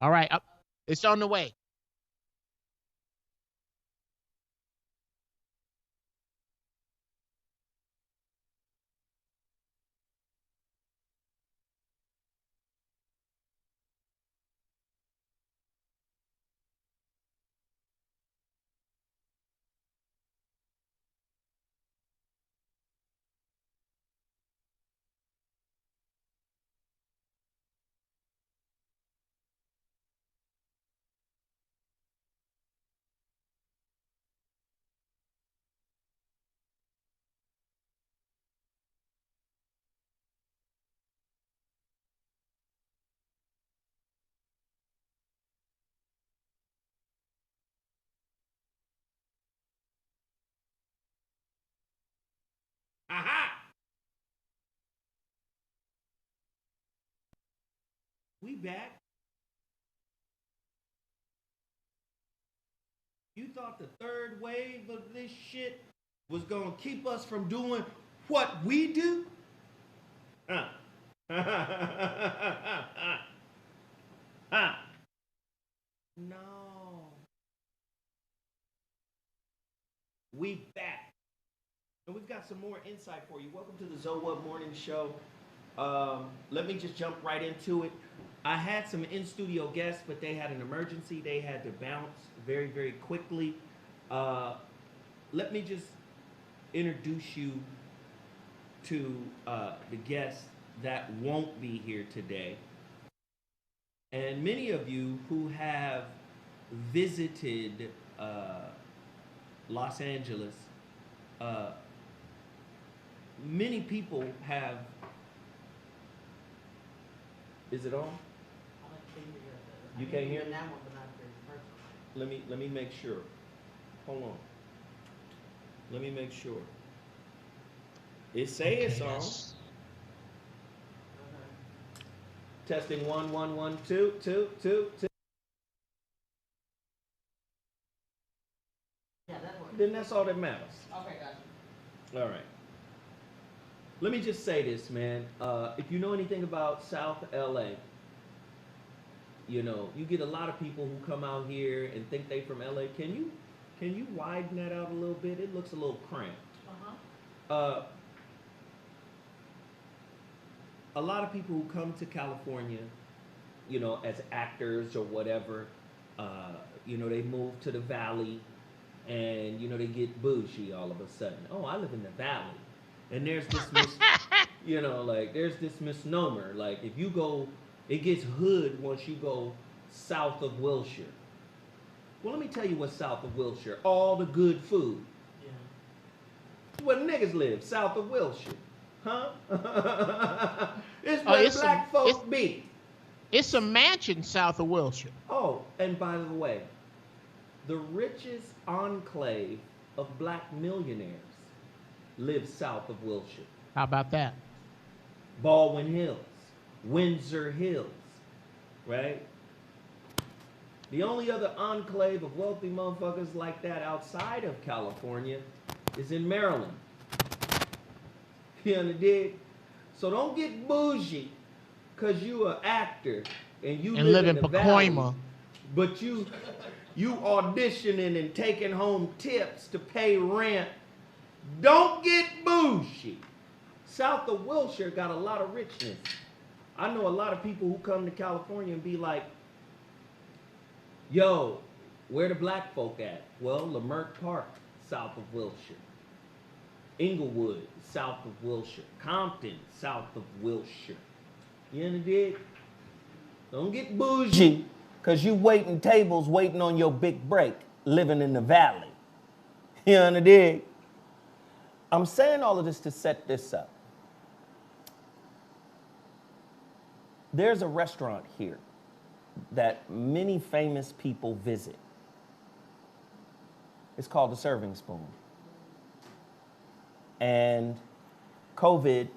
All right, it's on the way. Aha! We back. You thought the third wave of this shit was gonna keep us from doing what we do? Huh. Huh. No. We back. And we've got some more insight for you. Welcome to the ZoWhat Morning Show. Let me just jump right into it. I had some in-studio guests, but they had an emergency. They had to bounce very, very quickly. Let me just introduce you to the guests that won't be here today. And many of you who have visited Los Angeles, many people have. Is it on? You can't hear me? Let me make sure. Hold on. Let me make sure. It say it's on. Testing 1 1 1 2 2 2 2. Yeah, that works. Then that's all that matters. Okay, gotcha. All right. Let me just say this, man. If you know anything about South LA, you know, you get a lot of people who come out here and think they from LA. Can you widen that out a little bit? It looks a little cramped. A lot of people who come to California, you know, as actors or whatever, you know, they move to the valley and, you know, they get bougie all of a sudden. Oh, I live in the valley. And there's this, you know, like, there's this misnomer. Like, if you go, it gets hood once you go south of Wilshire. Well, let me tell you what's south of Wilshire. All the good food. Yeah. Where niggas live, south of Wilshire. Huh? It's where black folks be. It's a mansion south of Wilshire. Oh, and by the way, the richest enclave of black millionaires lives south of Wilshire. How about that? Baldwin Hills, Windsor Hills, right? The only other enclave of wealthy motherfuckers like that outside of California is in Maryland. You understand? So don't get bougie because you an actor and you live in the valley, but you auditioning and taking home tips to pay rent. Don't get bougie. South of Wilshire got a lot of richness. I know a lot of people who come to California and be like, yo, where the black folk at? Well, Leimert Park, south of Wilshire. Inglewood, south of Wilshire. Compton, south of Wilshire. You understand? Don't get bougie because you waiting tables, waiting on your big break, living in the valley. You understand? I'm saying all of this to set this up. There's a restaurant here that many famous people visit. It's called the Serving Spoon. And COVID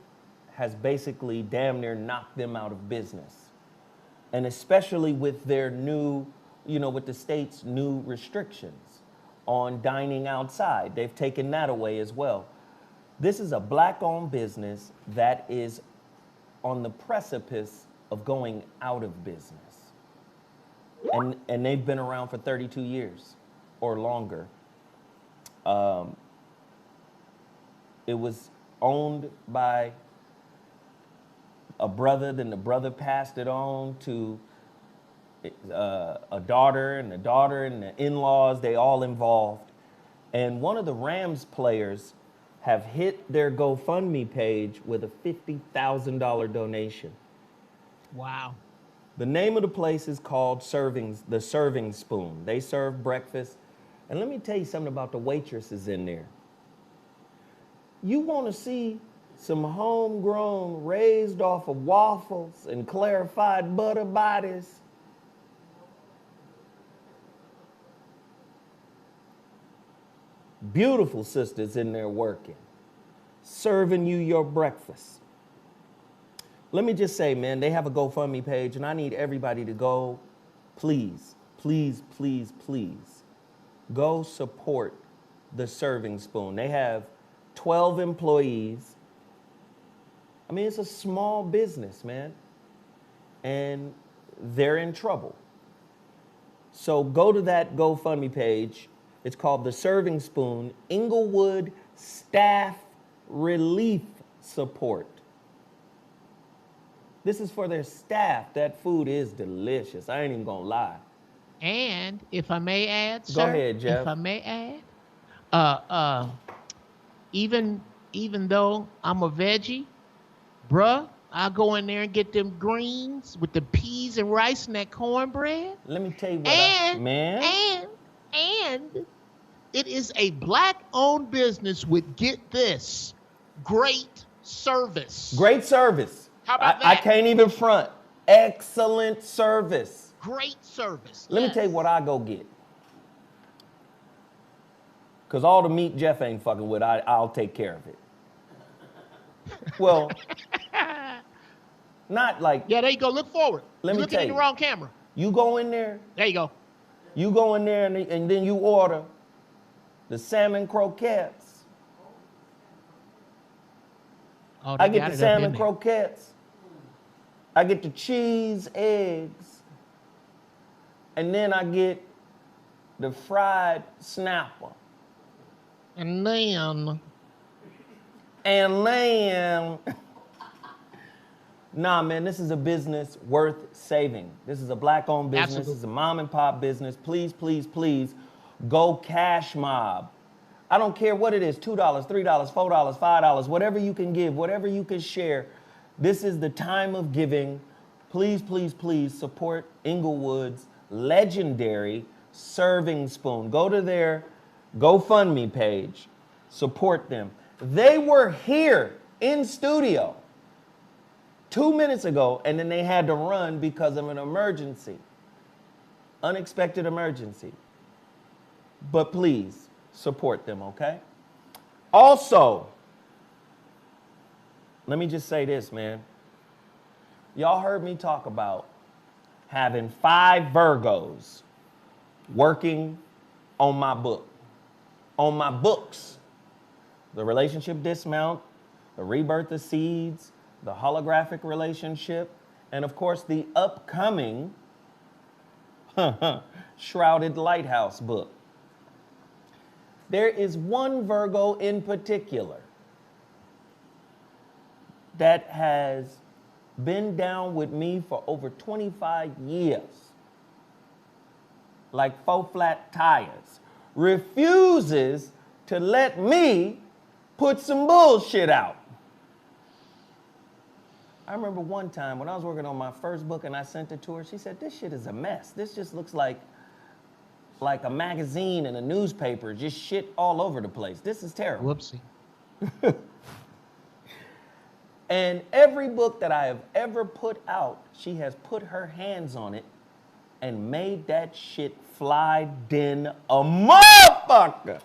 has basically damn near knocked them out of business. And especially with their new, you know, with the state's new restrictions on dining outside. They've taken that away as well. This is a black-owned business that is on the precipice of going out of business. and they've been around for 32 years or longer. It was owned by a brother, then the brother passed it on to a daughter, and the in-laws, they all involved. And one of the Rams players have hit their GoFundMe page with a $50,000 donation. Wow. The name of the place is called the Serving Spoon. They serve breakfast. And let me tell you something about the waitresses in there. You want to see some homegrown, raised off of waffles and clarified butter bodies? Beautiful sisters in there working, serving you your breakfast. Let me just say, man, they have a GoFundMe page, and I need everybody to go, please, please, please, please, go support the Serving Spoon. They have 12 employees. I mean, it's a small business, man, and they're in trouble. So go to that GoFundMe page. It's called The Serving Spoon, Inglewood Staff Relief Support. This is for their staff. That food is delicious. I ain't even gonna lie. And if I may add, sir. Go ahead, Geoff. If I may add, even though I'm a veggie, bruh, I go in there and get them greens with the peas and rice and that cornbread. Let me tell you what, And it is a black-owned business with, get this, great service. Great service. How about that? I can't even front. Excellent service. Great service. Let me tell you what I go get. Because all the meat Geoff ain't fucking with, I'll take care of it. Well, not like... Yeah, there you go. Look forward. Let me You're looking tell at you. the wrong camera. You go in there. There you go. You go in there and then you order the salmon croquettes. Oh, I get the salmon croquettes. I get the cheese eggs. And then I get the fried snapper. And then... Nah, man, this is a business worth saving. This is a black-owned business. Absolutely. This is a mom-and-pop business. Please, please, please, go cash mob. I don't care what it is, $2, $3, $4, $5, whatever you can give, whatever you can share. This is the time of giving. Please, please, please support Inglewood's legendary Serving Spoon. Go to their GoFundMe page. Support them. They were here in studio 2 minutes ago, and then they had to run because of an emergency. Unexpected emergency. But please, support them, okay? Also, let me just say this, man. Y'all heard me talk about having 5 Virgos working on my book. On my books. The Relationship Dismount, The Rebirth of Seeds, The Holographic Relationship, and of course the upcoming Shrouded Lighthouse book. There is one Virgo in particular that has been down with me for over 25 years, like 4 flat tires, refuses to let me put some bullshit out. I remember one time when I was working on my first book and I sent it to her, she said, this shit is a mess. This just looks like a magazine and a newspaper, just shit all over the place. This is terrible. Whoopsie. And every book that I have ever put out, she has put her hands on it and made that shit fly den a motherfucker.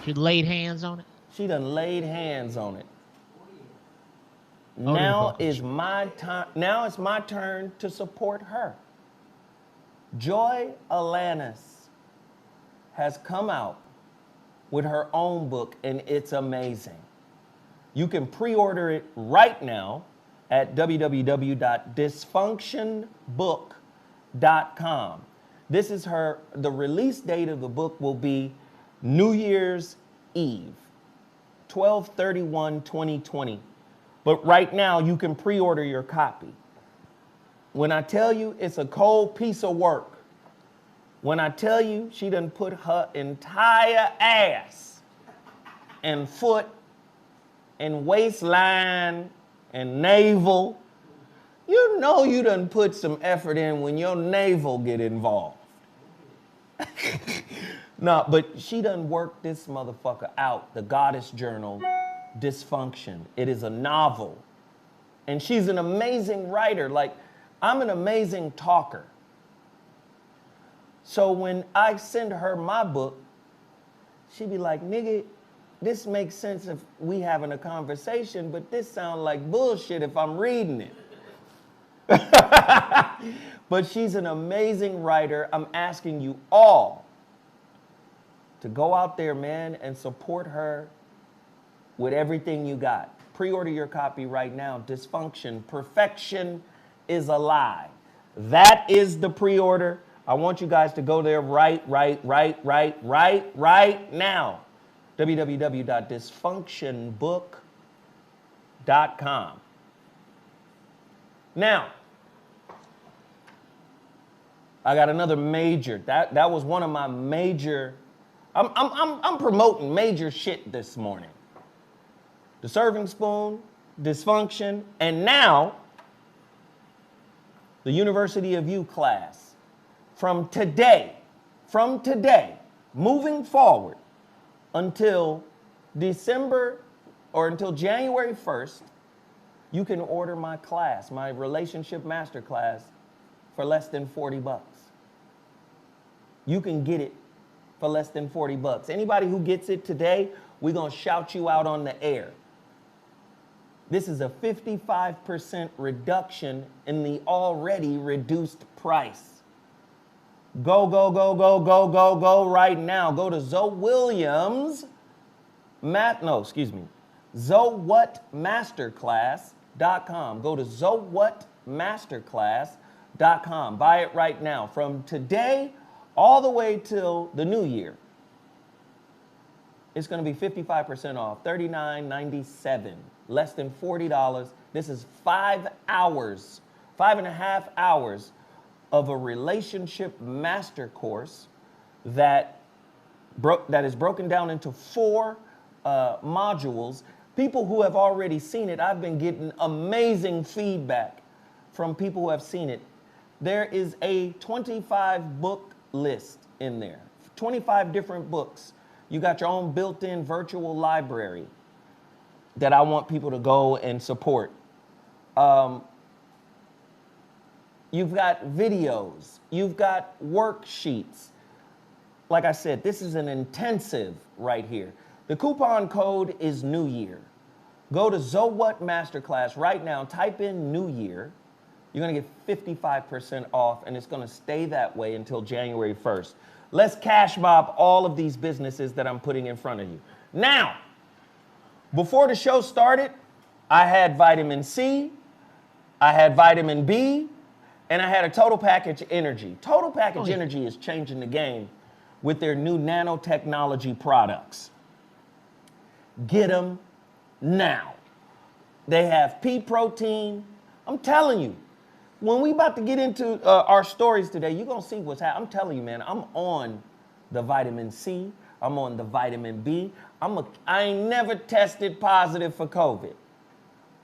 She laid hands on it? She done laid hands on it. Oh, Now is my time. Now it's my turn to support her. Joy Alanis has come out with her own book, and it's amazing. You can pre-order it right now at www.dysfunctionbook.com. This is the release date of the book will be New Year's Eve, 12/31/2020. But right now you can pre-order your copy. When I tell you it's a cold piece of work, when I tell you she done put her entire ass and foot and waistline and navel, you know you done put some effort in when your navel get involved. No, but she done worked this motherfucker out, the Goddess Journal, Dysfunction. It is a novel. And she's an amazing writer. Like, I'm an amazing talker. So when I send her my book, she be like, nigga, this makes sense if we having a conversation, but this sounds like bullshit if I'm reading it. But she's an amazing writer. I'm asking you all to go out there, man, and support her with everything you got. Pre-order your copy right now. Dysfunction, Perfection is a Lie. That is the pre-order. I want you guys to go there right now. www.dysfunctionbook.com. Now, I got another major. That was one of my major. I'm promoting major shit this morning. The Serving Spoon, Dysfunction, and now the University of You class. From today, moving forward until December or until January 1st, you can order my class, my relationship masterclass, for less than $40. You can get it for less than $40. Anybody who gets it today, we're going to shout you out on the air. This is a 55% reduction in the already reduced price. Go right now. Go to ZoWhatMasterclass.com. Go to ZoWhatMasterclass.com. Buy it right now. From today all the way till the new year, it's going to be 55% off, $39.97, less than $40. This is 5 hours, 5.5 hours of a relationship master course that is broken down into 4 modules. People who have already seen it, I've been getting amazing feedback from people who have seen it. There is a 25 book list in there, 25 different books. You got your own built-in virtual library that I want people to go and support. You've got videos, you've got worksheets. Like I said, this is an intensive right here. The coupon code is New Year. Go to ZoWhat Masterclass right now, type in New Year. You're gonna get 55% off, and it's gonna stay that way until January 1st. Let's cash mob all of these businesses that I'm putting in front of you. Now, before the show started, I had vitamin C, I had vitamin B, and I had a Total Package Energy. Total Package Energy is changing the game with their new nanotechnology products. Get them now. They have pea protein. I'm telling you, when we about to get into our stories today, you're going to see what's happening. I'm telling you, man, I'm on the vitamin C. I'm on the vitamin B. I ain't never tested positive for COVID.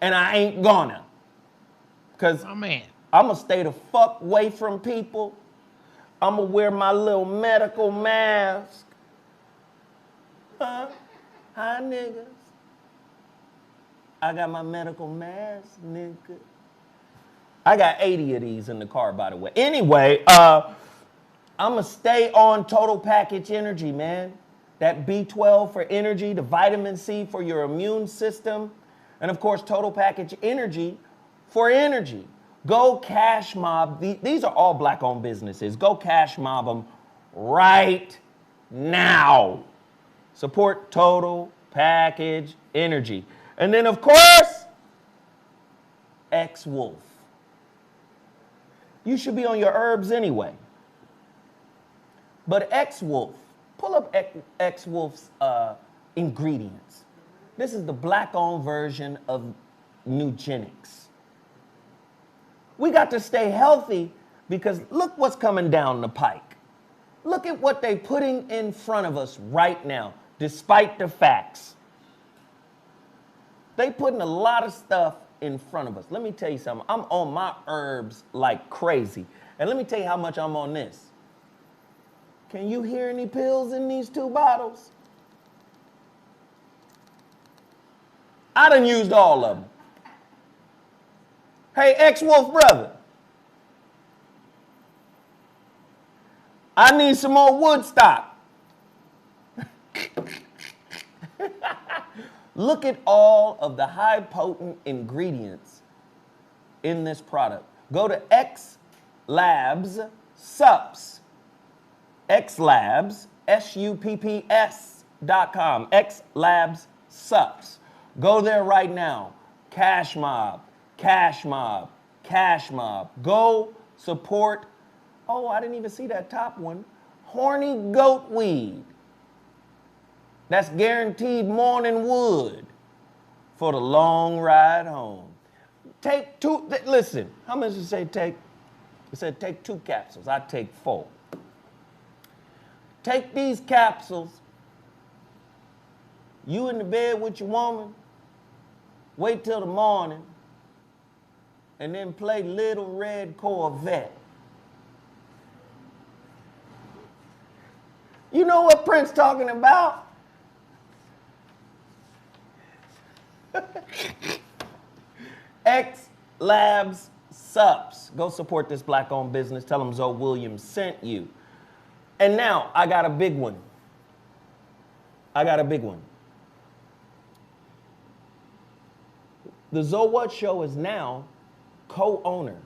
And I ain't gonna. Because I'm going to stay the fuck away from people. I'm going to wear my little medical mask. Huh? Hi, niggas. I got my medical mask, nigga. I got 80 of these in the car, by the way. Anyway, I'm going to stay on Total Package Energy, man. That B12 for energy, the vitamin C for your immune system, and of course, Total Package Energy for energy. Go cash mob. These are all black-owned businesses. Go cash mob them right now. Support Total Package Energy. And then, of course, X-Wolf. You should be on your herbs anyway. But X-Wolf, pull up X-Wolf's ingredients. This is the black-owned version of Nugenics. We got to stay healthy because look what's coming down the pike. Look at what they're putting in front of us right now, despite the facts. They putting a lot of stuff in front of us. Let me tell you something. I'm on my herbs like crazy. And let me tell you how much I'm on this. Can you hear any pills in these 2 bottles? I done used all of them. Hey, X-Wolf brother. I need some more Woodstock. Look at all of the high potent ingredients in this product. Go to X Labs Sups. X Labs, SUPPS.com. X Labs Sups. Go there right now. Cash Mob, Cash Mob, Cash Mob. Go support. Oh, I didn't even see that top one. Horny goat weed. That's guaranteed morning wood for the long ride home. Take 2, listen, how much did it say take? It said take 2 capsules. I take 4. Take these capsules. You in the bed with your woman. Wait till the morning. And then play Little Red Corvette. You know what Prince talking about? X Labs Sups. Go support this black-owned business. Tell them Zoe Williams sent you. And now, I got a big one. The ZoWhat Show is now co-owner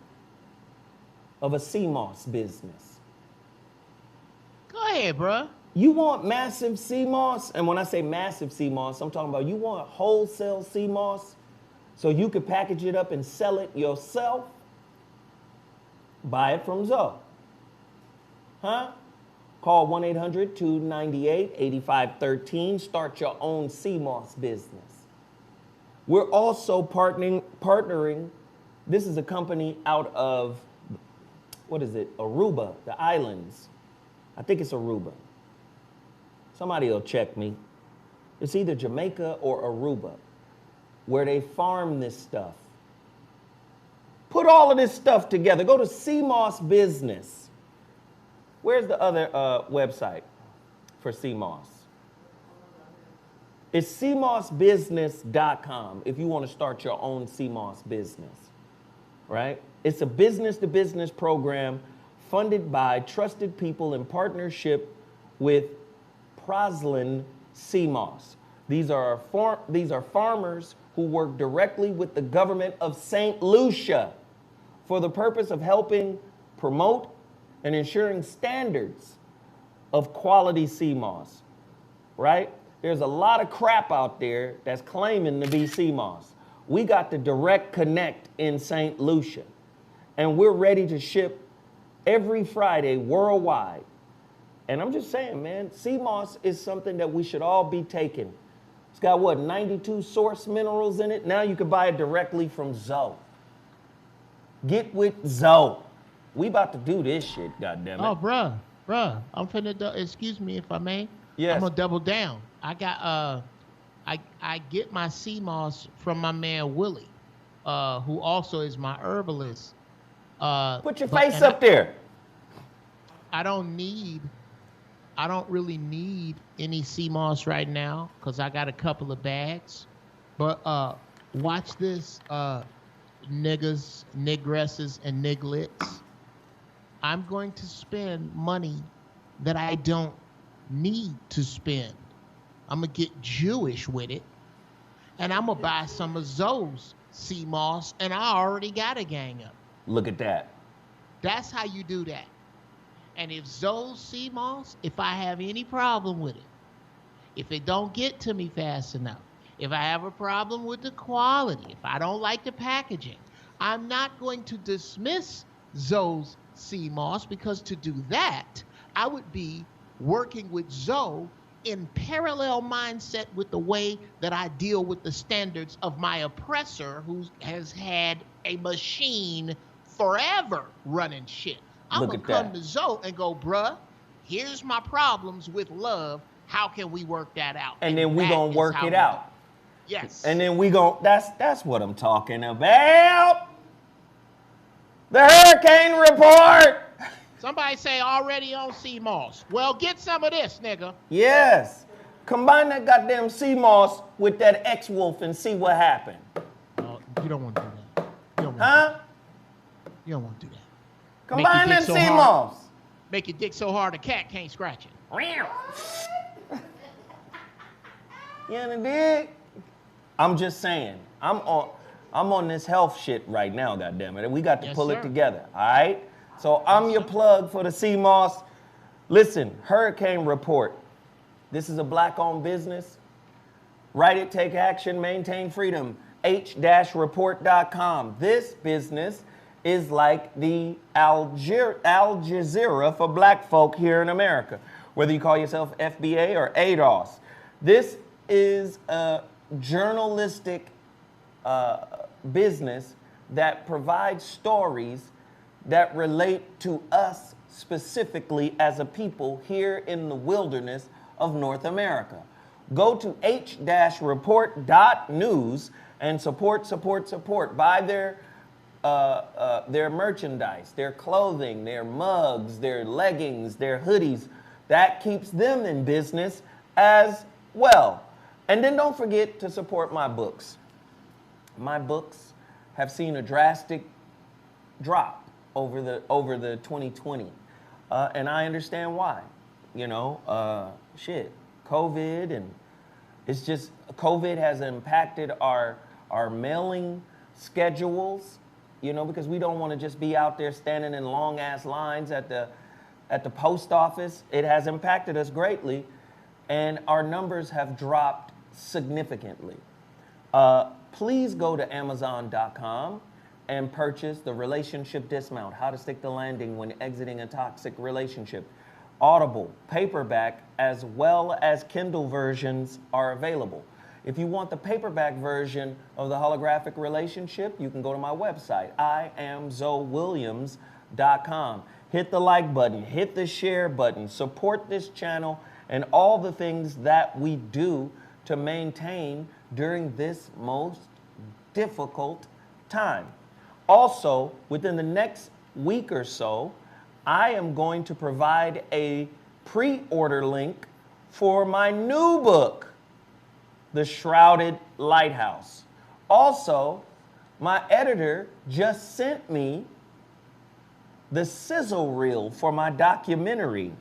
of a CMOS business. Go ahead, bro. You want massive CMOS? And when I say massive CMOS, I'm talking about you want wholesale CMOS so you can package it up and sell it yourself? Buy it from Zoe. Huh? Call 1-800-298-8513. Start your own CMOS business. We're also partnering. This is a company out of, what is it? Aruba, the islands. I think it's Aruba. Somebody will check me. It's either Jamaica or Aruba, where they farm this stuff. Put all of this stuff together. Go to CMOS Business. Where's the other website for CMOS? It's CMOSbusiness.com if you want to start your own CMOS business, right? It's a business-to-business program funded by trusted people in partnership with Proslin CMOS. These are farmers who work directly with the government of St. Lucia for the purpose of helping promote and ensuring standards of quality CMOS, right? There's a lot of crap out there that's claiming to be CMOS. We got the direct connect in St. Lucia, and we're ready to ship every Friday worldwide. And I'm just saying, man, CMOS is something that we should all be taking. It's got, what, 92 source minerals in it? Now you can buy it directly from Zoe. Get with Zoe. We about to do this shit, goddammit. Oh, bruh, I'm finna, excuse me if I may. Yes. I'm gonna double down. I got, I get my CMOS from my man Willie, who also is my herbalist. Put your face up there. I don't really need any CMOS right now because I got a couple of bags. But watch this, niggas, nigresses, and niglets. I'm going to spend money that I don't need to spend. I'm going to get Jewish with it. And I'm going to buy some of Zoe's CMOS, and I already got a gang up. Look at that. That's how you do that. And if Zoe's CMOS, if I have any problem with it, if it don't get to me fast enough, if I have a problem with the quality, if I don't like the packaging, I'm not going to dismiss Zoe's sea moss, because to do that, I would be working with Zoe in parallel mindset with the way that I deal with the standards of my oppressor who has had a machine forever running shit. I'm going to come to Zoe and go, bruh, here's my problems with love. How can we work that out? And then we going to work it out. Yes. And then we going, that's what I'm talking about. The HuriKane Report. Somebody say already on sea moss. Well, get some of this, nigga. Yes. Combine that goddamn sea moss with that X-Wolf and see what happened. You don't want to do that. You don't want to do that. Combine that sea moss. Make your dick so hard a cat can't scratch it. You know dig? I'm just saying. I'm on this health shit right now, goddammit. We got to pull it together, all right? So I'm your plug for the sea moss. Listen, HuriKane Report. This is a black-owned business. Write it, take action, maintain freedom. H-report.com. This business is like the Al Jazeera for black folk here in America, whether you call yourself FBA or ADOS. This is a journalistic business that provides stories that relate to us specifically as a people here in the wilderness of North America. Go to H-report.news and support. Buy their merchandise, their clothing, their mugs, their leggings, their hoodies. That keeps them in business as well. And then don't forget to support my books. My books have seen a drastic drop over the 2020. And I understand why. You know, COVID, and it's just, COVID has impacted our mailing schedules, you know, because we don't want to just be out there standing in long ass lines at the post office. It has impacted us greatly, and our numbers have dropped significantly. Please go to Amazon.com and purchase the Relationship Dismount, How to Stick the Landing When Exiting a Toxic Relationship. Audible, paperback, as well as Kindle versions are available. If you want the paperback version of the holographic relationship, you can go to my website, IamZoWilliams.com. Hit the like button, hit the share button, support this channel and all the things that we do to maintain during this most difficult time. Also, within the next week or so, I am going to provide a pre-order link for my new book, The Shrouded Lighthouse. Also, my editor just sent me the sizzle reel for my documentary,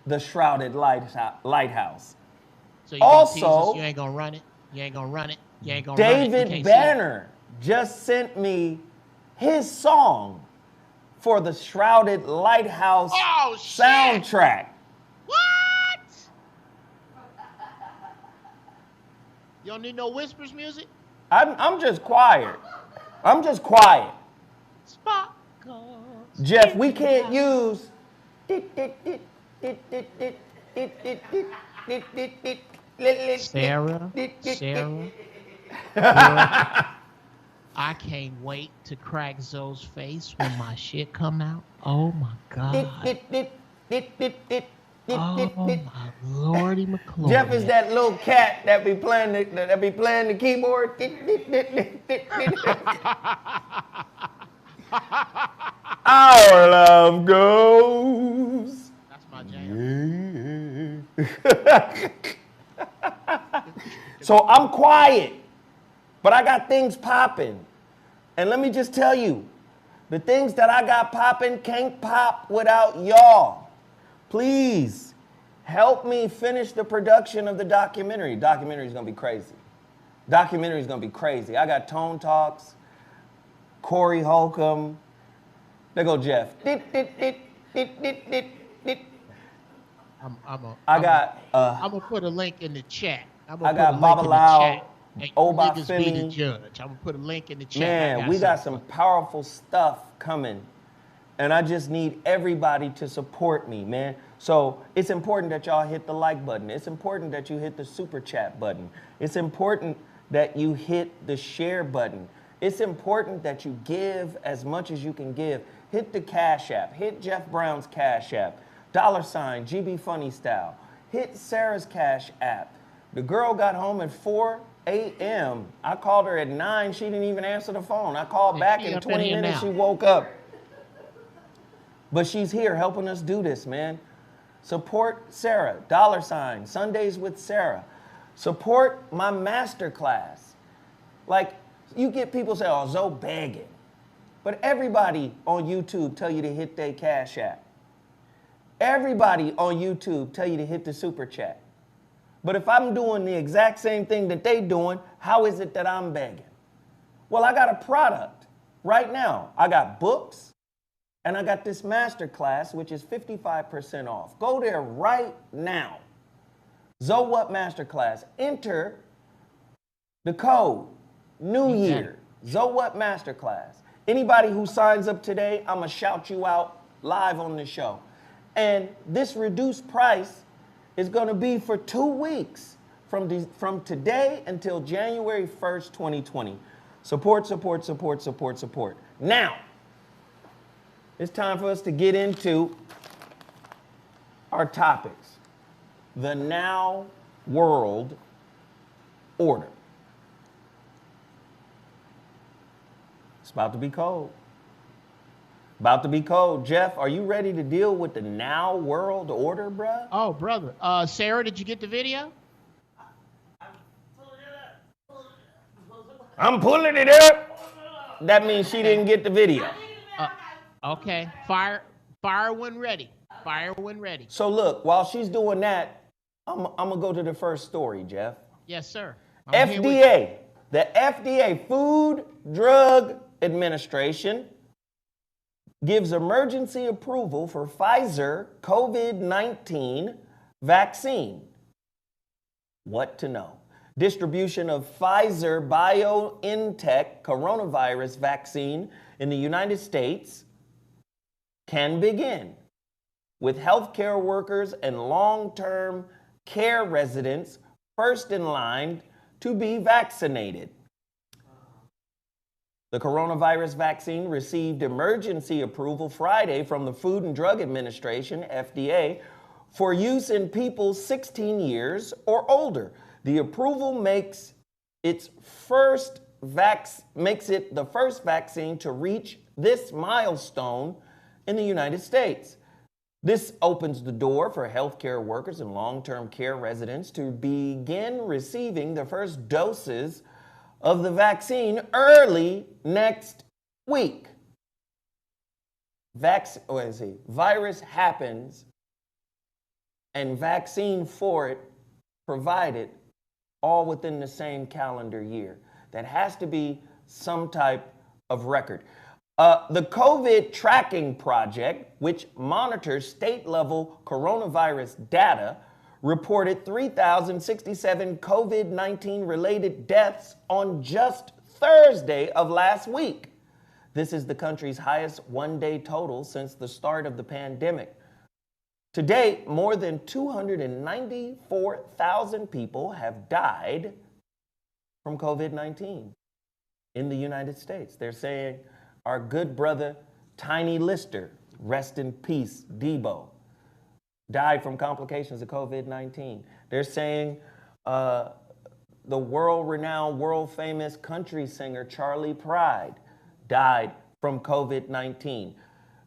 The Shrouded Lighthouse. So you also, you ain't gonna run it? You ain't gonna run it? You ain't gonna David run it? Banner just sent me his song for the Shrouded Lighthouse soundtrack. What? You don't need no whispers music? I'm just quiet. I'm just quiet. Geoff, we can't use Sarah. I can't wait to crack Zoe's face when my shit come out. Oh my God. Oh my Lordy McClure. Geoff is that little cat that be playing the keyboard. Our love goes. That's my jam. So I'm quiet, but I got things popping. And let me just tell you, the things that I got popping can't pop without y'all. Please help me finish the production of the documentary. Documentary is gonna be crazy. Documentary is gonna be crazy. I got Tone Talks, Corey Holcomb. There go Geoff. I'm gonna put a link in the chat. I got Baba Lau. Hey, you Oba niggas be the Femi. judge. I'm gonna put a link in the chat. Man, we got some powerful stuff coming. And I just need everybody to support me, man. So it's important that y'all hit the like button. It's important that you hit the super chat button. It's important that you hit the share button. It's important that you give as much as you can give. Hit the Cash App. Hit Jeff Brown's Cash App. $ GBfunnyStyle. Hit Sarah's Cash App. The girl got home at 4 a.m. I called her at 9. She didn't even answer the phone. I called back in 20 minutes. She woke up. But she's here helping us do this, man. Support Sarah, $ Sundays with Sarah. Support my masterclass. Like, you get people say, oh, Zo begging. But everybody on YouTube tell you to hit their Cash App. Everybody on YouTube tell you to hit the super chat. But if I'm doing the exact same thing that they doing, how is it that I'm begging? Well, I got a product right now. I got books. And I got this masterclass, which is 55% off. Go there right now. ZoWhat Masterclass. Enter the code, New Year, ZoWhat Masterclass. Anybody who signs up today, I'm going to shout you out live on the show. And this reduced price is going to be for 2 weeks from today until January 1st, 2020. Support, support, support, support, support. Now, it's time for us to get into our topics. The now world order. It's about to be cold. About to be cold. Jeff, are you ready to deal with the now world order, bruh? Oh, brother. Sarah, did you get the video? I'm pulling it up. That means she didn't get the video. Okay. Fire when ready. Fire when ready. So look, while she's doing that, I'm gonna go to the first story, Jeff. Yes, sir. FDA, the FDA, Food Drug Administration, gives emergency approval for Pfizer COVID-19 vaccine. What to know? Distribution of Pfizer BioNTech coronavirus vaccine in the United States can begin, with healthcare workers and long-term care residents first in line to be vaccinated. The coronavirus vaccine received emergency approval Friday from the Food and Drug Administration, FDA, for use in people 16 years or older. The approval makes it the first vaccine to reach this milestone in the United States. This opens the door for healthcare workers and long-term care residents to begin receiving the first doses of the vaccine early next week. Virus happens and vaccine for it provided all within the same calendar year. That has to be some type of record. The COVID Tracking Project, which monitors state-level coronavirus data, reported 3,067 COVID-19 related deaths on just Thursday of last week. This is the country's highest one-day total since the start of the pandemic. To date, more than 294,000 people have died from COVID-19 in the United States. They're saying our good brother, Tiny Lister, rest in peace, Debo, died from complications of COVID-19. They're saying the world-renowned, world-famous country singer Charlie Pride died from COVID-19.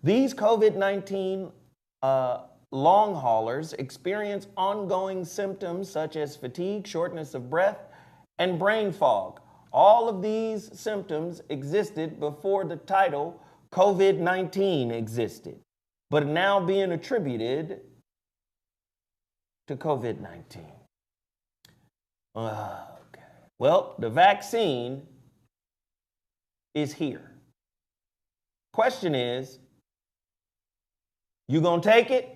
These COVID-19 long haulers experience ongoing symptoms such as fatigue, shortness of breath, and brain fog. All of these symptoms existed before the title COVID-19 existed, but are now being attributed to COVID-19. Okay. Well, the vaccine is here. Question is, you gonna take it?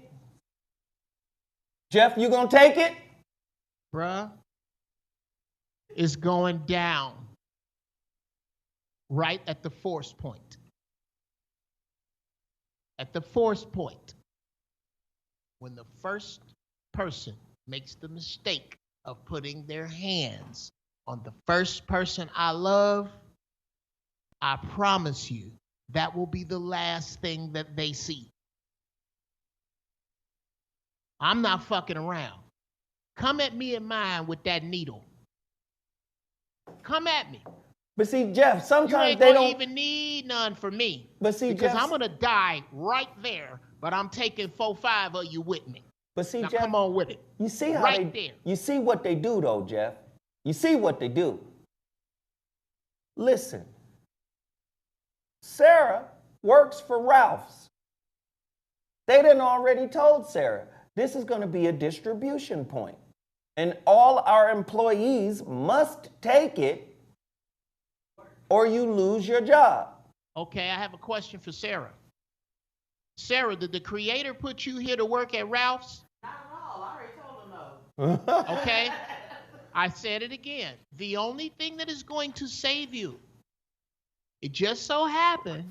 Jeff, you gonna take it? Bruh, is going down right at the force point. At the force point, when the first person makes the mistake of putting their hands on the first person I love, I promise you that will be the last thing that they see. I'm not fucking around. Come at me in mine with that needle. Come at me. But see, Geoff, You sometimes ain't they gonna don't even need none for me. But see, because Geoff, I'm gonna die right there, but I'm taking 4-5 of you with me. But see, Now Geoff, come on with it. You see how right they there. You see what they do though, Geoff. You see what they do. Listen. Sarah works for Ralph's. They done already told Sarah, this is going to be a distribution point. And all our employees must take it or you lose your job. Okay, I have a question for Sarah. Sarah, did the creator put you here to work at Ralph's? Not at all. I already told them no. Okay. I said it again. The only thing that is going to save you, it just so happened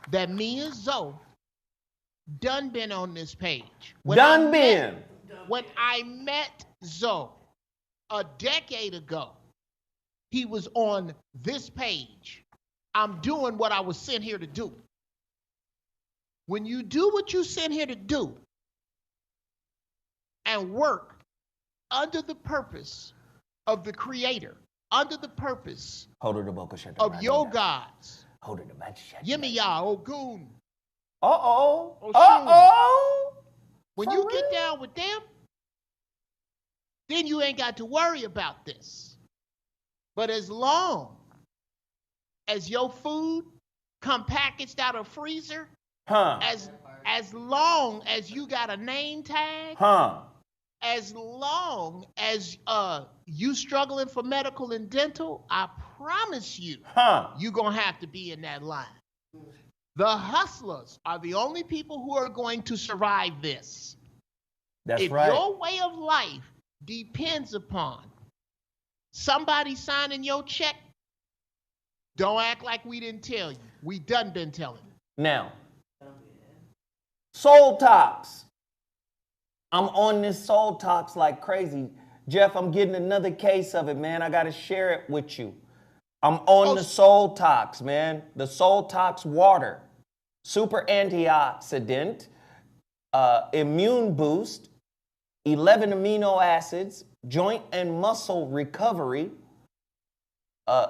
that me and Zoe done been on this page. When I met Zoe a decade ago, he was on this page. I'm doing what I was sent here to do. When you do what you sent here to do and work under the purpose of the creator, under the purpose of your gods, Yimiya, Ogun. When you get down with them, then you ain't got to worry about this. But as long as your food come packaged out of freezer, as long as you got a name tag, as long as you struggling for medical and dental, I promise you, you're going to have to be in that line. The hustlers are the only people who are going to survive this. That's right. If your way of life depends upon somebody signing your check, don't act like we didn't tell you. We done been telling you. Now, Soul Talks. I'm on this Soul Talks like crazy. Geoff, I'm getting another case of it, man. I got to share it with you. I'm on the Soul Talks, man. The Soul Talks water. Super antioxidant, immune boost, 11 amino acids, joint and muscle recovery,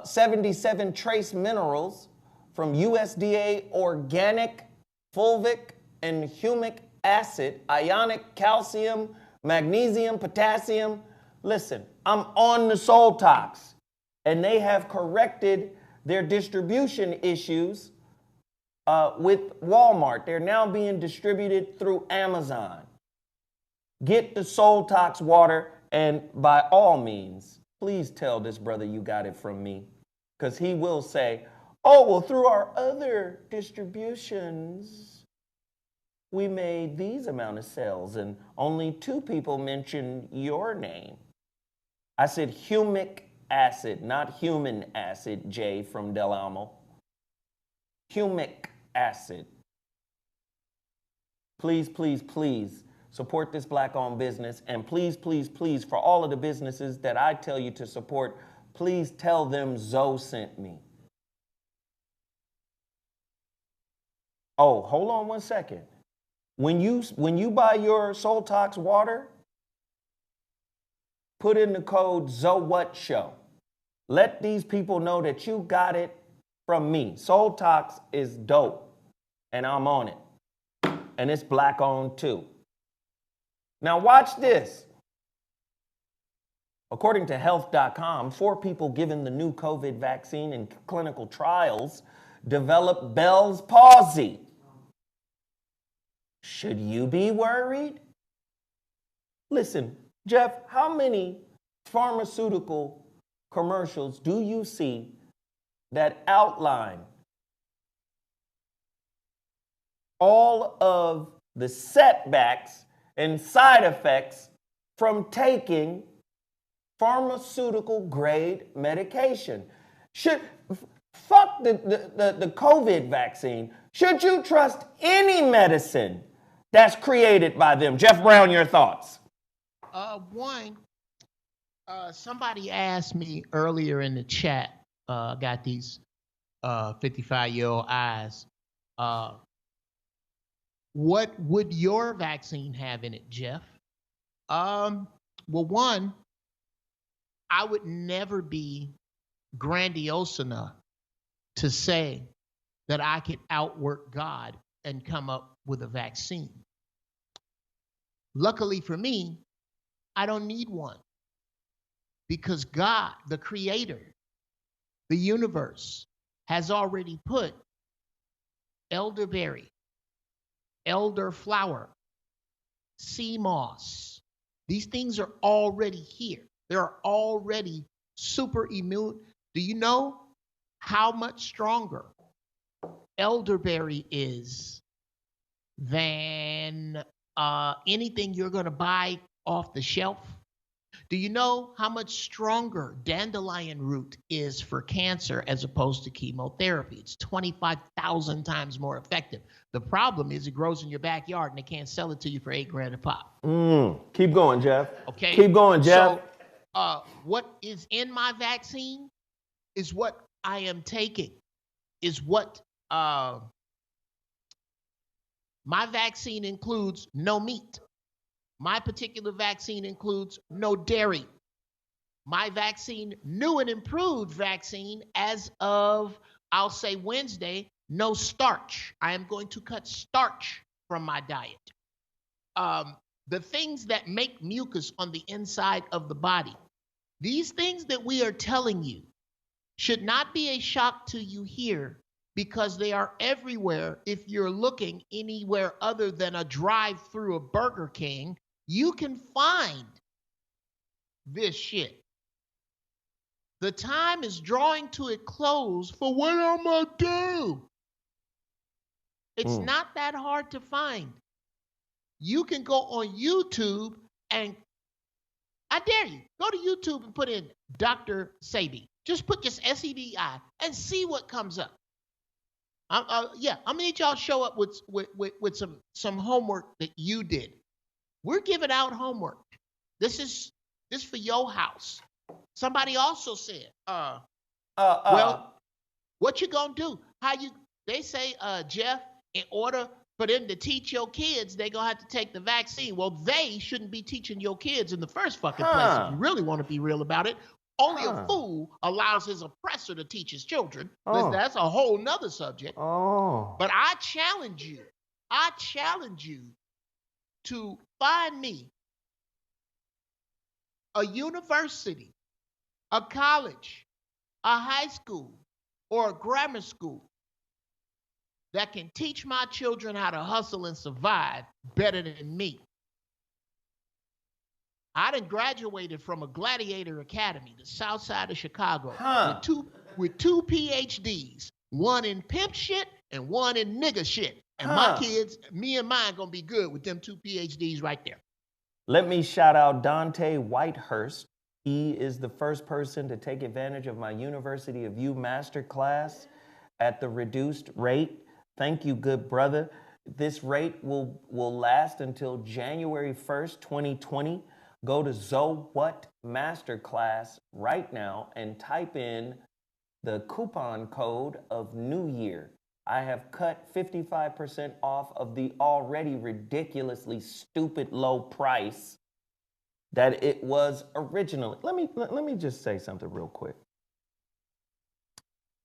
77 trace minerals from USDA organic, fulvic, and humic acid, ionic calcium, magnesium, potassium. Listen, I'm on the Soul Talks, and they have corrected their distribution issues with Walmart. They're now being distributed through Amazon. Get the Soul Talks water, and by all means, please tell this brother you got it from me, because he will say, oh, well, through our other distributions, we made these amount of sales, and only 2 people mentioned your name. I said humic acid, not human acid, Jay from Del Amo. Humic acid. Please, please, please support this black-owned business, and please, please, please, for all of the businesses that I tell you to support, please tell them Zoe sent me. Oh, hold on one second. When you buy your Soul Talks water, put in the code ZoWhat Show. Let these people know that you got it from me. Soul Talks is dope, and I'm on it. And it's black owned too. Now watch this. According to health.com, 4 people given the new COVID vaccine in clinical trials developed Bell's palsy. Should you be worried? Listen, Geoff, how many pharmaceutical commercials do you see that outline all of the setbacks and side effects from taking pharmaceutical grade medication. Fuck the COVID vaccine. Should you trust any medicine that's created by them? Jeff Brown, your thoughts? Somebody asked me earlier in the chat, got these 55-year-old eyes, what would your vaccine have in it, Jeff? Well, one, I would never be grandiose enough to say that I could outwork God and come up with a vaccine. Luckily for me, I don't need one, because God, the creator, the universe, has already put elderberry, elderflower, sea moss. These things are already here. They're already super immune. Do you know how much stronger elderberry is than anything you're going to buy off the shelf? Do you know how much stronger dandelion root is for cancer as opposed to chemotherapy? It's 25,000 times more effective. The problem is it grows in your backyard and they can't sell it to you for $8,000 a pop. Keep going, Jeff. Okay. Keep going, Jeff. So, what is in my vaccine is what I am taking. Is what my vaccine includes no meat. My particular vaccine includes no dairy. My vaccine, new and improved vaccine, as of, I'll say Wednesday, no starch. I am going to cut starch from my diet. The things that make mucus on the inside of the body, these things that we are telling you should not be a shock to you here, because they are everywhere. If you're looking anywhere other than a drive-through of Burger King, you can find this shit. The time is drawing to a close for what I'm gonna do. It's not that hard to find. You can go on YouTube and, I dare you, go to YouTube and put in Dr. Sebi. Just put just SEBI and see what comes up. I'm gonna need y'all to show up with some homework that you did. We're giving out homework. This for your house. Somebody also said, well, what you gonna do? They say, Jeff, in order for them to teach your kids, they're gonna have to take the vaccine. Well, they shouldn't be teaching your kids in the first fucking place. If you really want to be real about it. Only a fool allows his oppressor to teach his children. That's a whole nother subject. But I challenge you to find me a university, a college, a high school, or a grammar school that can teach my children how to hustle and survive better than me. I done graduated from a gladiator academy, the south side of Chicago, with two PhDs, one in pimp shit and one in nigga shit. And my kids, me and mine, gonna be good with them two PhDs right there. Let me shout out Dante Whitehurst. He is the first person to take advantage of my University of You masterclass at the reduced rate. Thank you, good brother. This rate will last until January 1st, 2020. Go to ZoWhat Masterclass right now and type in the coupon code of New Year. I have cut 55% off of the already ridiculously stupid low price that it was originally. Let me just say something real quick.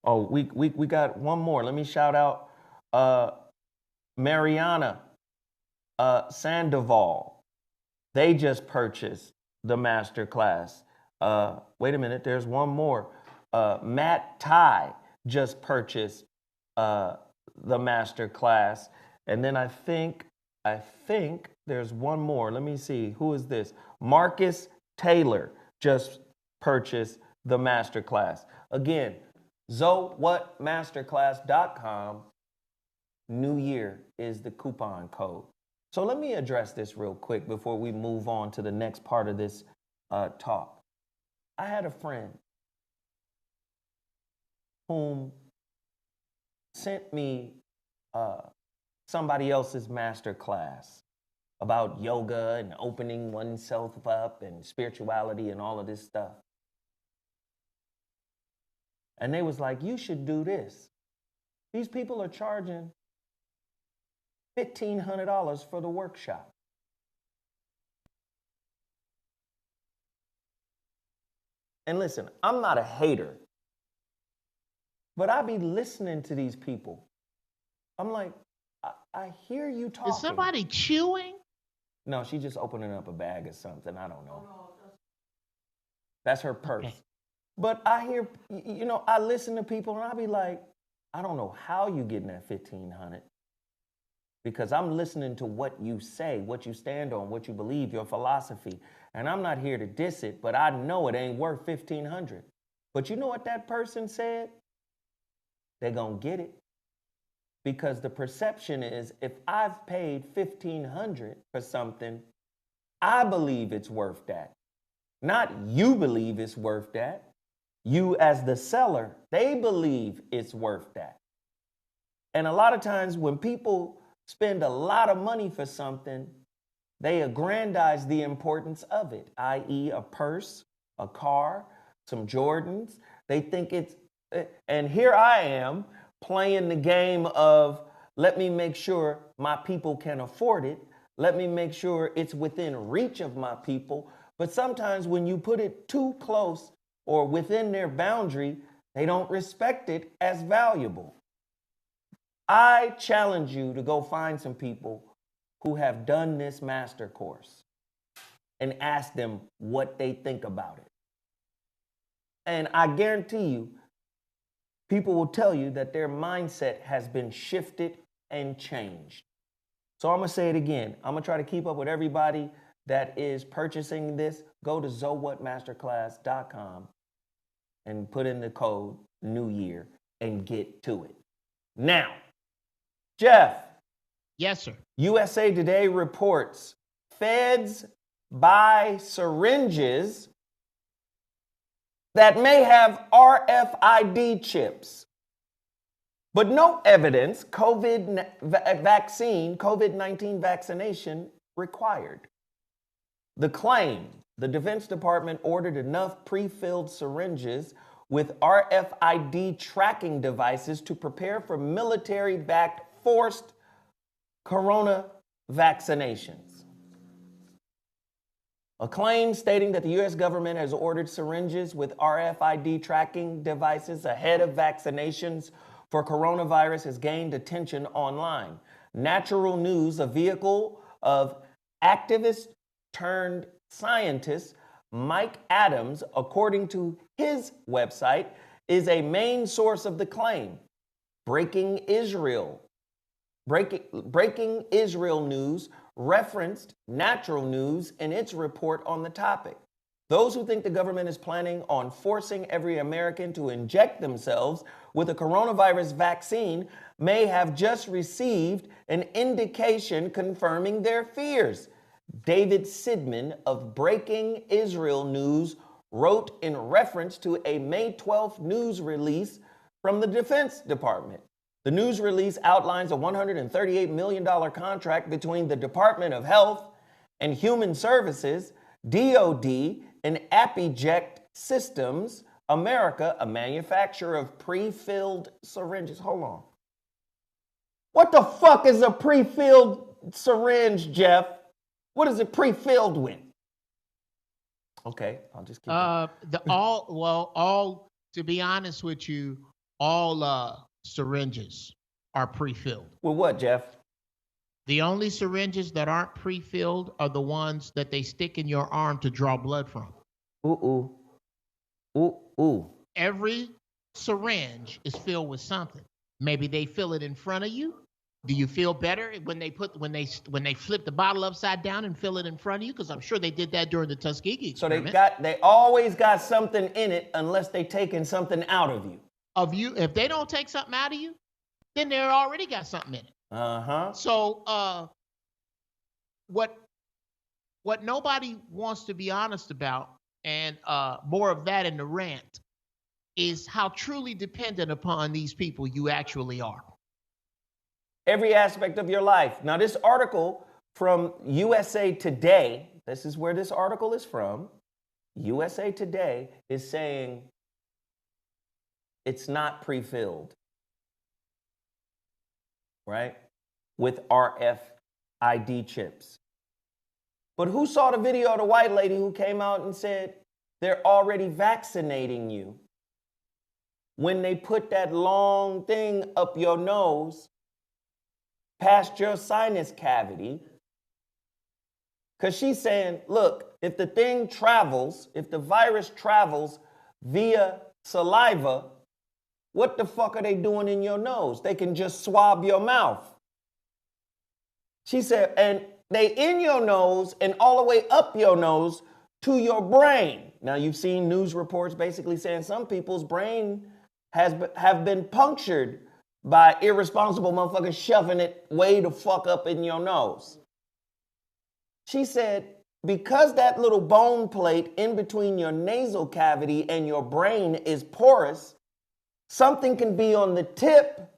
Oh, we got one more. Let me shout out Mariana Sandoval. They just purchased the masterclass. Wait a minute, there's one more. Matt Ty just purchased the masterclass. And then I think there's one more. Let me see. Who is this? Marcus Taylor just purchased the masterclass. Again, ZoWhatMasterclass.com. New Year is the coupon code. So let me address this real quick before we move on to the next part of this talk. I had a friend whom sent me somebody else's master class about yoga and opening oneself up and spirituality and all of this stuff. And they was like, you should do this. These people are charging $1,500 for the workshop. And listen, I'm not a hater, but I be listening to these people. I'm like, I hear you talking. Is somebody chewing? No, she's just opening up a bag or something. I don't know. That's her purse. Okay. But I hear, you know, I listen to people and I be like, I don't know how you getting that $1,500, because I'm listening to what you say, what you stand on, what you believe, your philosophy. And I'm not here to diss it, but I know it ain't worth $1,500. But you know what that person said? They're gonna get it. Because the perception is, if I've paid $1,500 for something, I believe it's worth that. Not you believe it's worth that. You as the seller, they believe it's worth that. And a lot of times when people spend a lot of money for something, they aggrandize the importance of it, i.e. a purse, a car, some Jordans. They think it's, and here I am playing the game of, let me make sure my people can afford it. Let me make sure it's within reach of my people. But sometimes when you put it too close or within their boundary, they don't respect it as valuable. I challenge you to go find some people who have done this master course and ask them what they think about it. And I guarantee you, people will tell you that their mindset has been shifted and changed. So I'm gonna say it again. I'm gonna try to keep up with everybody that is purchasing this. Go to ZoWhatMasterclass.com and put in the code New Year and get to it. Now, Geoff. Yes, sir. USA Today reports feds buy syringes that may have RFID chips, but no evidence COVID-19 vaccination required. The claim, the Defense Department ordered enough pre-filled syringes with RFID tracking devices to prepare for military-backed forced corona vaccinations. A claim stating that the U.S. government has ordered syringes with RFID tracking devices ahead of vaccinations for coronavirus has gained attention online. Natural News, a vehicle of activist turned scientist Mike Adams, according to his website, is a main source of the claim. Breaking Israel News referenced Natural News in its report on the topic. Those who think the government is planning on forcing every American to inject themselves with a coronavirus vaccine may have just received an indication confirming their fears. David Sidman of Breaking Israel News wrote in reference to a May 12th news release from the Defense Department. The news release outlines a $138 million contract between the Department of Health and Human Services, DoD, and Appiject Systems America, a manufacturer of pre-filled syringes. Hold on. What the fuck is a pre-filled syringe, Geoff? What is it pre-filled with? Okay, I'll just keep to be honest with you, all syringes are pre-filled. With what, Geoff? The only syringes that aren't pre-filled are the ones that they stick in your arm to draw blood from. Every syringe is filled with something. Maybe they fill it in front of you. Do you feel better when they flip the bottle upside down and fill it in front of you? Because I'm sure they did that during the Tuskegee experiment. So they always got something in it unless they taking something out of you. If they don't take something out of you, then they already got something in it. So what nobody wants to be honest about and more of that in the rant, is how truly dependent upon these people you actually are. Every aspect of your life. Now, this article from USA Today, this is where this article is from. USA Today is saying it's not pre-filled, right? With RFID chips. But who saw the video of the white lady who came out and said they're already vaccinating you when they put that long thing up your nose past your sinus cavity? Because she's saying, look, if the thing travels, if the virus travels via saliva, what the fuck are they doing in your nose? They can just swab your mouth. She said, and they in your nose and all the way up your nose to your brain. Now, you've seen news reports basically saying some people's brain have been punctured by irresponsible motherfuckers shoving it way the fuck up in your nose. She said, because that little bone plate in between your nasal cavity and your brain is porous, something can be on the tip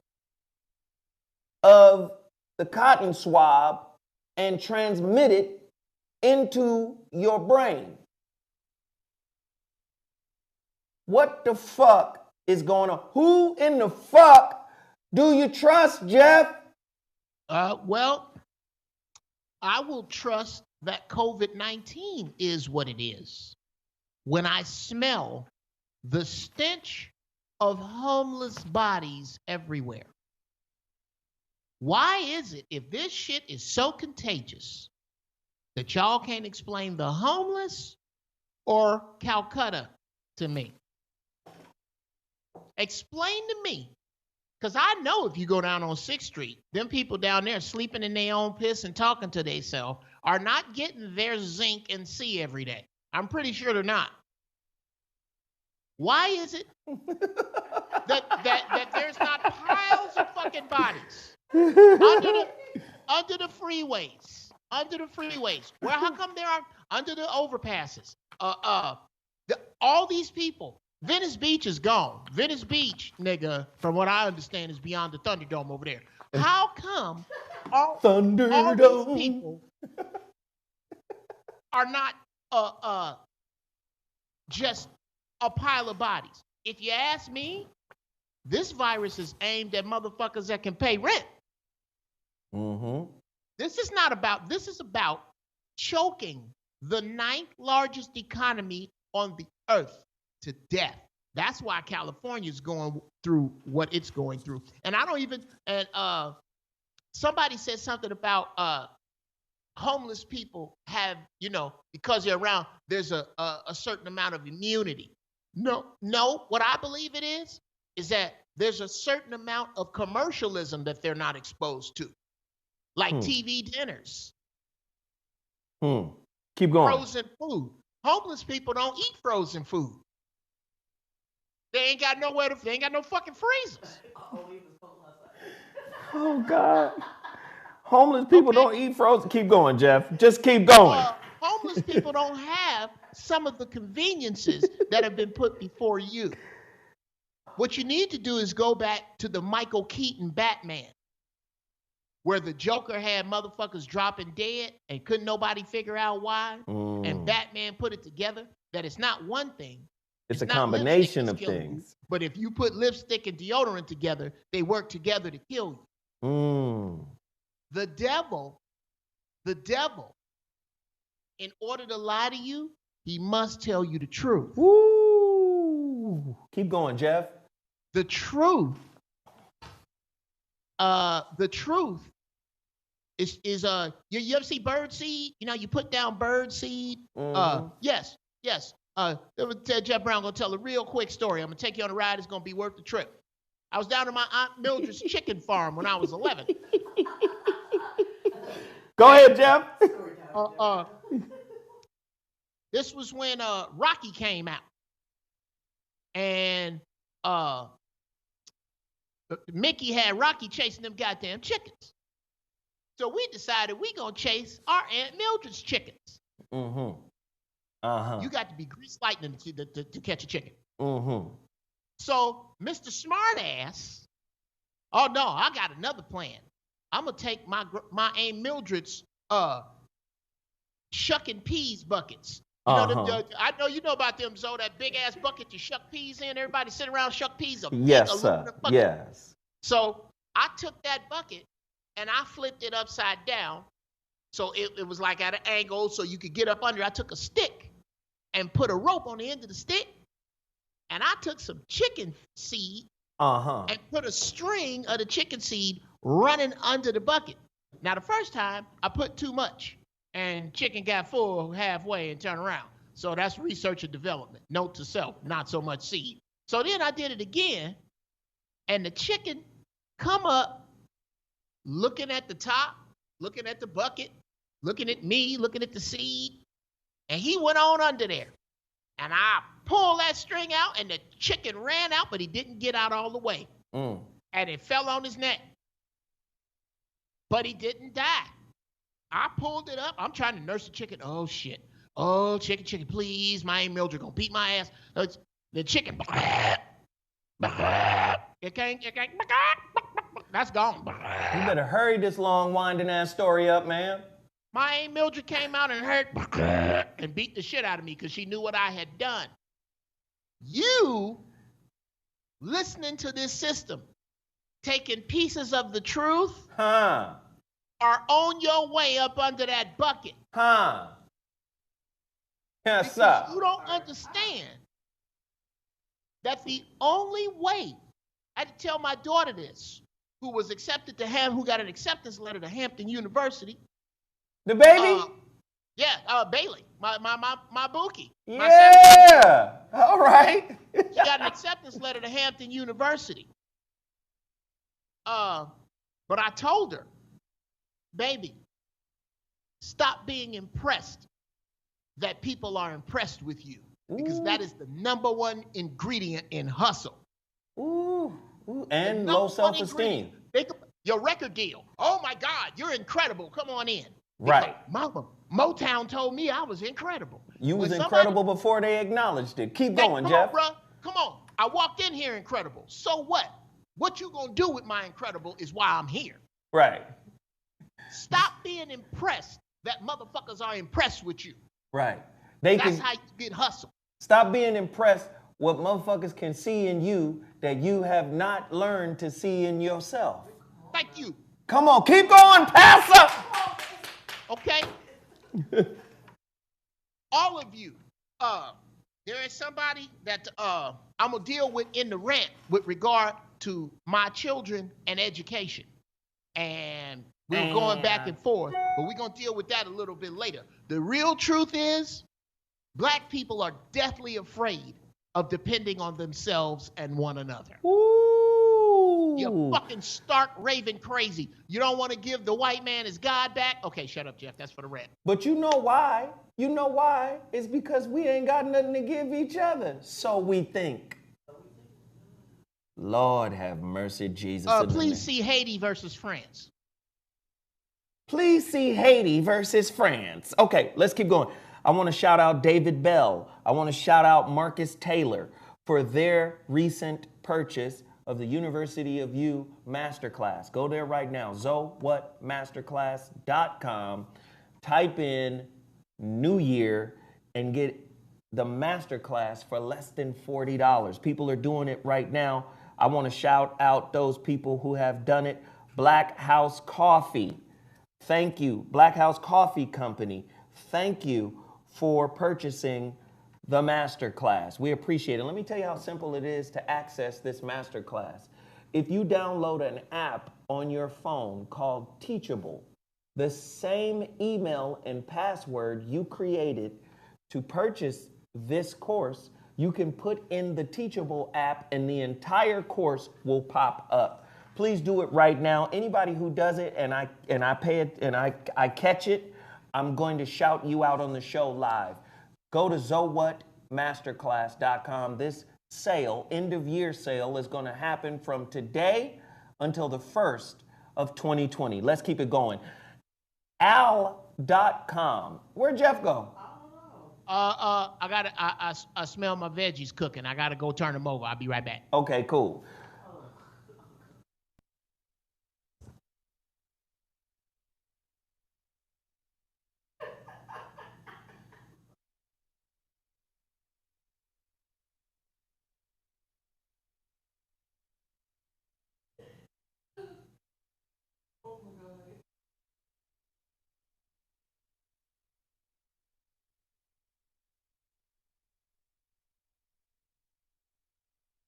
of the cotton swab and transmit it into your brain. What the fuck is going on? Who in the fuck do you trust, Geoff? Well, I will trust that COVID-19 is what it is when I smell the stench of homeless bodies everywhere. Why is it, if this shit is so contagious, that y'all can't explain the homeless or Calcutta to me? Explain to me. Because I know if you go down on 6th Street, them people down there sleeping in their own piss and talking to themselves are not getting their zinc and C every day. I'm pretty sure they're not. Why is it that there's not piles of fucking bodies under the freeways? Under the freeways. Well, how come there are under the overpasses? All these people. Venice Beach is gone. Venice Beach, nigga, from what I understand, is beyond the Thunderdome over there. How come all these people are not just a pile of bodies? If you ask me, this virus is aimed at motherfuckers that can pay rent. Mm-hmm. This is about choking the 9th largest economy on the earth to death. That's why California is going through what it's going through. And I don't even, somebody said something about homeless people have, because they're around, there's a certain amount of immunity. No, what I believe it is that there's a certain amount of commercialism that they're not exposed to. Like TV dinners. Keep going. Frozen food. Homeless people don't eat frozen food. They ain't got they ain't got no fucking freezers. Oh, God. Homeless people don't eat frozen. Keep going, Geoff. Just keep going. Homeless people don't have some of the conveniences that have been put before you. What you need to do is go back to the Michael Keaton Batman, where the Joker had motherfuckers dropping dead and couldn't nobody figure out why. And Batman put it together that it's not one thing. It's a combination of things. But if you put lipstick and deodorant together, they work together to kill you. The devil, in order to lie to you, he must tell you the truth. Woo! Keep going, Geoff. The truth is you ever see bird seed? You put down bird seed. Yes. Jeff Brown gonna tell a real quick story. I'm gonna take you on a ride. It's gonna be worth the trip. I was down to my Aunt Mildred's chicken farm when I was 11. Go ahead, Geoff. This was when Rocky came out, and Mickey had Rocky chasing them goddamn chickens. So we decided we gonna chase our Aunt Mildred's chickens. You got to be grease lightning to catch a chicken. Mm-hmm. So Mr. Smartass, oh no, I got another plan. I'm gonna take my Aunt Mildred's shucking peas buckets. You know, I know you know about them, Zo, that big ass bucket you shuck peas in. Everybody sit around shuck peas. Yes, sir. Yes. So I took that bucket and I flipped it upside down. So it was like at an angle so you could get up under. I took a stick and put a rope on the end of the stick. And I took some chicken seed and put a string of the chicken seed running under the bucket. Now, the first time, I put too much, and chicken got full halfway and turned around. So that's research and development. Note to self, not so much seed. So then I did it again, and the chicken come up, looking at the top, looking at the bucket, looking at me, looking at the seed, and he went on under there. And I pulled that string out, and the chicken ran out, but he didn't get out all the way. And it fell on his neck. But he didn't die. I pulled it up. I'm trying to nurse the chicken. Oh, shit. Oh, chicken, please. My Aunt Mildred gonna beat my ass. The chicken. It can't. That's gone. You better hurry this long, winding ass story up, man. My Aunt Mildred came out and heard and beat the shit out of me because she knew what I had done. You, listening to this system, taking pieces of the truth, are on your way up under that bucket. Yes, sir. You don't understand that the only way, I had to tell my daughter this, who was accepted to who got an acceptance letter to Hampton University. The baby? Bailey, my bookie. Yeah. All right. She got an acceptance letter to Hampton University. But I told her, baby, stop being impressed that people are impressed with you. Because that is the number one ingredient in hustle. And low self-esteem. Your record deal. Oh my God, you're incredible. Come on in. Right. Mama, Motown told me I was incredible. You was incredible before they acknowledged it. Keep going, Geoff. Come on, bro. Come on. I walked in here incredible. So what? What you gonna do with my incredible is why I'm here. Right. Stop being impressed that motherfuckers are impressed with you. Right. That's how you get hustle. Stop being impressed what motherfuckers can see in you that you have not learned to see in yourself. Thank you. Come on, keep going, Pastor. Okay? All of you, there is somebody that I'm going to deal with in the rant with regard to my children and education. And we're going back and forth, but we're going to deal with that a little bit later. The real truth is, black people are deathly afraid of depending on themselves and one another. You're fucking stark raving crazy. You don't want to give the white man his God back? Okay, shut up, Geoff. That's for the rant. But you know why? You know why? It's because we ain't got nothing to give each other. So we think. Lord have mercy, Jesus. Please see Haiti versus France. Please see Haiti versus France. Okay, let's keep going. I want to shout out David Bell. I want to shout out Marcus Taylor for their recent purchase of the University of You Masterclass. Go there right now, ZoWhatMasterclass.com. Type in New Year and get the Masterclass for less than $40. People are doing it right now. I want to shout out those people who have done it. Black House Coffee. Thank you. Black House Coffee Company. Thank you for purchasing the Masterclass. We appreciate it. Let me tell you how simple it is to access this Masterclass. If you download an app on your phone called Teachable, the same email and password you created to purchase this course, you can put in the Teachable app and the entire course will pop up. Please do it right now. Anybody who does it and I pay it and I catch it, I'm going to shout you out on the show live. Go to ZoWhatMasterclass.com. This sale, end of year sale, is going to happen from today until the 1st of 2020. Let's keep it going. Al.com. Where'd Geoff go? I smell my veggies cooking. I gotta go turn them over. I'll be right back. Okay, cool.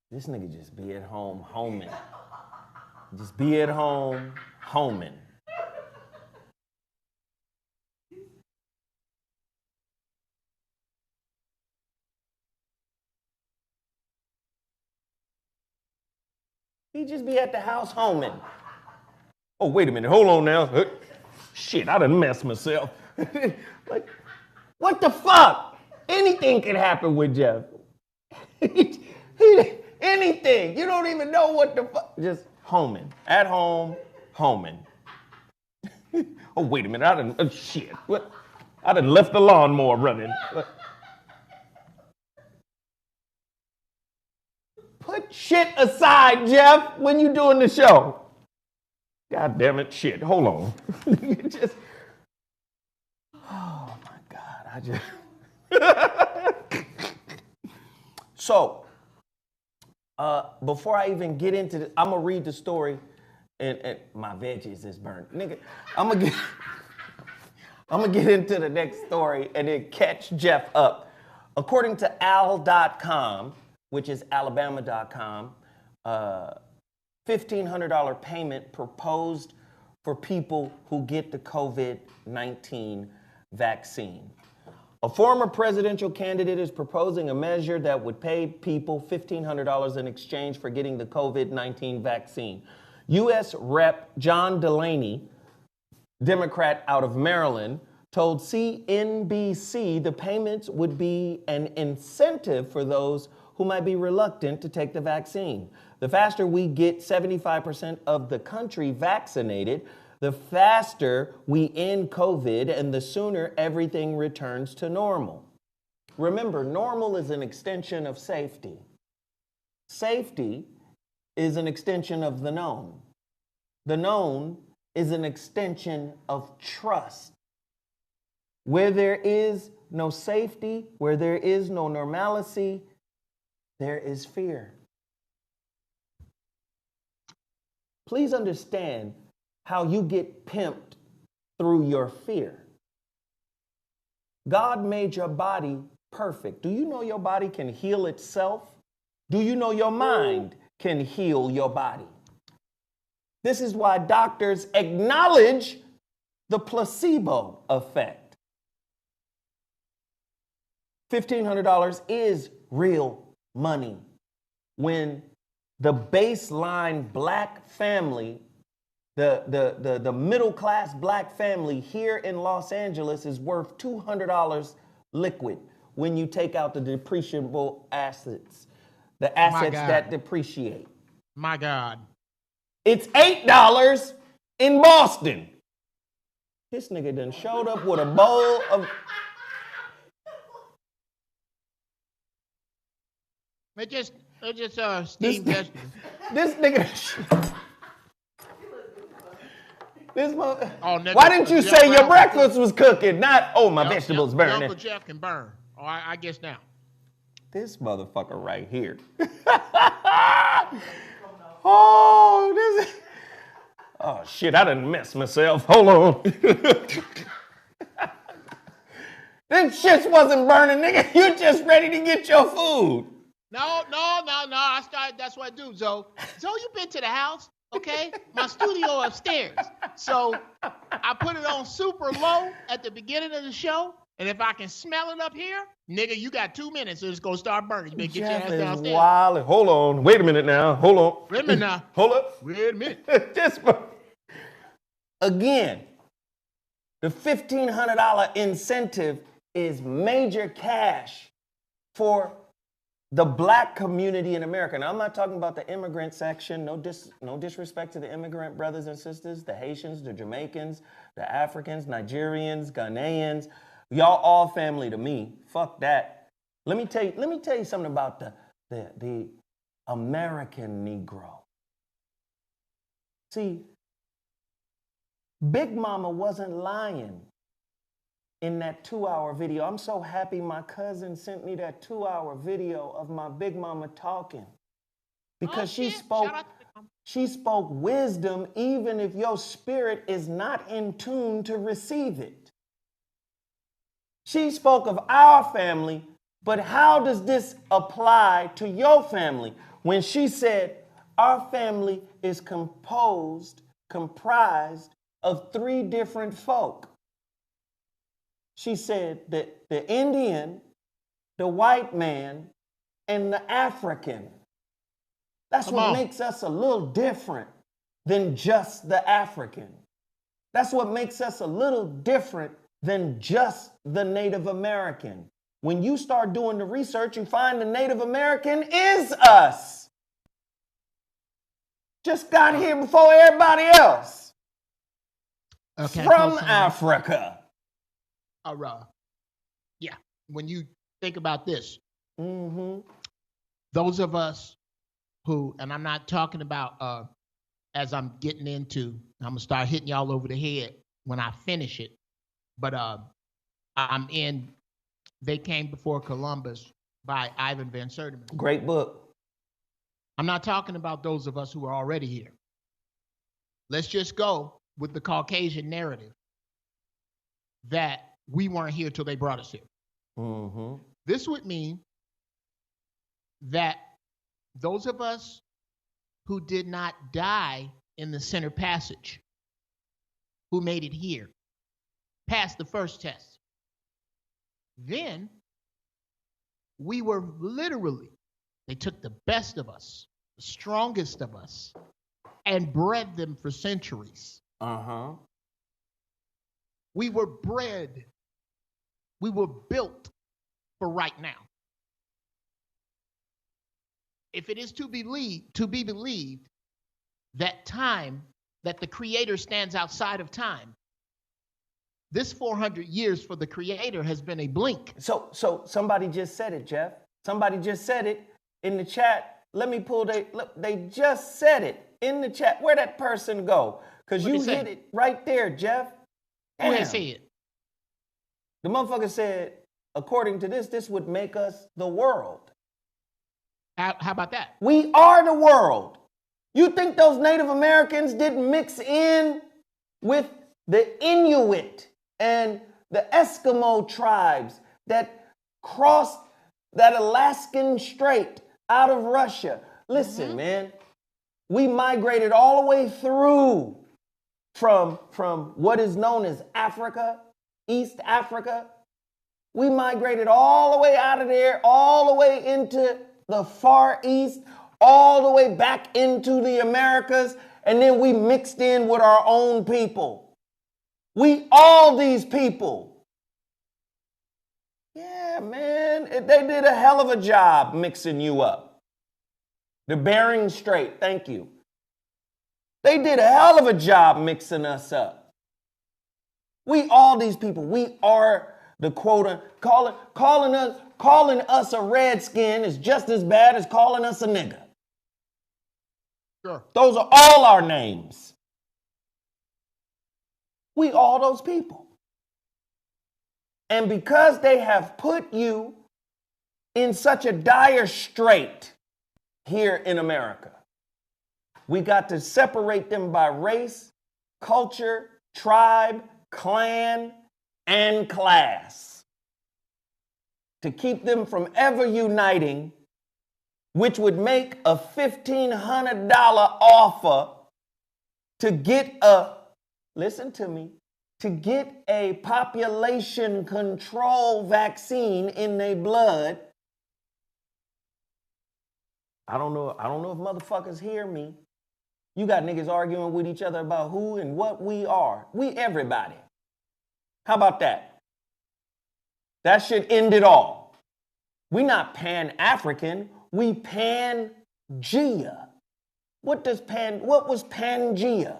This nigga just be at home homing. Just be at home homing. He just be at the house homing. Oh, wait a minute. Hold on now. Shit, I done messed myself. Like, what the fuck? Anything can happen with Geoff. Anything. You don't even know what the fuck. Just homing. At home, homing. Oh, wait a minute. I done, shit. What? I done left the lawnmower running. Put shit aside, Geoff, when you doing the show. God damn it, shit. Hold on. Just, oh my God. I just. So, before I even get into this, I'm gonna read the story, and my veggies is burnt, nigga. I'm gonna get into the next story and then catch Geoff up. According to al.com, which is alabama.com, $1,500 payment proposed for people who get the COVID-19 vaccine. A former presidential candidate is proposing a measure that would pay people $1,500 in exchange for getting the COVID-19 vaccine. U.S. Rep. John Delaney, Democrat out of Maryland, told CNBC the payments would be an incentive for those who might be reluctant to take the vaccine. The faster we get 75% of the country vaccinated, the faster we end COVID and the sooner everything returns to normal. Remember, normal is an extension of safety. Safety is an extension of the known. The known is an extension of trust. Where there is no safety, where there is no normalcy, there is fear. Please understand how you get pimped through your fear. God made your body perfect. Do you know your body can heal itself? Do you know your mind can heal your body? This is why doctors acknowledge the placebo effect. $1,500 is real money when the baseline black family, the middle class black family here in Los Angeles is worth $200 liquid when you take out the depreciable assets, the assets that depreciate. My God. It's $8 in Boston. This nigga done showed up with a bowl of... It just steamed vegetables. This nigga... Nigga, why didn't you say your breakfast was cooking? Not, oh, my vegetables burning. Uncle Geoff can burn. Oh, I guess now. This motherfucker right here. Oh, this is... Oh, shit, I done messed myself. Hold on. Them shits wasn't burning, nigga. You just ready to get your food. No. That's what I do, Zo. Zo, you been to the house, okay? My studio upstairs. So I put it on super low at the beginning of the show. And if I can smell it up here, nigga, you got 2 minutes. So it's going to start burning. You better get your ass downstairs. Wild. Hold on. Wait a minute now. Hold on. Wait a minute now. Hold up. Wait a minute. Again, the $1,500 incentive is major cash for the black community in America. Now, I'm not talking about the immigrant section. No disrespect to the immigrant brothers and sisters, the Haitians, the Jamaicans, the Africans, Nigerians, Ghanaians, Y'all all family to me. Fuck that. Let me tell you something about the American Negro. See, Big Mama wasn't lying in that 2-hour video. I'm so happy my cousin sent me that 2-hour video of my Big Mama talking. Because she spoke wisdom even if your spirit is not in tune to receive it. She spoke of our family, but how does this apply to your family? When she said, our family is comprised of 3 different folk. She said that the Indian, the white man, and the African. That's what makes us a little different than just the African. That's what makes us a little different than just the Native American. When you start doing the research, you find the Native American is us. Just got here before everybody else. Okay, from Africa. Yeah, when you think about this, those of us who, and I'm not talking about as I'm getting into, I'm gonna start hitting y'all over the head when I finish it, but I'm in They Came Before Columbus by Ivan Van Sertima. Great book. I'm not talking about those of us who are already here. Let's just go with the Caucasian narrative that we weren't here till they brought us here. This would mean that those of us who did not die in the Center Passage, who made it here, passed the first test. Then we were literally, they took the best of us, the strongest of us, and bred them for centuries. We were bred, we were built for right now. If it is to be believed that time, that the Creator stands outside of time, this 400 years for the Creator has been a blink. So somebody just said it, Geoff. Somebody just said it in the chat. Let me pull they just said it in the chat. Where'd that person go? Because you hit it right there, Geoff. Who had said it? The motherfucker said, according to this would make us the world. How about that? We are the world. You think those Native Americans didn't mix in with the Inuit and the Eskimo tribes that crossed that Alaskan Strait out of Russia? Listen, man, we migrated all the way through from what is known as Africa, East Africa. We migrated all the way out of there, all the way into the Far East, all the way back into the Americas, and then we mixed in with our own people. We all these people. Yeah, man, they did a hell of a job mixing you up. The Bering Strait, thank you. They did a hell of a job mixing us up. We all these people, we are the quota. Calling us a redskin is just as bad as calling us a nigga. Sure. Those are all our names. We all those people. And because they have put you in such a dire strait here in America, we got to separate them by race, culture, tribe, clan, and class to keep them from ever uniting, which would make a $1,500 offer to get listen to me, to get a population control vaccine in their blood. I don't know if motherfuckers hear me. You got niggas arguing with each other about who and what we are. We everybody. How about that? That should end it all. We not Pan-African, we Pangea. What was Pangea?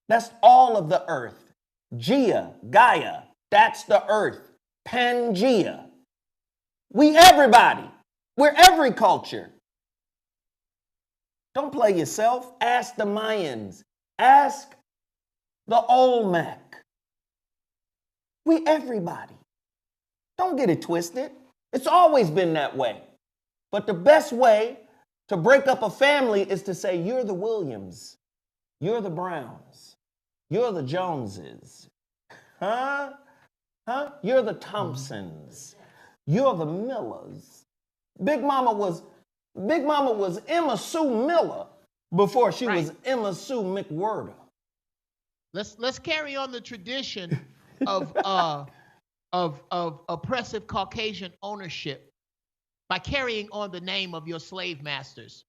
That's all of the earth. Gaia, That's the earth. Pangea. We everybody. We're every culture. Don't play yourself. Ask the Mayans. Ask the Olmec. We everybody. Don't get it twisted. It's always been that way. But the best way to break up a family is to say, you're the Williams. You're the Browns. You're the Joneses. Huh? You're the Thompsons. You're the Millers. Big Mama was Emma Sue Miller before she was Emma Sue McWhirter. Let's carry on the tradition of oppressive Caucasian ownership by carrying on the name of your slave masters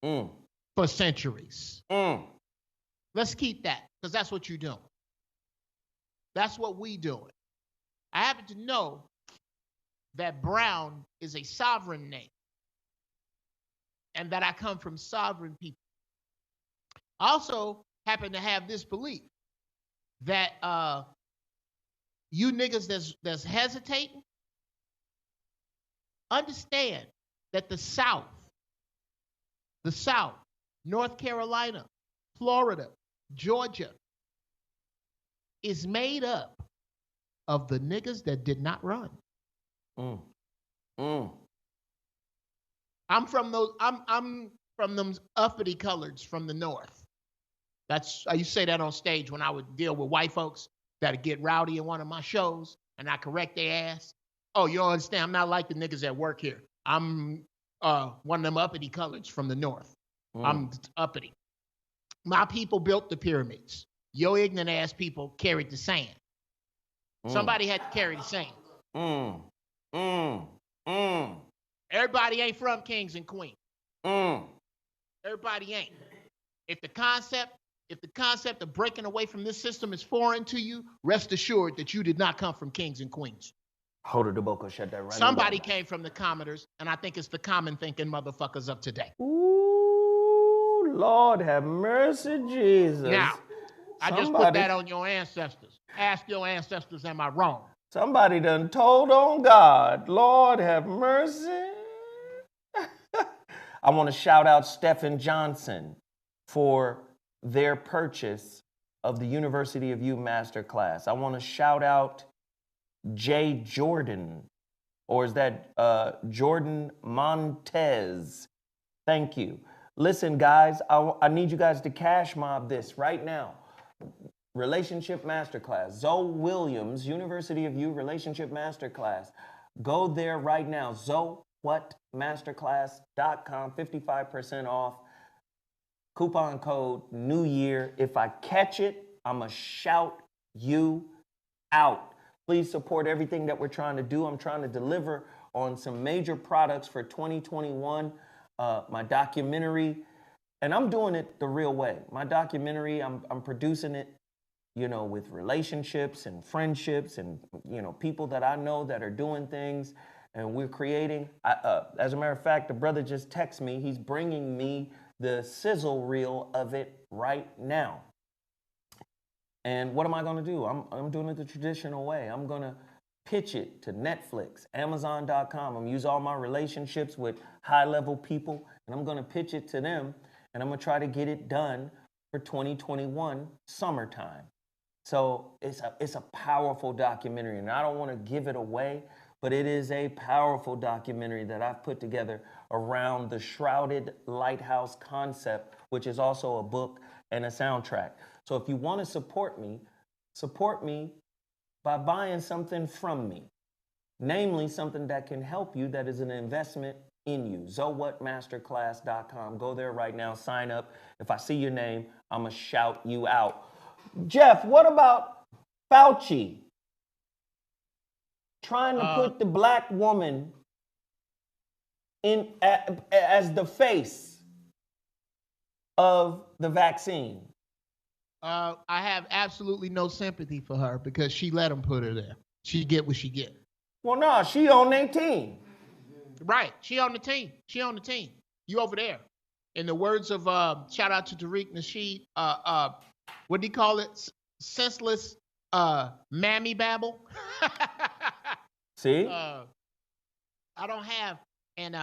for centuries. Let's keep that, because that's what you're doing. That's what we doing. I happen to know that Brown is a sovereign name and that I come from sovereign people. I also happen to have this belief that you niggas that's hesitating, understand that the South, North Carolina, Florida, Georgia, is made up of the niggas that did not run. I'm from them uppity coloreds from the North. I used to say that on stage when I would deal with white folks that'd get rowdy in one of my shows, and I correct their ass. Oh, you don't understand? I'm not like the niggas that work here. I'm one of them uppity coloreds from the North. I'm uppity. My people built the pyramids. Your ignorant ass people carried the sand. Somebody had to carry the sand. Everybody ain't from kings and queens. Everybody ain't. If the concept of breaking away from this system is foreign to you, rest assured that you did not come from kings and queens. Hold it, Deboko, shut that right. Somebody came from the commoners, and I think it's the common thinking motherfuckers of today. Ooh, Lord have mercy, Jesus. Now, I just put that on your ancestors. Ask your ancestors, am I wrong? Somebody done told on God. Lord have mercy. I want to shout out Stephen Johnson for their purchase of the University of You Masterclass. I want to shout out Jay Jordan, or is that Jordan Montez? Thank you. Listen, guys, I need you guys to cash mob this right now. Relationship Masterclass. Zoe Williams, University of You Relationship Masterclass. Go there right now. ZoWhatMasterclass.com. 55% off. Coupon code New Year. If I catch it, I'ma shout you out. Please support everything that we're trying to do. I'm trying to deliver on some major products for 2021. My documentary, and I'm doing it the real way. My documentary, I'm producing it, with relationships and friendships and, people that I know that are doing things, and we're creating. As a matter of fact, the brother just texted me. He's bringing me the sizzle reel of it right now. And what am I going to do? I'm doing it the traditional way. I'm going to pitch it to Netflix, Amazon.com. I'm going to use all my relationships with high-level people, and I'm going to pitch it to them, and I'm going to try to get it done for 2021 summertime. So it's a powerful documentary, and I don't want to give it away, but it is a powerful documentary that I've put together around the Shrouded Lighthouse concept, which is also a book and a soundtrack. So if you want to support me by buying something from me, namely something that can help you, that is an investment in you. ZoWhatMasterclass.com. Go there right now, sign up. If I see your name, I'm going to shout you out. Geoff, what about Fauci trying to put the black woman in as the face of the vaccine? I have absolutely no sympathy for her because she let him put her there. She get what she get. Well, no, she on their team. Right. She on the team. You over there. In the words of, shout out to Tariq Nasheed, what do you call it? Senseless mammy babble. See? I don't have, and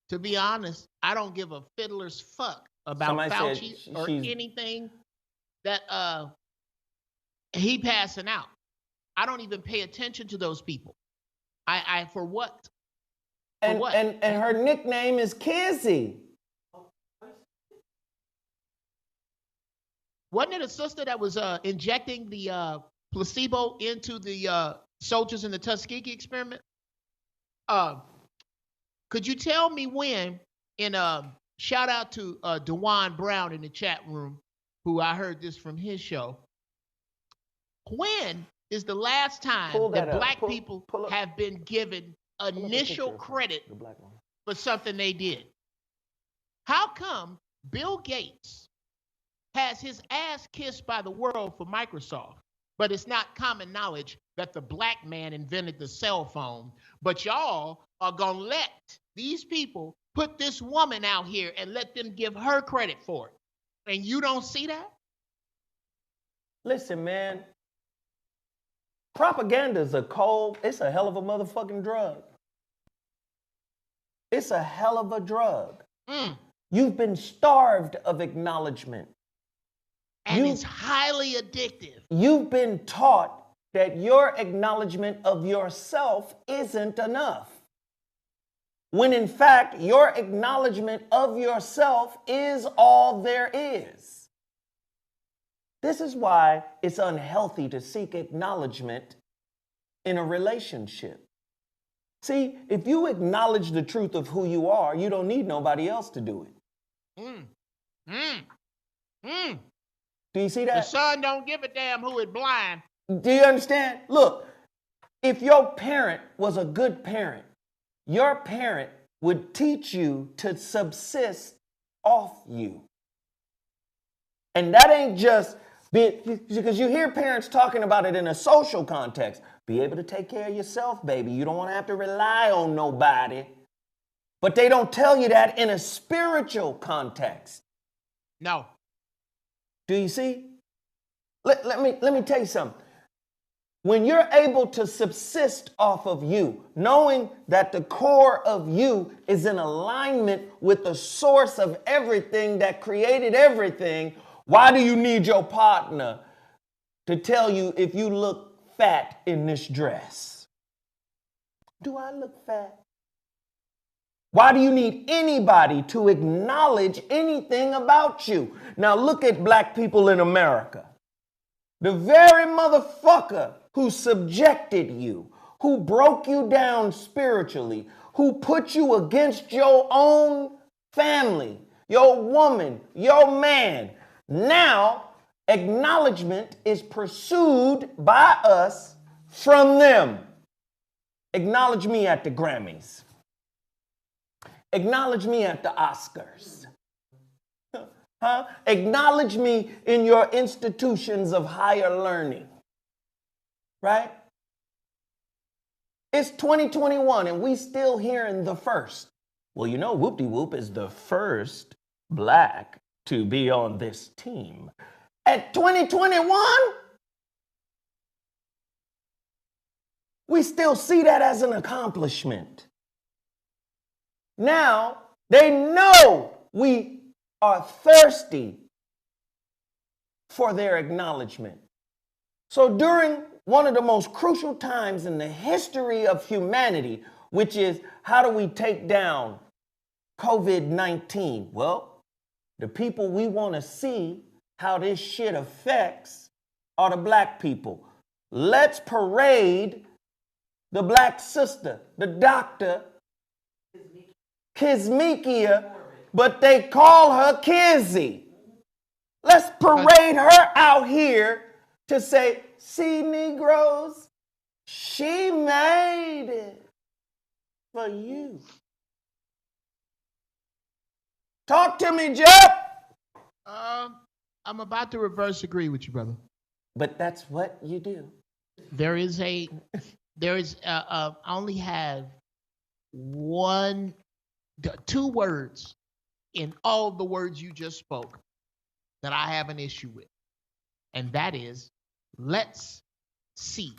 to be honest, I don't give a fiddler's fuck about Somebody Fauci said or she's anything that he passing out. I don't even pay attention to those people. I for what? For what? and her nickname is Kizzy. Wasn't it a sister that was injecting the placebo into the soldiers in the Tuskegee experiment? Could you tell me when? And shout out to DeJuan Brown in the chat room, who I heard this from his show. When is the last time that black people have been given initial credit for something they did? How come Bill Gates has his ass kissed by the world for Microsoft, but it's not common knowledge that the black man invented the cell phone, but y'all are gonna let these people put this woman out here and let them give her credit for it, and you don't see that? Listen, man. Propaganda is it's a hell of a motherfucking drug. It's a hell of a drug. You've been starved of acknowledgement. And it's highly addictive. You've been taught that your acknowledgement of yourself isn't enough. When in fact, your acknowledgement of yourself is all there is. This is why it's unhealthy to seek acknowledgement in a relationship. See, if you acknowledge the truth of who you are, you don't need nobody else to do it. Do you see that? The son don't give a damn who is blind. Do you understand? Look, if your parent was a good parent, your parent would teach you to subsist off you. And that ain't just because you hear parents talking about it in a social context. Be able to take care of yourself, baby. You don't want to have to rely on nobody. But they don't tell you that in a spiritual context. No. Do you see? Let me tell you something. When you're able to subsist off of you, knowing that the core of you is in alignment with the source of everything that created everything, why do you need your partner to tell you if you look fat in this dress? Do I look fat? Why do you need anybody to acknowledge anything about you? Now look at black people in America. The very motherfucker who subjected you, who broke you down spiritually, who put you against your own family, your woman, your man. Now, acknowledgement is pursued by us from them. Acknowledge me at the Grammys. Acknowledge me at the Oscars. Acknowledge me in your institutions of higher learning. Right? It's 2021 and we still hearing the first. Well, you know, Whoop-de-Whoop is the first black to be on this team. At 2021, we still see that as an accomplishment. Now, they know we are thirsty for their acknowledgement. So during one of the most crucial times in the history of humanity, which is how do we take down COVID-19? Well, the people we want to see how this shit affects are the black people. Let's parade the black sister, the doctor, Kismikia, but they call her Kizzy. Let's parade her out here to say, see, Negroes, she made it for you. Talk to me, Geoff. I'm about to reverse agree with you, brother. But that's what you do. I only have two words in all the words you just spoke that I have an issue with. And that is let's see.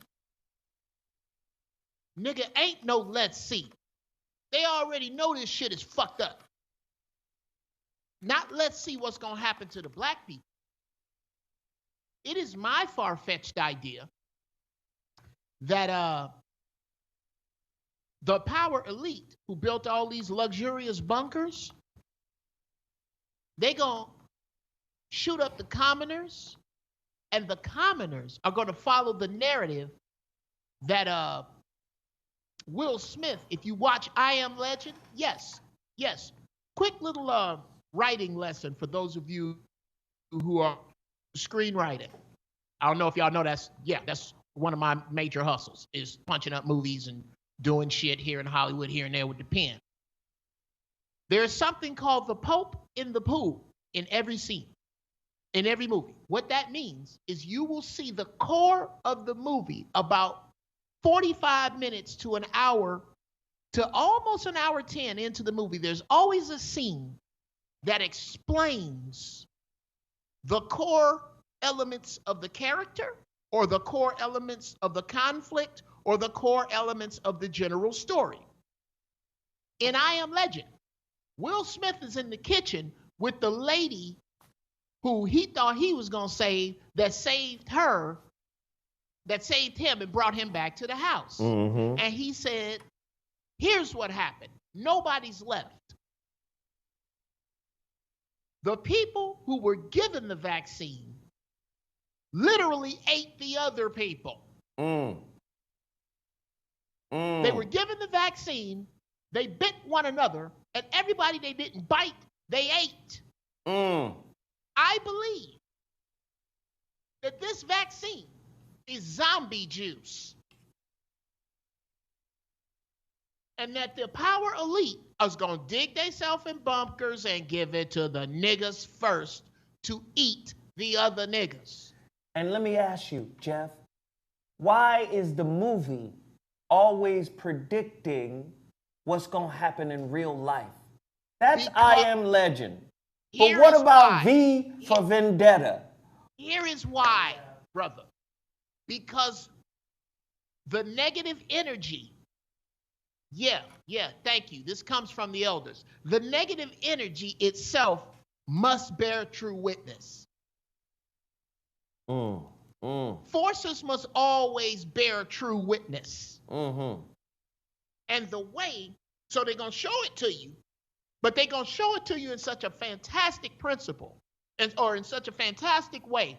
Nigga, ain't no let's see. They already know this shit is fucked up. Not let's see what's going to happen to the black people. It is my far-fetched idea that the power elite who built all these luxurious bunkers, they going to shoot up the commoners, and the commoners are going to follow the narrative that Will Smith, if you watch I Am Legend, yes. Quick little writing lesson for those of you who are screenwriting. I don't know if y'all know that's one of my major hustles, is punching up movies and doing shit here in Hollywood, here and there with the pen. There's something called the Pope in the pool in every scene, in every movie. What that means is you will see the core of the movie about 45 minutes to an hour to almost an hour 10 into the movie. There's always a scene that explains the core elements of the character, or the core elements of the conflict, or the core elements of the general story. In I Am Legend, Will Smith is in the kitchen with the lady who he thought he was going to save, that saved him and brought him back to the house. Mm-hmm. And he said, here's what happened. Nobody's left. The people who were given the vaccine literally ate the other people. They were given the vaccine, they bit one another, and everybody they didn't bite, they ate. I believe that this vaccine is zombie juice. And that the power elite is going to dig themselves in bunkers and give it to the niggas first to eat the other niggas. And let me ask you, Geoff, why is the movie always predicting what's going to happen in real life? That's I Am Legend. But what about V for Vendetta? Here is why, brother. Because the negative energy, thank you. This comes from the elders. The negative energy itself must bear true witness. Forces must always bear true witness. And the way, so they're going to show it to you, but they're going to show it to you in such a fantastic principle, or in such a fantastic way,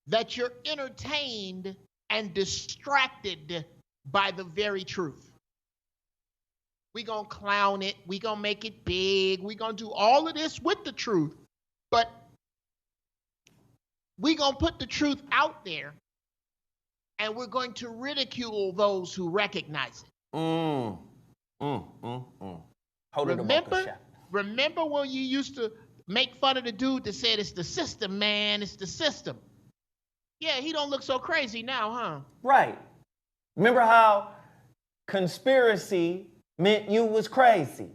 that you're entertained and distracted by the very truth. We're going to clown it. We're going to make it big. We're going to do all of this with the truth. But we're going to put the truth out there, and we're going to ridicule those who recognize it. Remember when you used to make fun of the dude that said, it's the system, man, it's the system. Yeah, he don't look so crazy now, huh? Right. Remember how conspiracy meant you was crazy?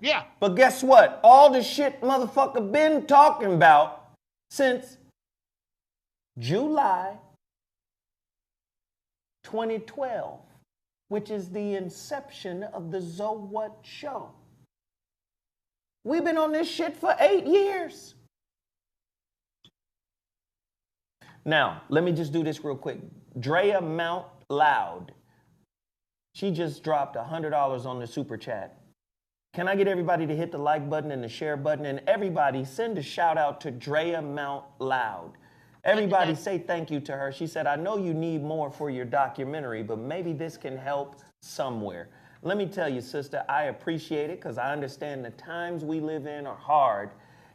Yeah. But guess what? All the shit motherfucker been talking about since July 2012, which is the inception of the ZoWhat Show. We've been on this shit for 8 years. Now, let me just do this real quick. Drea Mount Loud. She just dropped $100 on the super chat. Can I get everybody to hit the like button and the share button? And everybody send a shout out to Drea Mount Loud. Everybody say thank you to her. She said, I know you need more for your documentary, but maybe this can help somewhere. Let me tell you, sister, I appreciate it because I understand the times we live in are hard,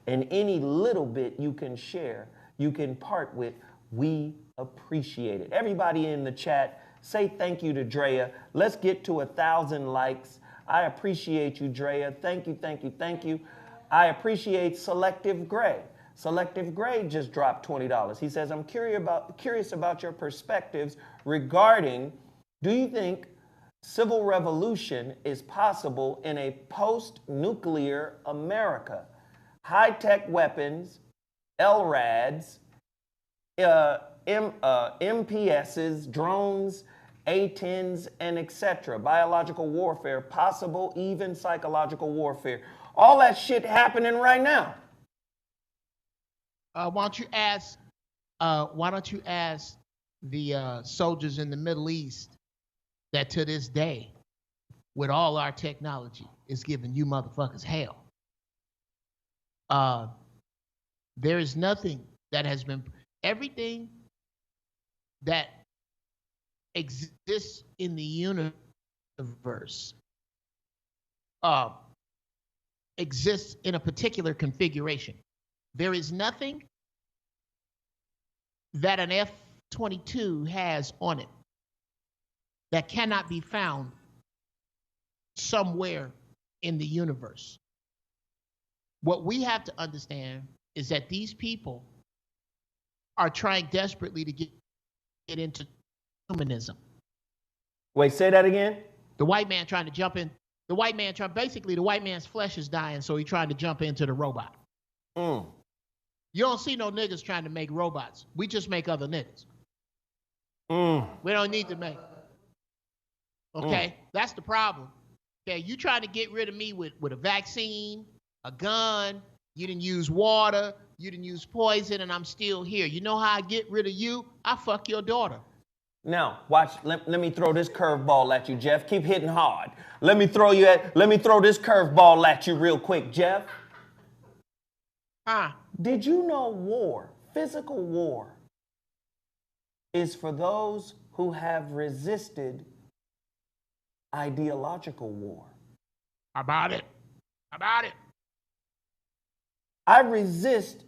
and any little bit you can share, you can part with, we appreciate it. Everybody in the chat, say thank you to Drea. Let's get to 1,000 likes. I appreciate you, Drea. Thank you, thank you, thank you. I appreciate Selective Gray. Selective Gray just dropped $20. He says, I'm curious about your perspectives regarding, do you think civil revolution is possible in a post-nuclear America? High-tech weapons, LRADs, MPSs, drones, A-10s, and etc. Biological warfare, possible even psychological warfare. All that shit happening right now. Why don't you ask the soldiers in the Middle East that to this day, with all our technology, is giving you motherfuckers hell. There is nothing that has been, everything that exists in the universe exists in a particular configuration. There is nothing that an F-22 has on it that cannot be found somewhere in the universe. What we have to understand is that these people are trying desperately to get into humanism. Wait, say that again? The white man trying to jump in. The white man's flesh is dying, so he's trying to jump into the robot. You don't see no niggas trying to make robots. We just make other niggas. We don't need to make. Okay? That's the problem. Okay, you trying to get rid of me with a vaccine, a gun, you didn't use water, you didn't use poison, and I'm still here. You know how I get rid of you? I fuck your daughter. Now, watch, let me throw this curveball at you, Geoff. Keep hitting hard. Let me throw this curveball at you real quick, Geoff. Did you know war, physical war, is for those who have resisted ideological war? About it. I resist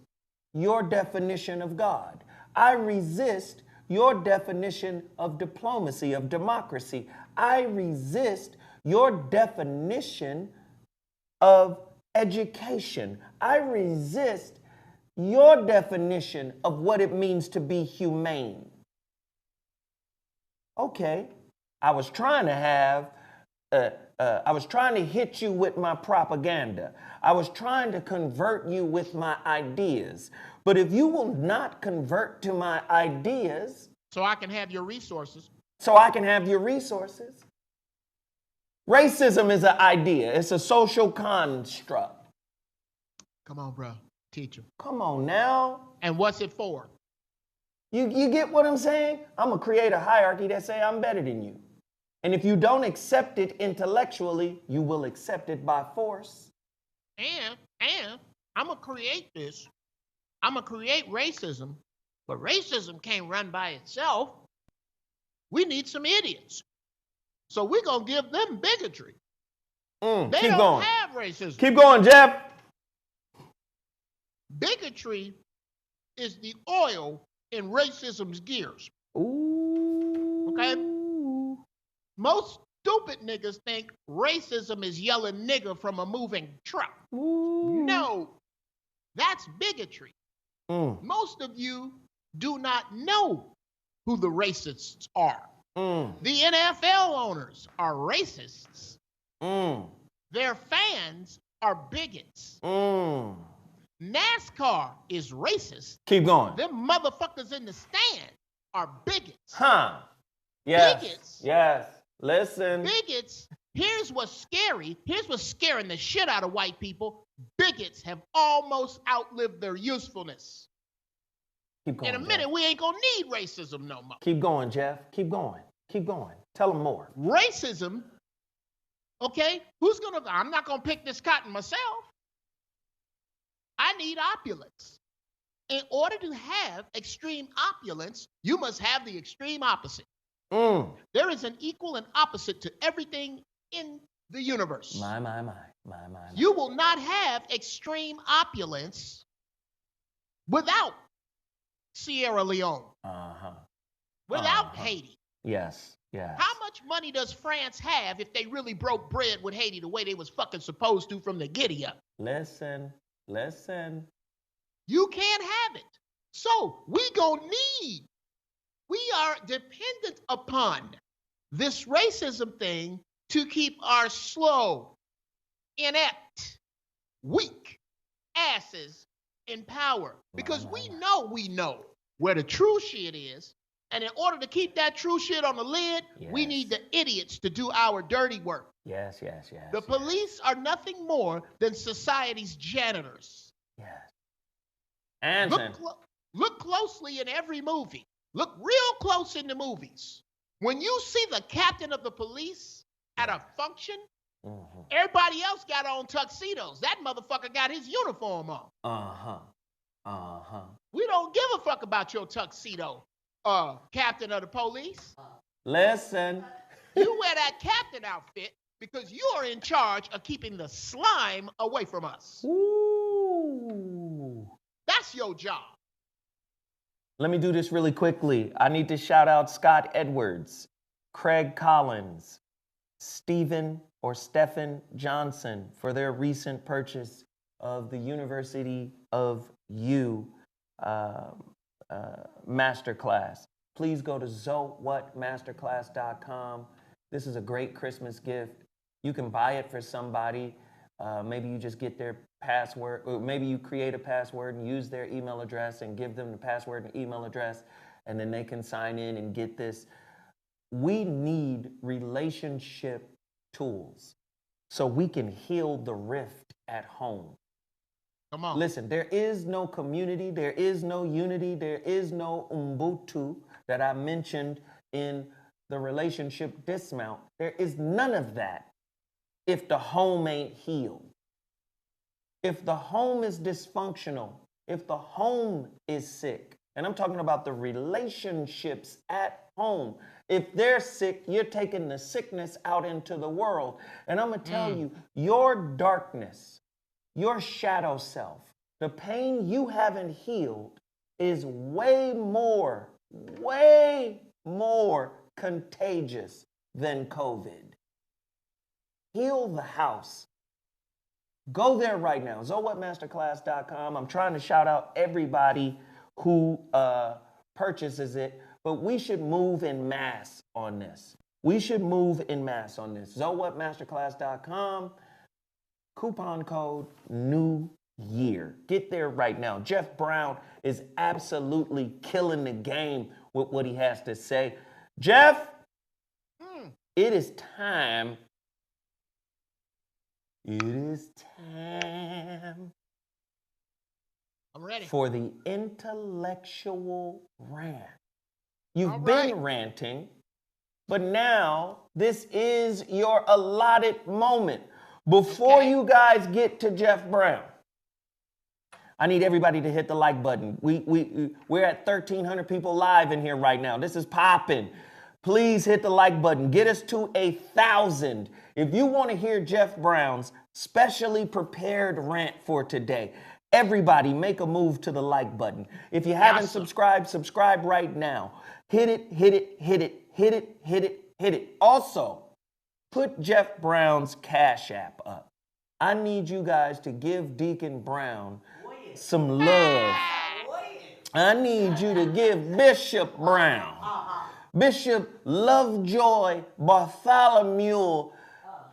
your definition of God. I resist your definition of diplomacy, of democracy. I resist your definition of education. I resist your definition of what it means to be humane. Okay, I was trying to hit you with my propaganda. I was trying to convert you with my ideas. But if you will not convert to my ideas... So I can have your resources. Racism is an idea. It's a social construct. Come on, bro. Teach him. Come on now. And what's it for? You get what I'm saying? I'm going to create a hierarchy that say I'm better than you. And if you don't accept it intellectually, you will accept it by force. And I'm going to create this. I'm going to create racism, but racism can't run by itself. We need some idiots. So we're going to give them bigotry. They don't have racism. Keep going, Geoff. Bigotry is the oil in racism's gears. Ooh. Okay? Most stupid niggas think racism is yelling nigger from a moving truck. Ooh. No, that's bigotry. Most of you do not know who the racists are. The NFL owners are racists. Their fans are bigots. NASCAR is racist. Keep going. Them motherfuckers in the stand are bigots. Huh. Yes. Bigots. Yes. Listen. Bigots. Here's what's scary. Here's what's scaring the shit out of white people. Bigots have almost outlived their usefulness. Keep going, In a minute, we ain't gonna need racism no more. Keep going, Geoff. Keep going. Keep going. Tell them more. Racism, okay? I'm not gonna pick this cotton myself. I need opulence. In order to have extreme opulence, you must have the extreme opposite. There is an equal and opposite to everything in the universe. My. You will not have extreme opulence without Sierra Leone. Without Haiti. Yes. How much money does France have if they really broke bread with Haiti the way they was fucking supposed to from the giddy up? Listen. You can't have it. So we are dependent upon this racism thing to keep our slow, inept, weak asses in power. Because we know where the true shit is. And in order to keep that true shit on the lid, we need the idiots to do our dirty work. Yes. The police are nothing more than society's janitors. Yes. And look closely in every movie. Look real close in the movies. When you see the captain of the police at a function, everybody else got on tuxedos. That motherfucker got his uniform on. We don't give a fuck about your tuxedo, captain of the police. Listen. You wear that captain outfit because you are in charge of keeping the slime away from us. Ooh. That's your job. Let me do this really quickly. I need to shout out Scott Edwards, Craig Collins, Stephen Johnson for their recent purchase of the University of You masterclass. Please go to ZoWhatMasterclass.com. This is a great Christmas gift. You can buy it for somebody. Maybe you just get their password, or maybe you create a password and use their email address and give them the password and email address, and then they can sign in and get this. We need relationship tools so we can heal the rift at home. Come on. Listen, there is no community, there is no unity, there is no Ubuntu that I mentioned in the relationship dismount. There is none of that if the home ain't healed. If the home is dysfunctional, if the home is sick, and I'm talking about the relationships at home. If they're sick, you're taking the sickness out into the world. And I'm going to tell you, your darkness, your shadow self, the pain you haven't healed is way more contagious than COVID. Heal the house. Go there right now, ZoWhatMasterclass.com. I'm trying to shout out everybody who purchases it, but we should move in mass on this. ZoWhatMasterclass.com. Coupon code New Year. Get there right now. Jeff Brown is absolutely killing the game with what he has to say. Jeff, it is time. It is time. I'm ready. For the intellectual rant. You've been ranting, but now this is your allotted moment. Before you guys get to Jeff Brown, I need everybody to hit the like button. We're at 1,300 people live in here right now. This is popping. Please hit the like button. Get us to 1,000. If you want to hear Jeff Brown's specially prepared rant for today, everybody make a move to the like button. If you haven't subscribed, subscribe right now. Hit it, hit it, hit it, hit it, hit it, hit it. Also, put Jeff Brown's Cash App up. I need you guys to give Deacon Brown some love. I need you to give Bishop Brown, Bishop Lovejoy Bartholomew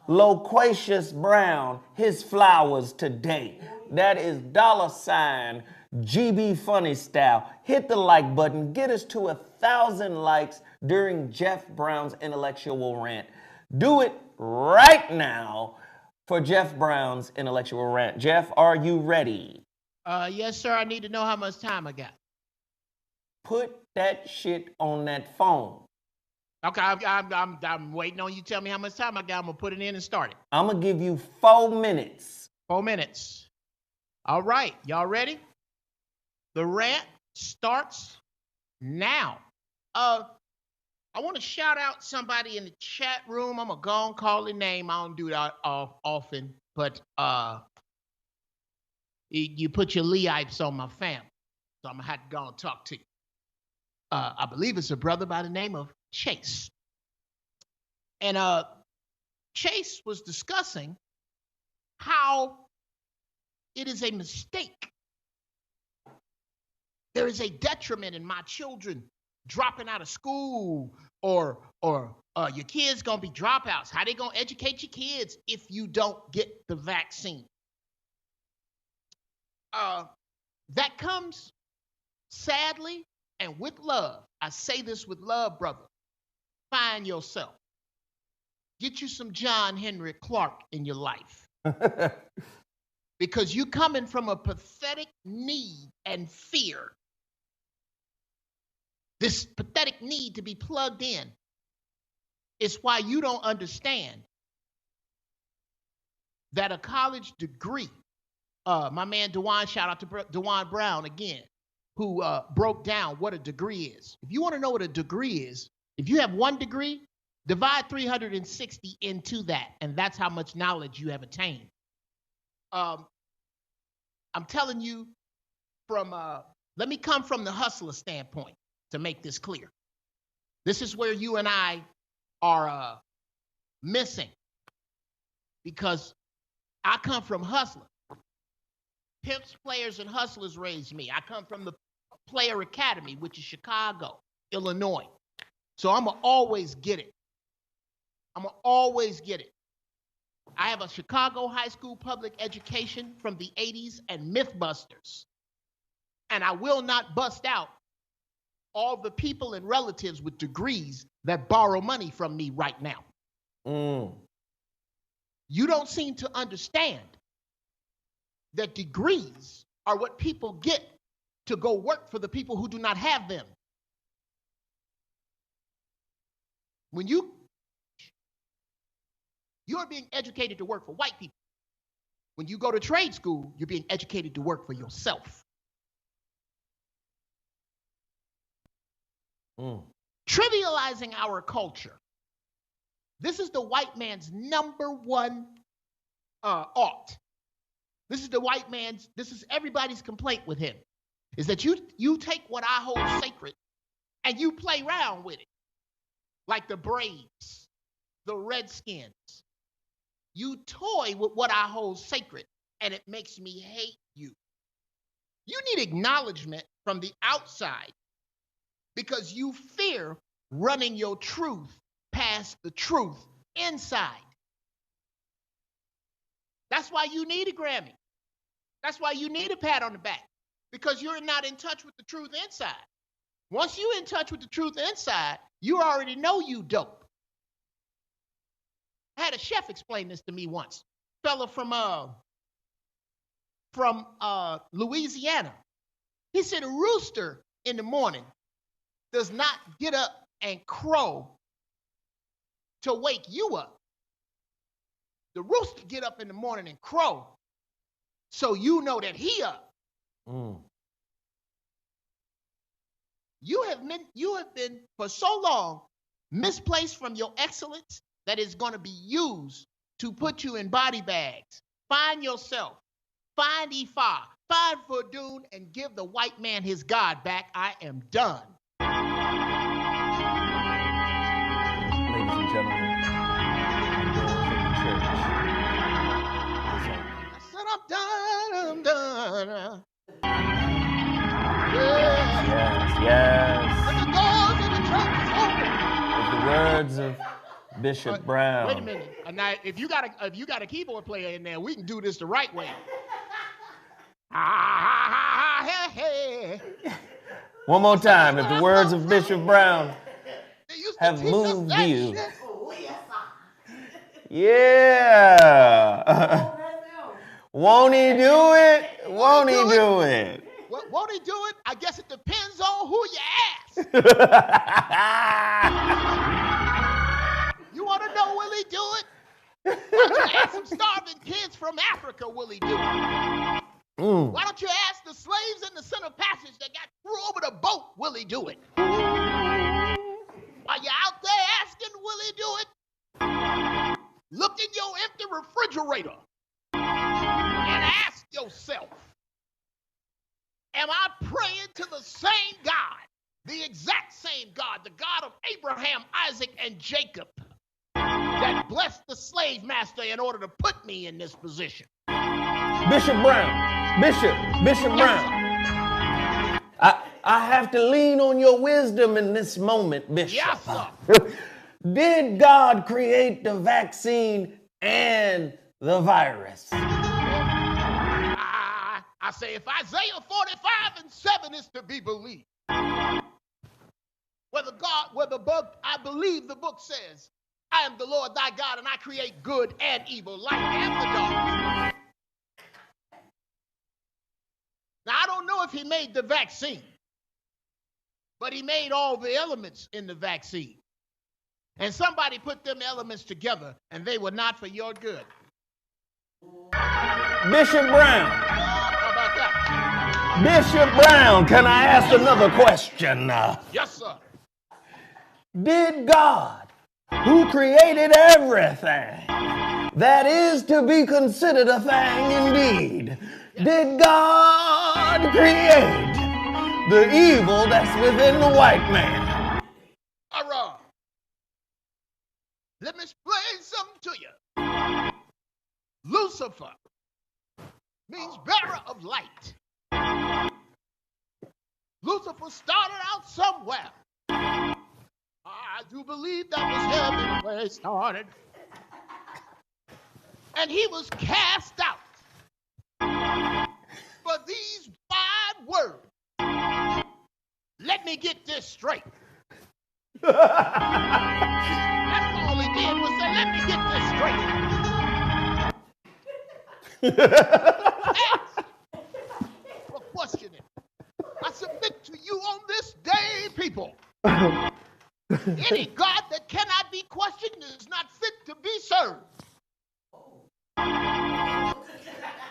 Loquacious Brown, his flowers today. That is $ GBfunnyStyle. Hit the like button. Get us to 1,000 likes during Jeff Brown's intellectual rant. Do it right now for Jeff Brown's intellectual rant. Jeff, are you ready? Yes, sir. I need to know how much time I got. Put that shit on that phone. Okay, I'm waiting on you to tell me how much time I got. I'm going to put it in and start it. I'm going to give you 4 minutes. 4 minutes. All right. Y'all ready? The rant starts now. I want to shout out somebody in the chat room. I'm going to go and call their name. I don't do that often, but you put your Leipes on my family, so I'm going to have to go and talk to you. I believe it's a brother by the name of Chase. And Chase was discussing how it is a mistake. There is a detriment in my children dropping out of school, or your kids gonna be dropouts. How they gonna educate your kids if you don't get the vaccine? That comes sadly and with love, I say this with love, brother, find yourself. Get you some John Henry Clark in your life. Because you coming from a pathetic need and fear. This pathetic need to be plugged in is why you don't understand that a college degree, my man DeJuan, shout out to DeJuan Brown again, who broke down what a degree is. If you want to know what a degree is, if you have 1 degree, divide 360 into that, and that's how much knowledge you have attained. I'm telling you from, let me come from the hustler standpoint to make this clear. This is where you and I are missing, because I come from hustlers. Pimps, players, and hustlers raised me. I come from the Player Academy, which is Chicago, Illinois. So I'm going to always get it. I'm going to always get it. I have a Chicago high school public education from the 80s and Mythbusters. And I will not bust out all the people and relatives with degrees that borrow money from me right now. You don't seem to understand that degrees are what people get to go work for the people who do not have them. When you're being educated to work for white people. When you go to trade school, you're being educated to work for yourself. Trivializing our culture. This is the white man's #1 ought. This is the white man's, this is everybody's complaint with him, is that you take what I hold sacred and you play around with it. Like the Braves, the Redskins. You toy with what I hold sacred, and it makes me hate you. You need acknowledgement from the outside because you fear running your truth past the truth inside. That's why you need a Grammy. That's why you need a pat on the back, because you're not in touch with the truth inside. Once you're in touch with the truth inside, you already know you dope. I had a chef explain this to me once. Fella from Louisiana. He said a rooster in the morning does not get up and crow to wake you up. The rooster get up in the morning and crow so you know that he up. You have been for so long misplaced from your excellence that is going to be used to put you in body bags. Find yourself. Find Ifa. Find Fudun and give the white man his God back. I am done. Ladies and gentlemen, I said I'm done. Yes. And the doors of the church is open. With the words of Bishop Brown. Wait a minute. Now, if you got a keyboard player in there, we can do this the right way. One more time. If the words of Bishop Brown have moved you. Yeah. Won't he do it? Won't he do it? Won't he do it? I guess it depends on who you ask. You want to know, will he do it? Why don't you ask some starving kids from Africa, will he do it? Why don't you ask the slaves in the Center Passage that got threw over the boat, will he do it? While you're out there asking, will he do it? Look in your empty refrigerator and ask yourself, am I praying to the same God, the exact same God, the God of Abraham, Isaac, and Jacob, that blessed the slave master in order to put me in this position? Bishop Brown. Bishop Brown. I have to lean on your wisdom in this moment, Bishop. Yes, sir. Did God create the vaccine and the virus? I say if Isaiah 45:7 is to be believed, where the book, I believe the book says, I am the Lord thy God, and I create good and evil, light and the dark. Now, I don't know if he made the vaccine, but he made all the elements in the vaccine. And somebody put them elements together, and they were not for your good. Bishop Brown. How about that? Bishop Brown, can I ask another question? Yes, sir. Did God, who created everything that is to be considered a thing indeed, did God create the evil that's within the white man? All right. Let me explain something to you. Lucifer means bearer of light. Lucifer started out somewhere. I do believe that was heaven where it started. And he was cast out. For these 5 words. Let me get this straight. That's all he did was say, let me get this straight. For questioning. I submit to you on this day, people. Any God that cannot be questioned is not fit to be served.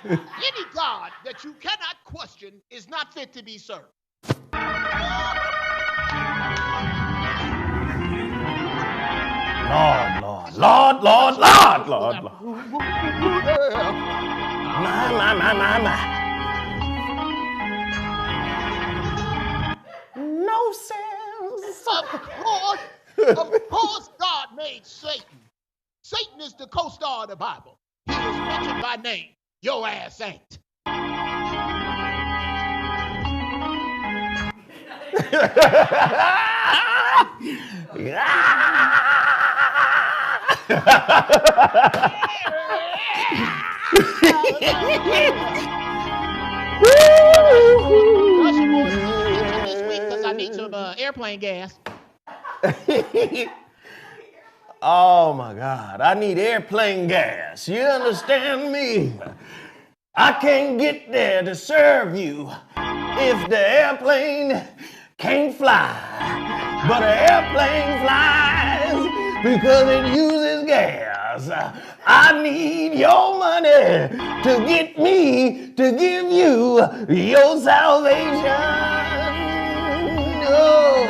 Any God that you cannot question is not fit to be served. Lord, Lord, Lord, Lord, Lord, Lord, Lord. My. No sense. Of course, God made Satan. Satan is the co-star of the Bible. He is mentioned by name. Your ass ain't. This week because I need some airplane gas. Oh my God, I need airplane gas. You understand me? I can't get there to serve you if the airplane can't fly. But an airplane flies because it uses gas. I need your money to get me to give you your salvation. Oh,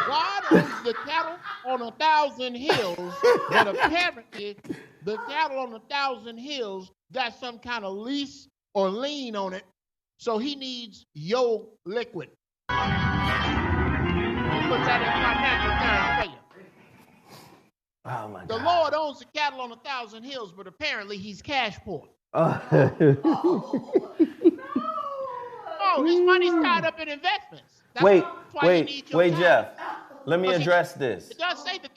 God owns the cattle on 1,000 hills, but apparently the cattle on 1,000 hills got some kind of lease or lien on it, so he needs your liquid. Let me put that in financial terms for you. Oh my God. The Lord owns the cattle on 1,000 hills, but apparently he's cash poor. Oh, his money's tied up in investments. That's wait, Geoff. Let me address this. It does say that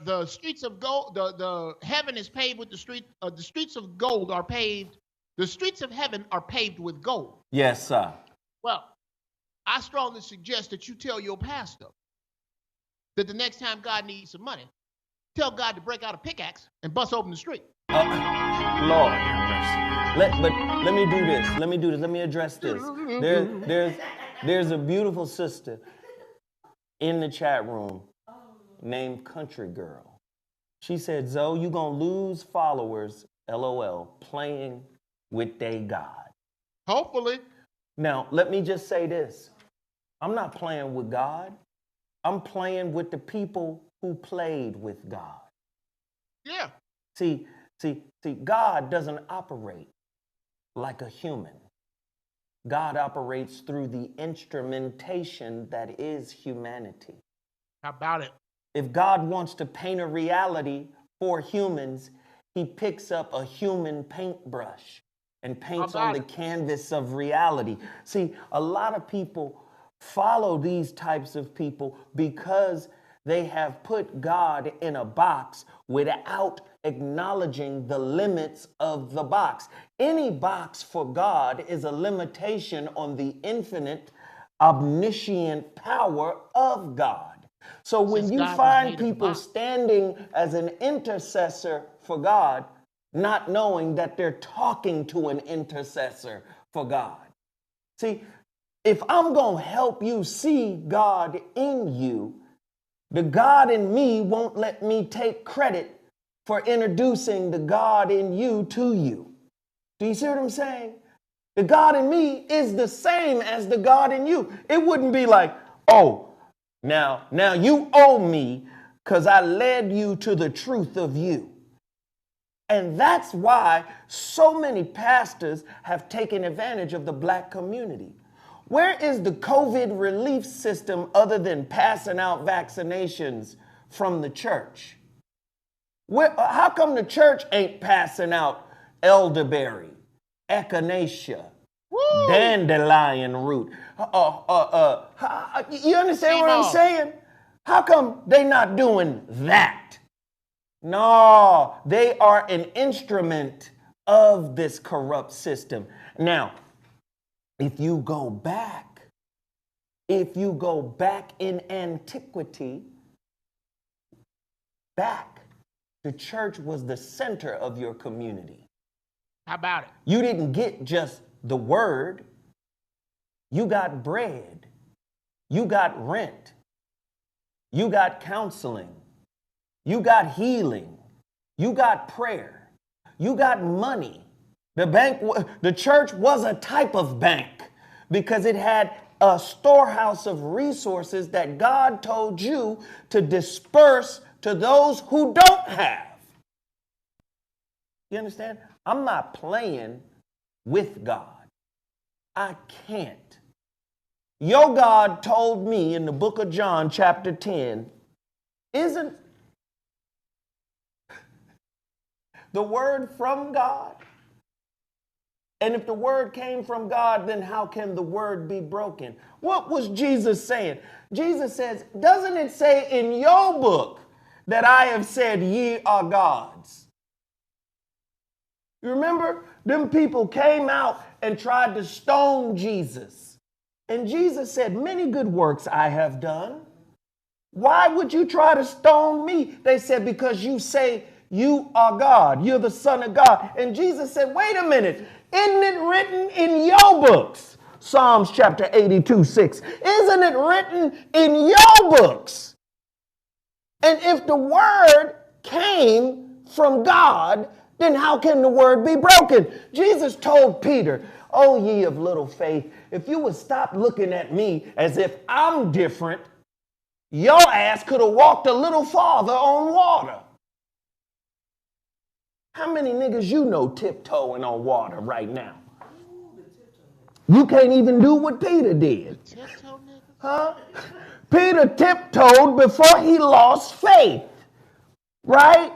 the streets of gold, the heaven is paved with the streets of gold are paved. The streets of heaven are paved with gold. Yes, sir. Well, I strongly suggest that you tell your pastor that the next time God needs some money, tell God to break out a pickaxe and bust open the street. Lord have mercy. Let me do this. Let me address this. There's a beautiful sister in the chat room named Country Girl. She said, Zo, you gonna lose followers, LOL, playing with they God. Hopefully. Now, let me just say this. I'm not playing with God. I'm playing with the people who played with God. Yeah. See, God doesn't operate like a human. God operates through the instrumentation that is humanity. How about it? If God wants to paint a reality for humans, he picks up a human paintbrush and paints on the canvas of reality. See, a lot of people follow these types of people because they have put God in a box without acknowledging the limits of the box. Any box for God is a limitation on the infinite, omniscient power of God. So when you find people standing as an intercessor for God, not knowing that they're talking to an intercessor for God. See, if I'm going to help you see God in you, the God in me won't let me take credit for introducing the God in you to you. Do you see what I'm saying? The God in me is the same as the God in you. It wouldn't be like, oh, now you owe me because I led you to the truth of you. And that's why so many pastors have taken advantage of the black community. Where is the COVID relief system other than passing out vaccinations from the church? How come the church ain't passing out elderberry, echinacea, dandelion root? You understand what I'm saying? How come they not doing that? No, they are an instrument of this corrupt system. Now, if you go back in antiquity, the church was the center of your community. How about it? You didn't get just the word. You got bread. You got rent. You got counseling. You got healing. You got prayer. You got money. The church was a type of bank because it had a storehouse of resources that God told you to disperse to those who don't have. You understand? I'm not playing with God. I can't. Your God told me in the book of John, chapter 10, isn't the word from God? And if the word came from God, then how can the word be broken? What was Jesus saying? Jesus says, doesn't it say in your book that I have said ye are gods? You remember? Them people came out and tried to stone Jesus. And Jesus said, many good works I have done. Why would you try to stone me? They said, because you say you are God. You're the Son of God. And Jesus said, wait a minute. Isn't it written in your books? Psalms chapter 82:6. Isn't it written in your books? And if the word came from God, then how can the word be broken? Jesus told Peter, oh, ye of little faith, if you would stop looking at me as if I'm different, your ass could have walked a little farther on water. How many niggas you know tiptoeing on water right now? You can't even do what Peter did. Huh? Peter tiptoed before he lost faith. Right?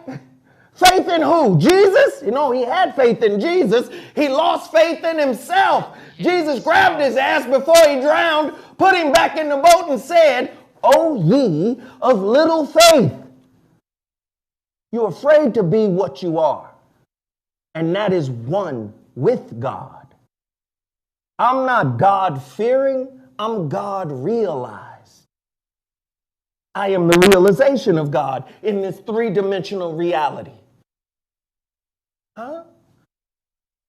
Faith in who? Jesus? You know, he had faith in Jesus. He lost faith in himself. Jesus grabbed his ass before he drowned, put him back in the boat and said, O ye of little faith. You're afraid to be what you are. And that is one with God. I'm not God-fearing. I'm God-realized. I am the realization of God in this three-dimensional reality. Huh?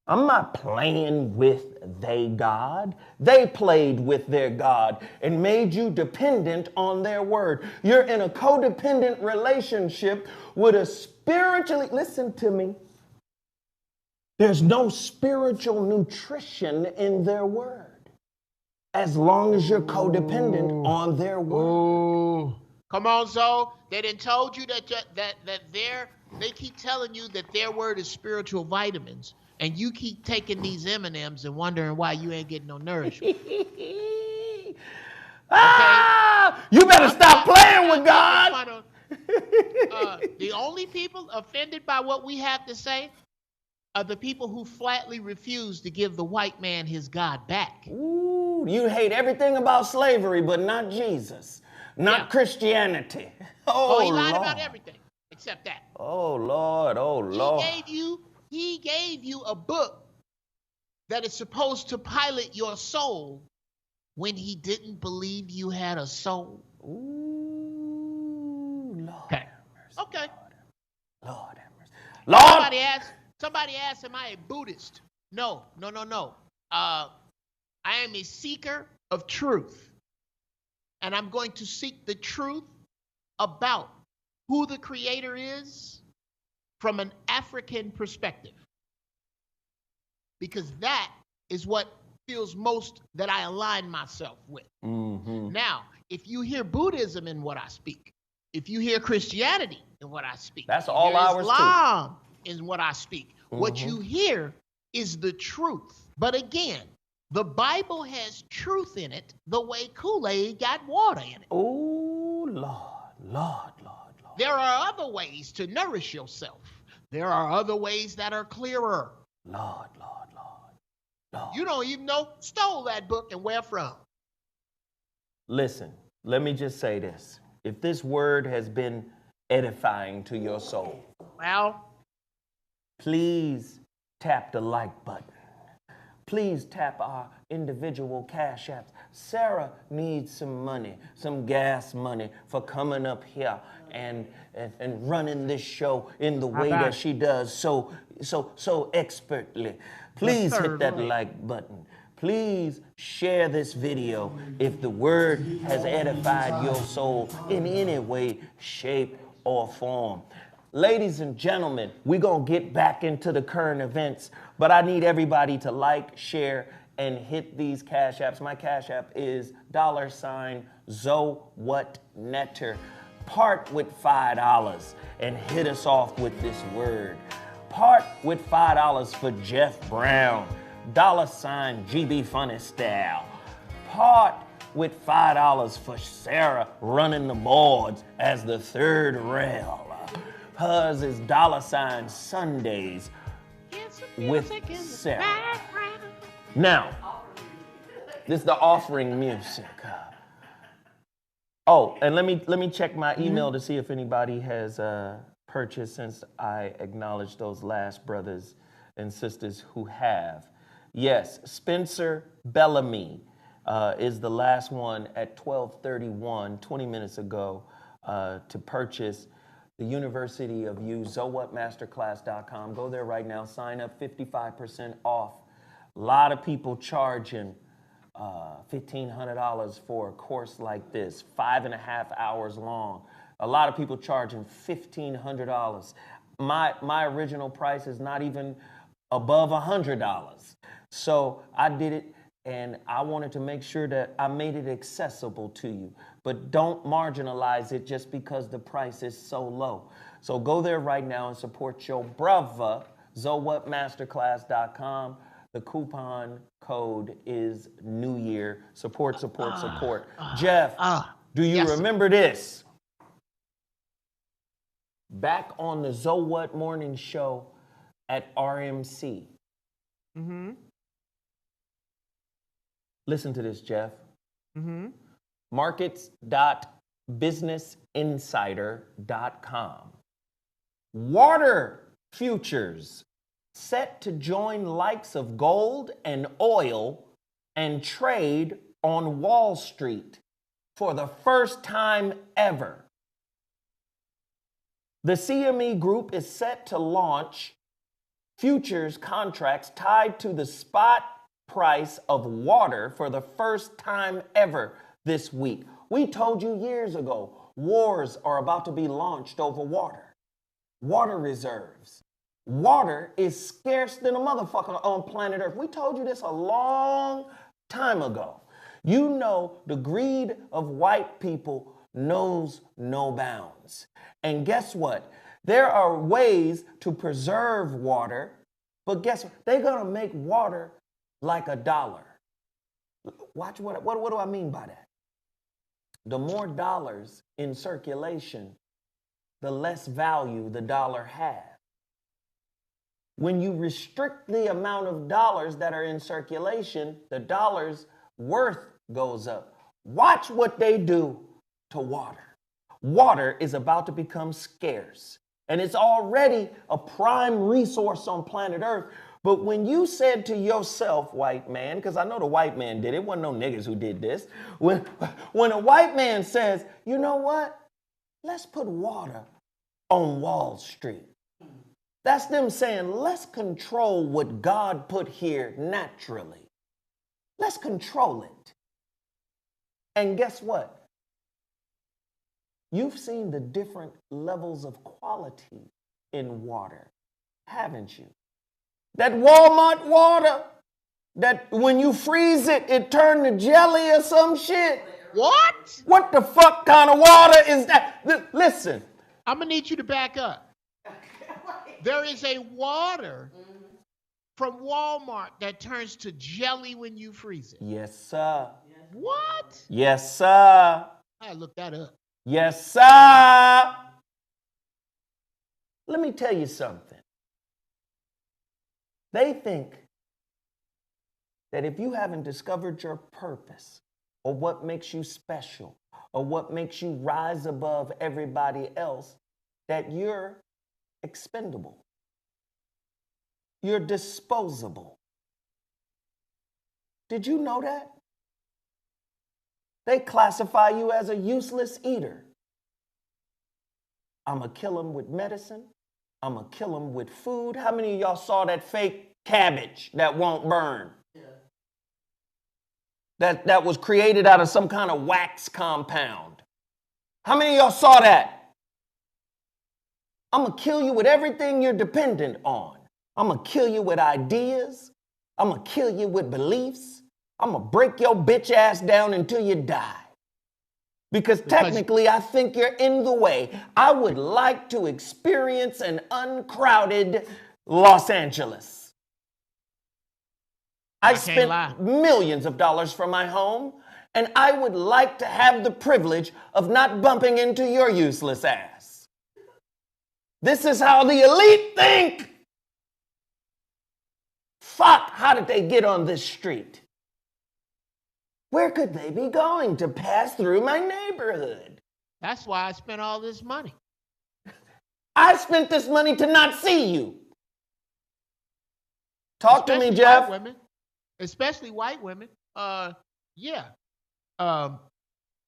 I'm not playing with they God. They played with their God and made you dependent on their word. You're in a codependent relationship with a spiritually, listen to me, there's no spiritual nutrition in their word as long as you're codependent on their word. Come on, Zo. They done told you that they keep telling you that their word is spiritual vitamins, and you keep taking these M&Ms and wondering why you ain't getting no nourishment. You better stop playing with God. The only people offended by what we have to say are the people who flatly refuse to give the white man his God back. Ooh, you hate everything about slavery, but not Jesus. not Yeah. Christianity. Oh, he lied Lord. about everything except that. Oh, Lord. Oh, Lord. He gave you a book that is supposed to pilot your soul when he didn't believe you had a soul. Ooh, Lord. Okay. Have mercy, Okay. Lord have mercy. Lord. Somebody asked, am I a Buddhist? No. I am a seeker of truth. And I'm going to seek the truth about who the creator is from an African perspective. Because that is what feels most that I align myself with. Mm-hmm. Now, if you hear Buddhism in what I speak, if you hear Christianity in what I speak, That's you all hear ours too. Islam in what I speak, what Mhm. you hear is the truth. But again, the Bible has truth in it the way Kool-Aid got water in it. Oh, Lord. There are other ways to nourish yourself. There are other ways that are clearer. Lord. You don't even know stole that book and where from. Listen, let me just say this. If this word has been edifying to your soul, Well, please tap the like button. Please tap our individual cash apps. Sarah needs some money, some gas money for coming up here and running this show in the way that she does so expertly. Please hit that like button. Please share this video if the word has edified your soul in any way, shape, or form. Ladies and gentlemen, we're going to get back into the current events, but I need everybody to like, share, and hit these cash apps. My cash app is $ZoWhatNeter. Part with $5 and hit us off with this word. Part with $5 for Jeff Brown. $GBfunnyStyle. Part with $5 for Sarah running the boards as the third rail. Hers is $Sundays with Sarah. Now, this is the offering music. Oh, and let me check my email to see if anybody has purchased, since I acknowledged those last brothers and sisters who have. Yes, Spencer Bellamy is the last one at 12:31, 20 minutes ago, to purchase the University of You, ZoWhatMasterclass.com. Go there right now, sign up, 55% off. A lot of people charging $1,500 for a course like this, 5.5 hours long. A lot of people charging $1,500. My original price is not even above $100. So I did it, and I wanted to make sure that I made it accessible to you. But don't marginalize it just because the price is so low. So go there right now and support your brother, ZoWhatMasterclass.com. The coupon code is New Year. Support. Jeff, do you remember this? Back on the ZoWhat Morning Show at RMC. Mm-hmm. Listen to this, Jeff. Mm-hmm. Markets.businessinsider.com. Water futures set to join likes of gold and oil and trade on Wall Street for the first time ever. The CME Group is set to launch futures contracts tied to the spot price of water for the first time ever this week. We told you years ago, wars are about to be launched over water. Water reserves. Water is scarce than a motherfucker on planet Earth. We told you this a long time ago. You know the greed of white people knows no bounds. And guess what? There are ways to preserve water, but guess what? They're gonna make water like $1. Watch what do I mean by that? The more dollars in circulation, the less value the dollar has. When you restrict the amount of dollars that are in circulation, the dollar's worth goes up. Watch what they do to water. Water is about to become scarce, and it's already a prime resource on planet Earth. But when you said to yourself, white man, because I know the white man did it, wasn't no niggas who did this. When a white man says, you know what? Let's put water on Wall Street. That's them saying, let's control what God put here naturally. Let's control it. And guess what? You've seen the different levels of quality in water, haven't you? That Walmart water, that when you freeze it, it turned to jelly or some shit. What? What the fuck kind of water is that? Listen. I'm going to need you to back up. There is a water from Walmart that turns to jelly when you freeze it. Yes, sir. What? Yes, sir. I looked that up. Yes, sir. Let me tell you something. They think that if you haven't discovered your purpose or what makes you special or what makes you rise above everybody else, that you're expendable. You're disposable. Did you know that? They classify you as a useless eater. I'm going to kill them with medicine. I'm going to kill them with food. How many of y'all saw that fake cabbage that won't burn? Yeah. That was created out of some kind of wax compound. How many of y'all saw that? I'm going to kill you with everything you're dependent on. I'm going to kill you with ideas. I'm going to kill you with beliefs. I'm going to break your bitch ass down until you die. Because technically, I think you're in the way. I would like to experience an uncrowded Los Angeles. I spent millions of dollars for my home, and I would like to have the privilege of not bumping into your useless ass. This is how the elite think. Fuck, how did they get on this street? Where could they be going to pass through my neighborhood? That's why I spent all this money. I spent this money to not see you. Talk to me, Geoff. Especially white women. Yeah.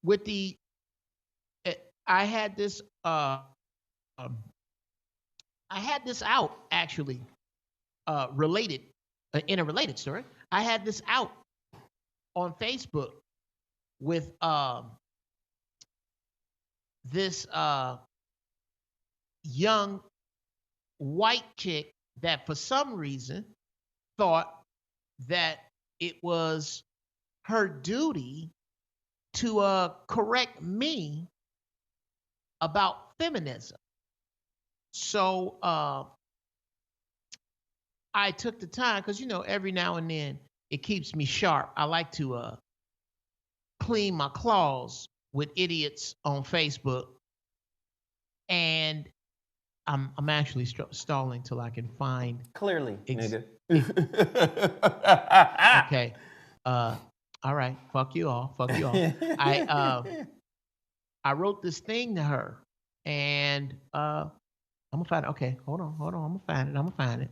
With the, I had this out actually, related, in a related story. I had this out on Facebook with this young white chick that for some reason thought that it was her duty to correct me about feminism. So I took the time, because, you know, every now and then it keeps me sharp. I like to clean my claws with idiots on Facebook. And I'm actually stalling till I can find. Clearly, nigga. Okay. All right. Fuck you all. I wrote this thing to her, and I'm gonna find it. Okay, hold on. I'm gonna find it.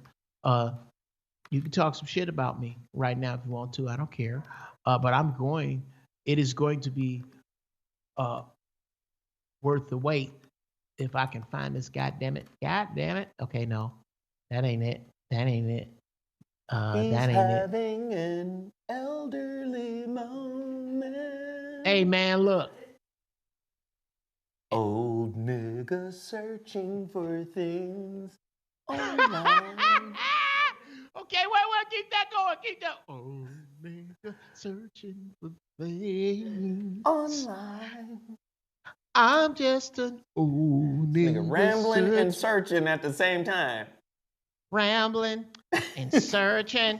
You can talk some shit about me right now if you want to. I don't care. But it is going to be worth the wait if I can find this. God damn it. Okay, no. That ain't it. He's that ain't it. having an elderly moment. Hey, man, look. Old nigga searching for things online. Okay, wait, keep that going. Old nigga searching for things online. I'm just an old nigga rambling and searching at the same time. Rambling and searching.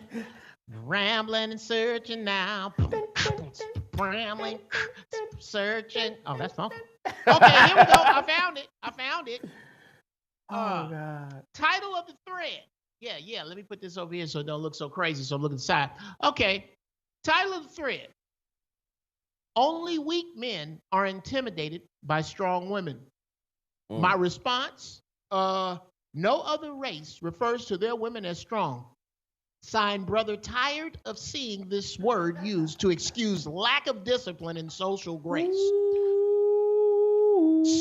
Rambling and searching now. Rambling, searching. Oh, that's fun. Okay, here we go. I found it. Oh, God. Title of the thread. Yeah. Let me put this over here so it don't look so crazy. So look inside. Okay. Title of the thread. Only weak men are intimidated by strong women. My response, no other race refers to their women as strong. Signed, brother, tired of seeing this word used to excuse lack of discipline and social grace.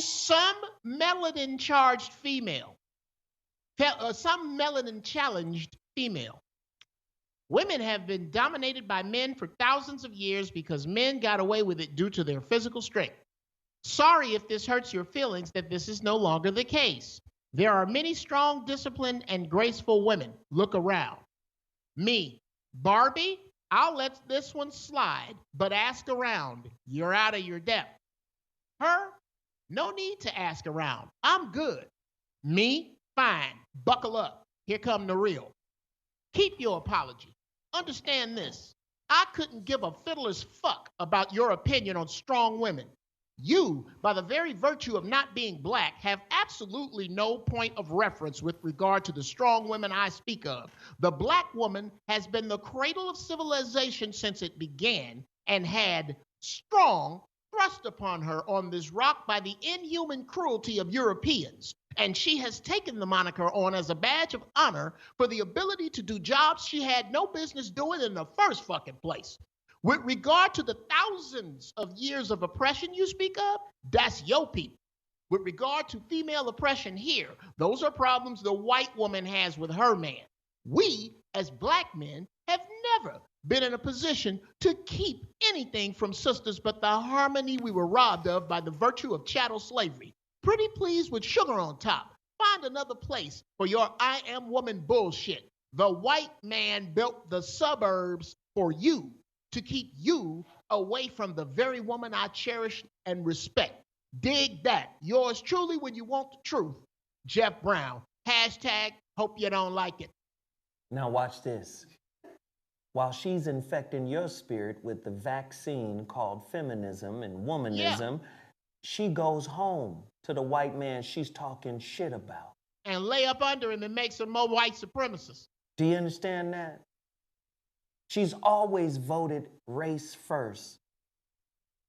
Some melanin-challenged female. Women have been dominated by men for thousands of years because men got away with it due to their physical strength. Sorry if this hurts your feelings that this is no longer the case. There are many strong, disciplined, and graceful women. Look around. Me, Barbie, I'll let this one slide, but ask around. You're out of your depth. Her, no need to ask around. I'm good. Me, fine. Buckle up. Here come the real. Keep your apology. Understand this. I couldn't give a fiddler's fuck about your opinion on strong women. You, by the very virtue of not being black, have absolutely no point of reference with regard to the strong women I speak of. The black woman has been the cradle of civilization since it began and had strong thrust upon her on this rock by the inhuman cruelty of Europeans. And she has taken the moniker on as a badge of honor for the ability to do jobs she had no business doing in the first fucking place. With regard to the thousands of years of oppression you speak of, that's your people. With regard to female oppression here, those are problems the white woman has with her man. We, as black men, have never been in a position to keep anything from sisters but the harmony we were robbed of by the virtue of chattel slavery. Pretty pleased with sugar on top. Find another place for your I am woman bullshit. The white man built the suburbs for you to keep you away from the very woman I cherish and respect. Dig that. Yours truly when you want the truth. Jeff Brown. Hashtag hope you don't like it. Now watch this. While she's infecting your spirit with the vaccine called feminism and womanism, she goes home to the white man she's talking shit about. And lay up under him and make some more white supremacists. Do you understand that? She's always voted race first,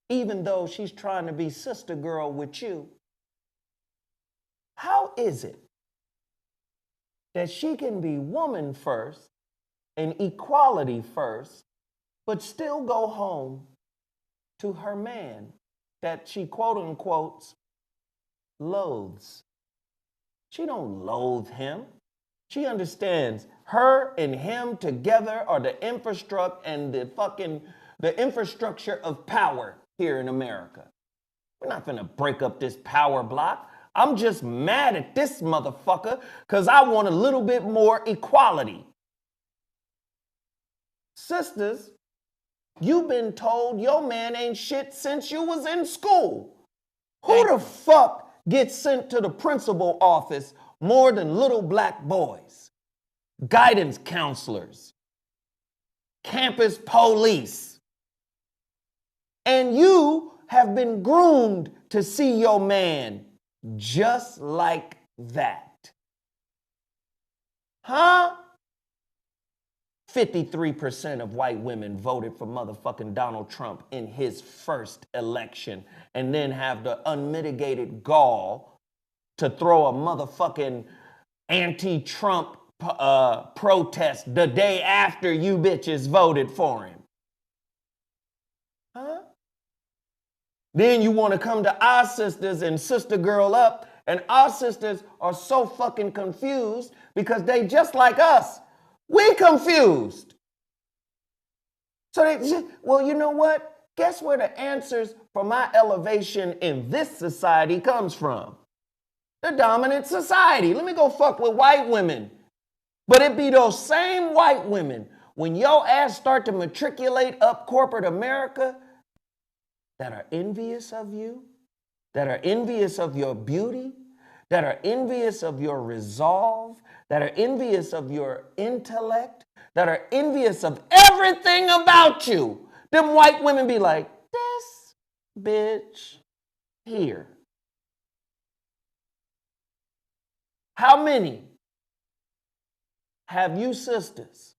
even though she's trying to be sister girl with you. How is it that she can be woman first and equality first, but still go home to her man that she quote unquote loathes? She don't loathe him. She understands her and him together are the infrastructure and the infrastructure of power here in America. We're not gonna break up this power block. I'm just mad at this motherfucker because I want a little bit more equality. Sisters, you've been told your man ain't shit since you was in school. Who the fuck gets sent to the principal office more than little black boys? Guidance counselors, campus police. And you have been groomed to see your man just like that. Huh? 53% of white women voted for motherfucking Donald Trump in his first election and then have the unmitigated gall to throw a motherfucking anti-Trump protest the day after you bitches voted for him. Huh? Then you want to come to our sisters and sister girl up, and our sisters are so fucking confused because they just like us. We confused. So they, well, you know what? Guess where the answers for my elevation in this society comes from? The dominant society. Let me go fuck with white women. But it be those same white women, when your ass start to matriculate up corporate America, that are envious of you, that are envious of your beauty, that are envious of your resolve, that are envious of your intellect, that are envious of everything about you. Them white women be like, this bitch here. How many have you sisters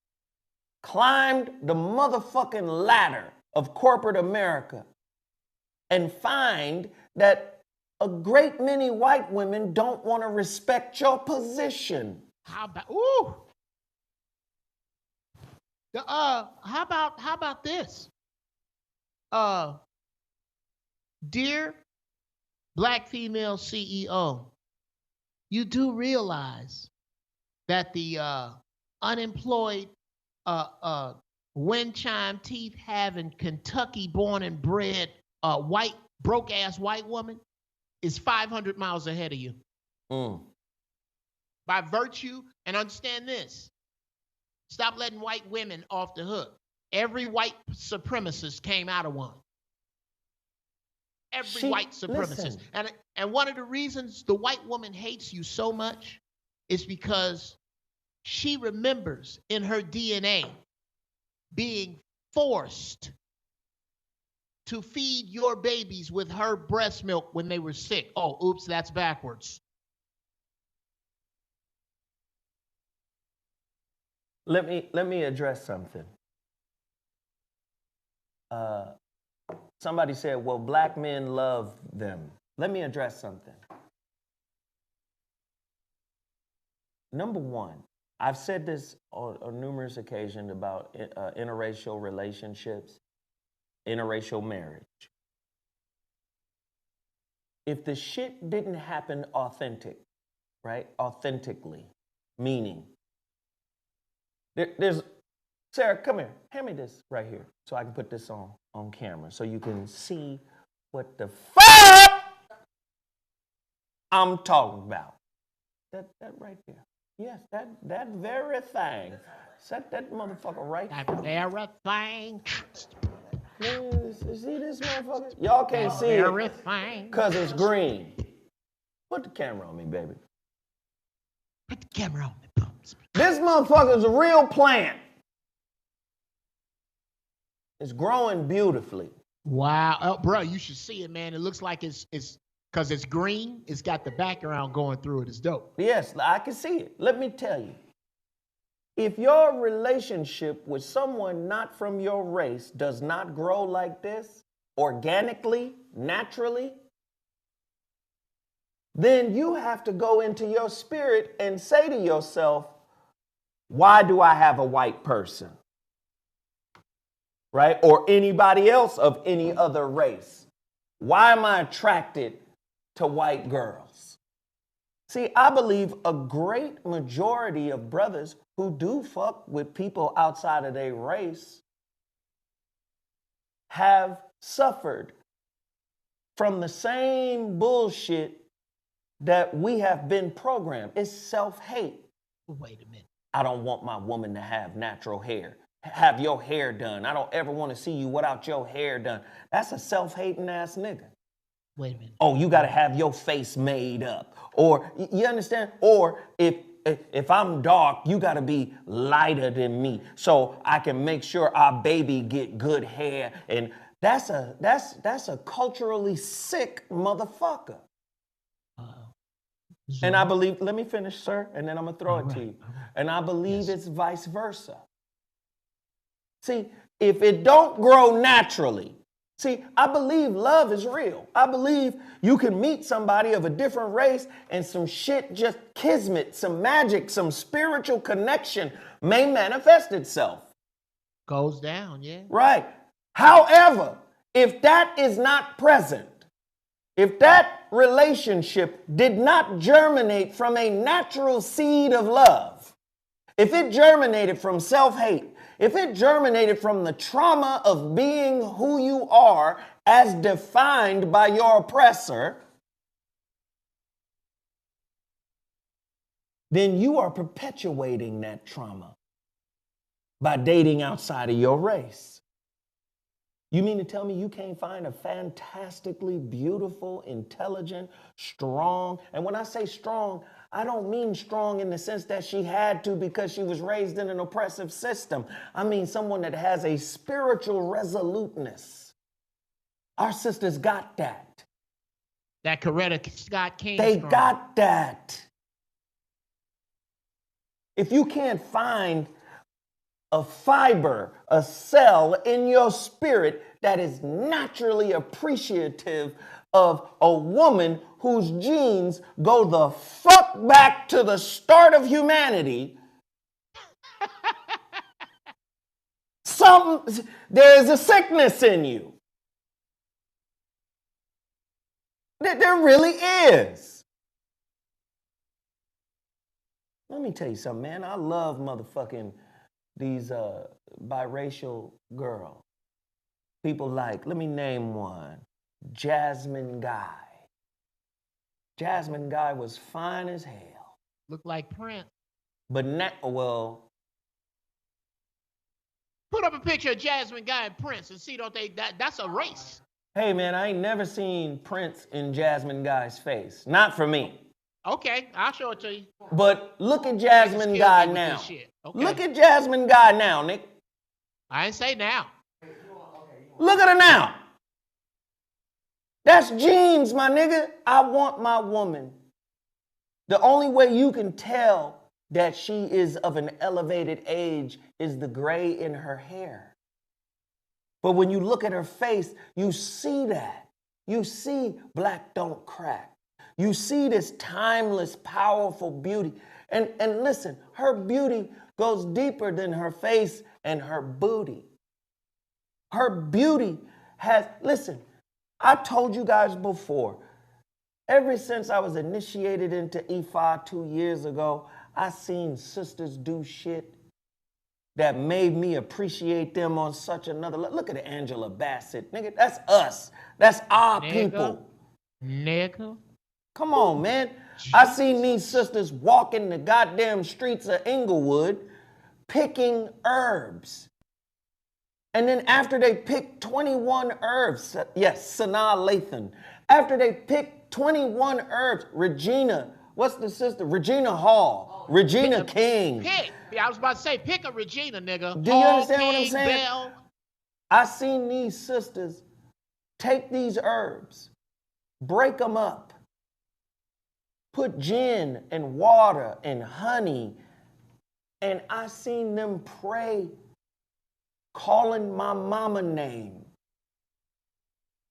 climbed the motherfucking ladder of corporate America and find that a great many white women don't want to respect your position. How about how about this? Dear Black female CEO, you do realize that the unemployed wind chime teeth having Kentucky born and bred white broke ass white woman is 500 miles ahead of you. By virtue, and understand this, stop letting white women off the hook. Every white supremacist came out of one. Every white supremacist. Listen. And one of the reasons the white woman hates you so much is because she remembers in her DNA being forced to feed your babies with her breast milk when they were sick. Oh, oops, that's backwards. Let me address something. Somebody said, well, black men love them. Let me address something. Number one, I've said this on numerous occasions about interracial relationships, interracial marriage. If the shit didn't happen authentically, meaning, there's, Sarah, come here, hand me this right here so I can put this on camera so you can see what the fuck I'm talking about. That right there. Yes, that very thing. Set that motherfucker right there. That very thing. See this motherfucker? Y'all can't see it because it's green. Put the camera on me, baby. Put the camera on me, bums. This motherfucker's a real plant. It's growing beautifully. Wow. Oh, bro, you should see it, man. It looks like it's because it's green. It's got the background going through it. It's dope. Yes, I can see it. Let me tell you. If your relationship with someone not from your race does not grow like this, organically, naturally, then you have to go into your spirit and say to yourself, why do I have a white person? Right? Or anybody else of any other race? Why am I attracted to white girls? See, I believe a great majority of brothers who do fuck with people outside of their race have suffered from the same bullshit that we have been programmed. It's self-hate. Wait a minute. I don't want my woman to have natural hair. Have your hair done. I don't ever want to see you without your hair done. That's a self-hating ass nigga. Wait a minute. Oh, you got to have your face made up. Or, you understand? Or if I'm dark, you got to be lighter than me so I can make sure our baby get good hair. And that's a culturally sick motherfucker. And I believe, let me finish, sir, and then I'm going to throw it to you. And I believe it's vice versa. See, if it don't grow naturally, see, I believe love is real. I believe you can meet somebody of a different race and some shit, just kismet, some magic, some spiritual connection may manifest itself. Goes down, yeah. Right. However, if that is not present, if that relationship did not germinate from a natural seed of love, if it germinated from self-hate, if it germinated from the trauma of being who you are as defined by your oppressor, then you are perpetuating that trauma by dating outside of your race. You mean to tell me you can't find a fantastically beautiful, intelligent, strong, and when I say strong, I don't mean strong in the sense that she had to because she was raised in an oppressive system. I mean someone that has a spiritual resoluteness. Our sisters got that. That Coretta Scott King. They got that. If you can't find a fiber, a cell in your spirit that is naturally appreciative of a woman whose genes go the fuck back to the start of humanity. There is a sickness in you. There really is. Let me tell you something, man. I love motherfucking these biracial girls. People like, let me name one, Jasmine Guy. Jasmine Guy was fine as hell. Look like Prince. But now, well. Put up a picture of Jasmine Guy and Prince and see, don't they, that's a race. Hey, man, I ain't never seen Prince in Jasmine Guy's face. Not for me. Okay, I'll show it to you. But look at Jasmine Guy now. Okay. Look at Jasmine Guy now, Nick. I ain't say now. Look at her now. That's genes, my nigga. I want my woman. The only way you can tell that she is of an elevated age is the gray in her hair. But when you look at her face, you see that. You see black don't crack. You see this timeless, powerful beauty. And listen, her beauty goes deeper than her face and her booty. Her beauty has, listen, I told you guys before, ever since I was initiated into EFI 2 years ago, I seen sisters do shit that made me appreciate them on such another level. Look at Angela Bassett, nigga. That's us. That's our people. Nigga. Come on, man. I seen these sisters walking the goddamn streets of Inglewood picking herbs. And then after they picked 21 herbs, yes, Sanaa Lathan, after they picked 21 herbs, Regina, what's the sister? Regina Hall, Regina King. Pick. Yeah, I was about to say, pick a Regina, nigga. Do you understand what I'm saying? Bell. I seen these sisters take these herbs, break them up, put gin and water and honey, and I seen them pray, calling my mama name,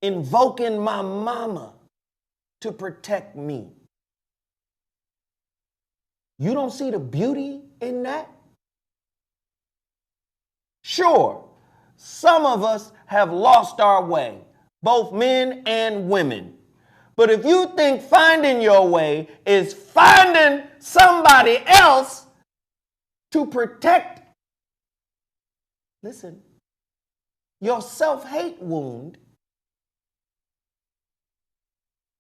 invoking my mama to protect me. You don't see the beauty in that? Sure, some of us have lost our way, both men and women. But if you think finding your way is finding somebody else to protect, listen, your self-hate wound,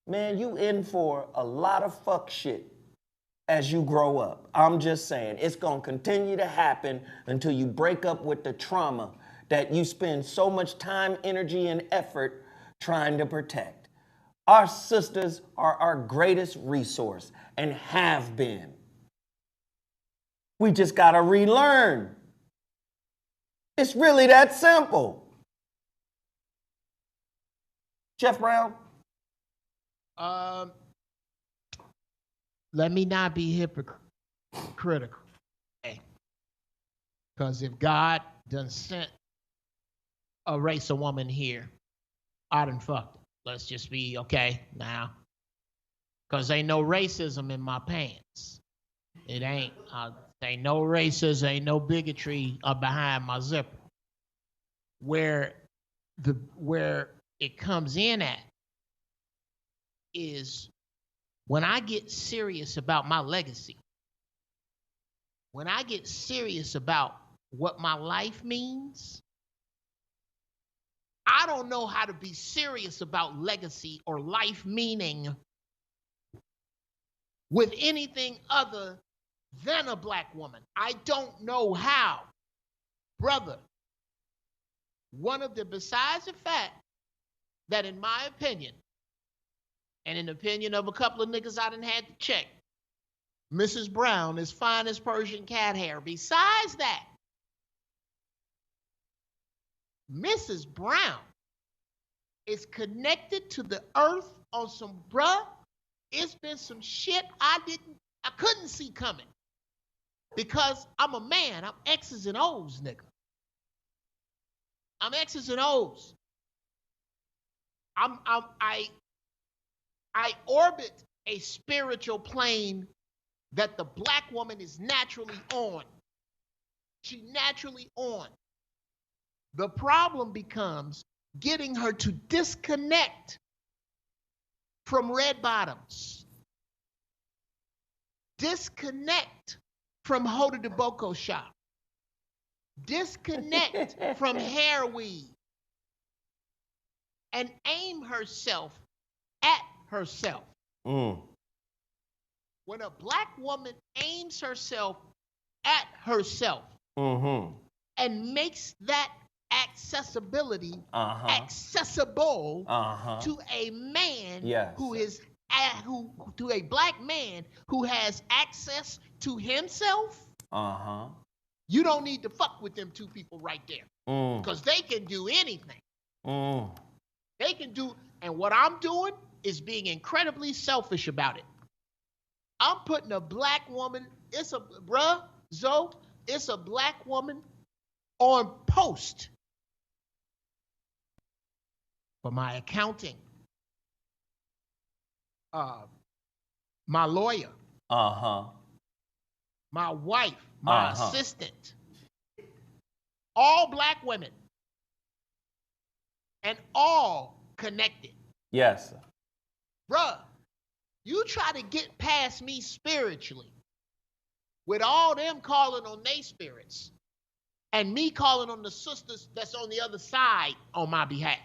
man, you in for a lot of fuck shit as you grow up. I'm just saying, it's gonna continue to happen until you break up with the trauma that you spend so much time, energy, and effort trying to protect. Our sisters are our greatest resource and have been. We just gotta relearn. It's really that simple. Jeff Brown? Let me not be hypocritical. Because if God done sent a race of woman here, I done fucked it. Let's just be okay now. Because ain't no racism in my pants. It ain't. Ain't no racism, ain't no bigotry behind my zipper. Where it comes in at is when I get serious about my legacy, when I get serious about what my life means, I don't know how to be serious about legacy or life meaning with anything other than a black woman. I don't know how. Brother, besides the fact that in my opinion, and in the opinion of a couple of niggas I done had to check, Mrs. Brown is fine as Persian cat hair. Besides that, Mrs. Brown is connected to the earth on some, bruh, it's been some shit I couldn't see coming. Because I'm a man. I'm X's and O's, nigga. I'm X's and O's. I orbit a spiritual plane that the black woman is naturally on. She naturally on. The problem becomes getting her to disconnect from red bottoms. Disconnect from Hoda de Boko shop. Disconnect from hair weave. And aim herself at herself. When a black woman aims herself at herself and makes that accessibility accessible to a man who is to a black man who has access to himself, you don't need to fuck with them two people right there, because they can do anything. They can do, and what I'm doing is being incredibly selfish about it. I'm putting a black woman, it's a black woman on post for my accounting, my lawyer, my wife, my assistant, all black women, and all connected. Yes. Bruh, you try to get past me spiritually with all them calling on their spirits and me calling on the sisters that's on the other side on my behalf.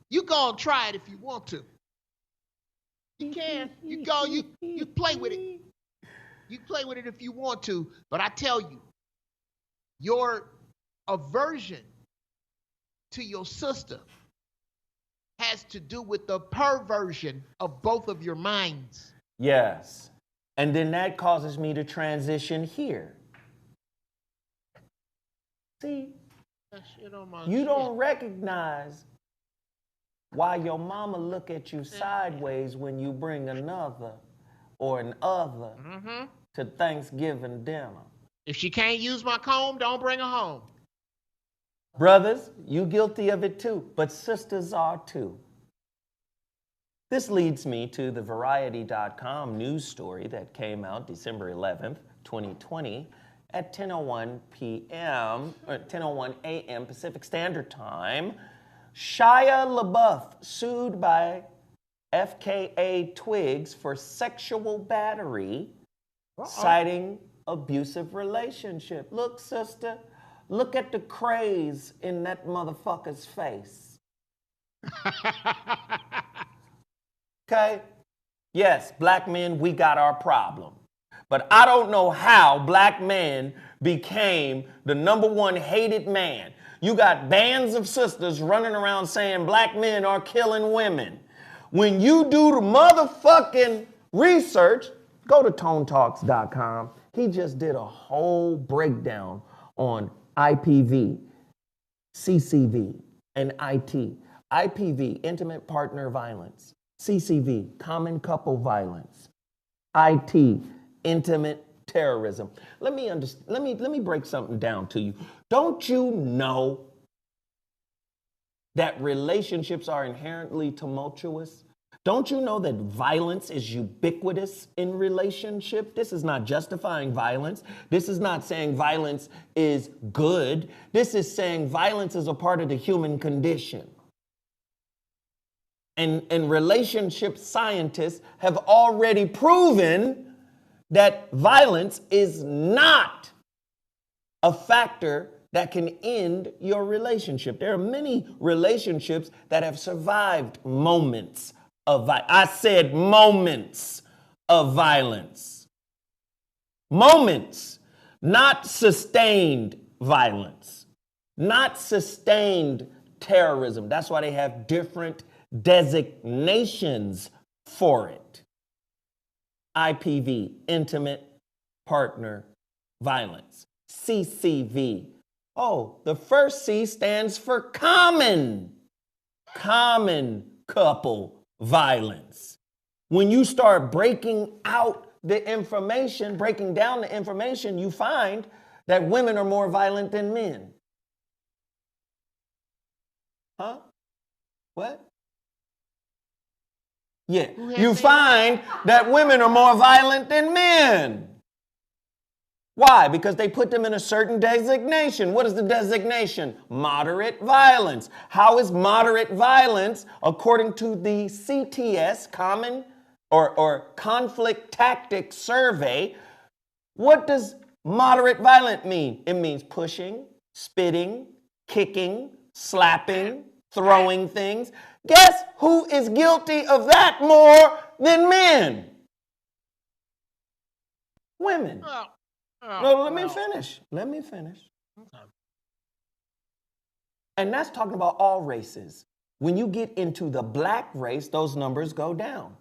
You go and try it if you want to. You can. You go, you play with it. You play with it if you want to, but I tell you, your aversion to your sister has to do with the perversion of both of your minds. Yes. And then that causes me to transition here. See, you don't recognize why your mama look at you sideways when you bring another or an other to Thanksgiving dinner. If she can't use my comb, don't bring her home. Brothers, you guilty of it too, but sisters are too. This leads me to the Variety.com news story that came out December 11th, 2020 at 10:01 p.m. or 10:01 a.m. Pacific Standard Time. Shia LaBeouf sued by FKA Twigs for sexual battery, citing abusive relationship. Look, sister, look at the craze in that motherfucker's face. Okay? Yes, black men, we got our problem. But I don't know how black men became the #1 hated man. You got bands of sisters running around saying black men are killing women. When you do the motherfucking research, go to tonetalks.com. He just did a whole breakdown on IPV, CCV, and IT. IPV, intimate partner violence. CCV, common couple violence. IT, intimate terrorism. Let me break something down to you. Don't you know that relationships are inherently tumultuous? Don't you know that violence is ubiquitous in relationship? This is not justifying violence. This is not saying violence is good. This is saying violence is a part of the human condition. And relationship scientists have already proven that violence is not a factor that can end your relationship. There are many relationships that have survived moments of violence. I said moments of violence. Moments, not sustained violence, not sustained terrorism. That's why they have different designations for it. IPV, intimate partner violence. CCV. Oh, the first C stands for common couple violence. When you start breaking out the information, breaking down the information, you find that women are more violent than men. Huh? What? Yeah. You find that women are more violent than men. Why? Because they put them in a certain designation. What is the designation? Moderate violence. How is moderate violence, according to the CTS, Common or Conflict Tactics Survey, what does moderate violence mean? It means pushing, spitting, kicking, slapping, throwing things. Guess who is guilty of that more than men? Women. No, let me finish. Let me finish. Okay. And that's talking about all races. When you get into the black race, those numbers go down.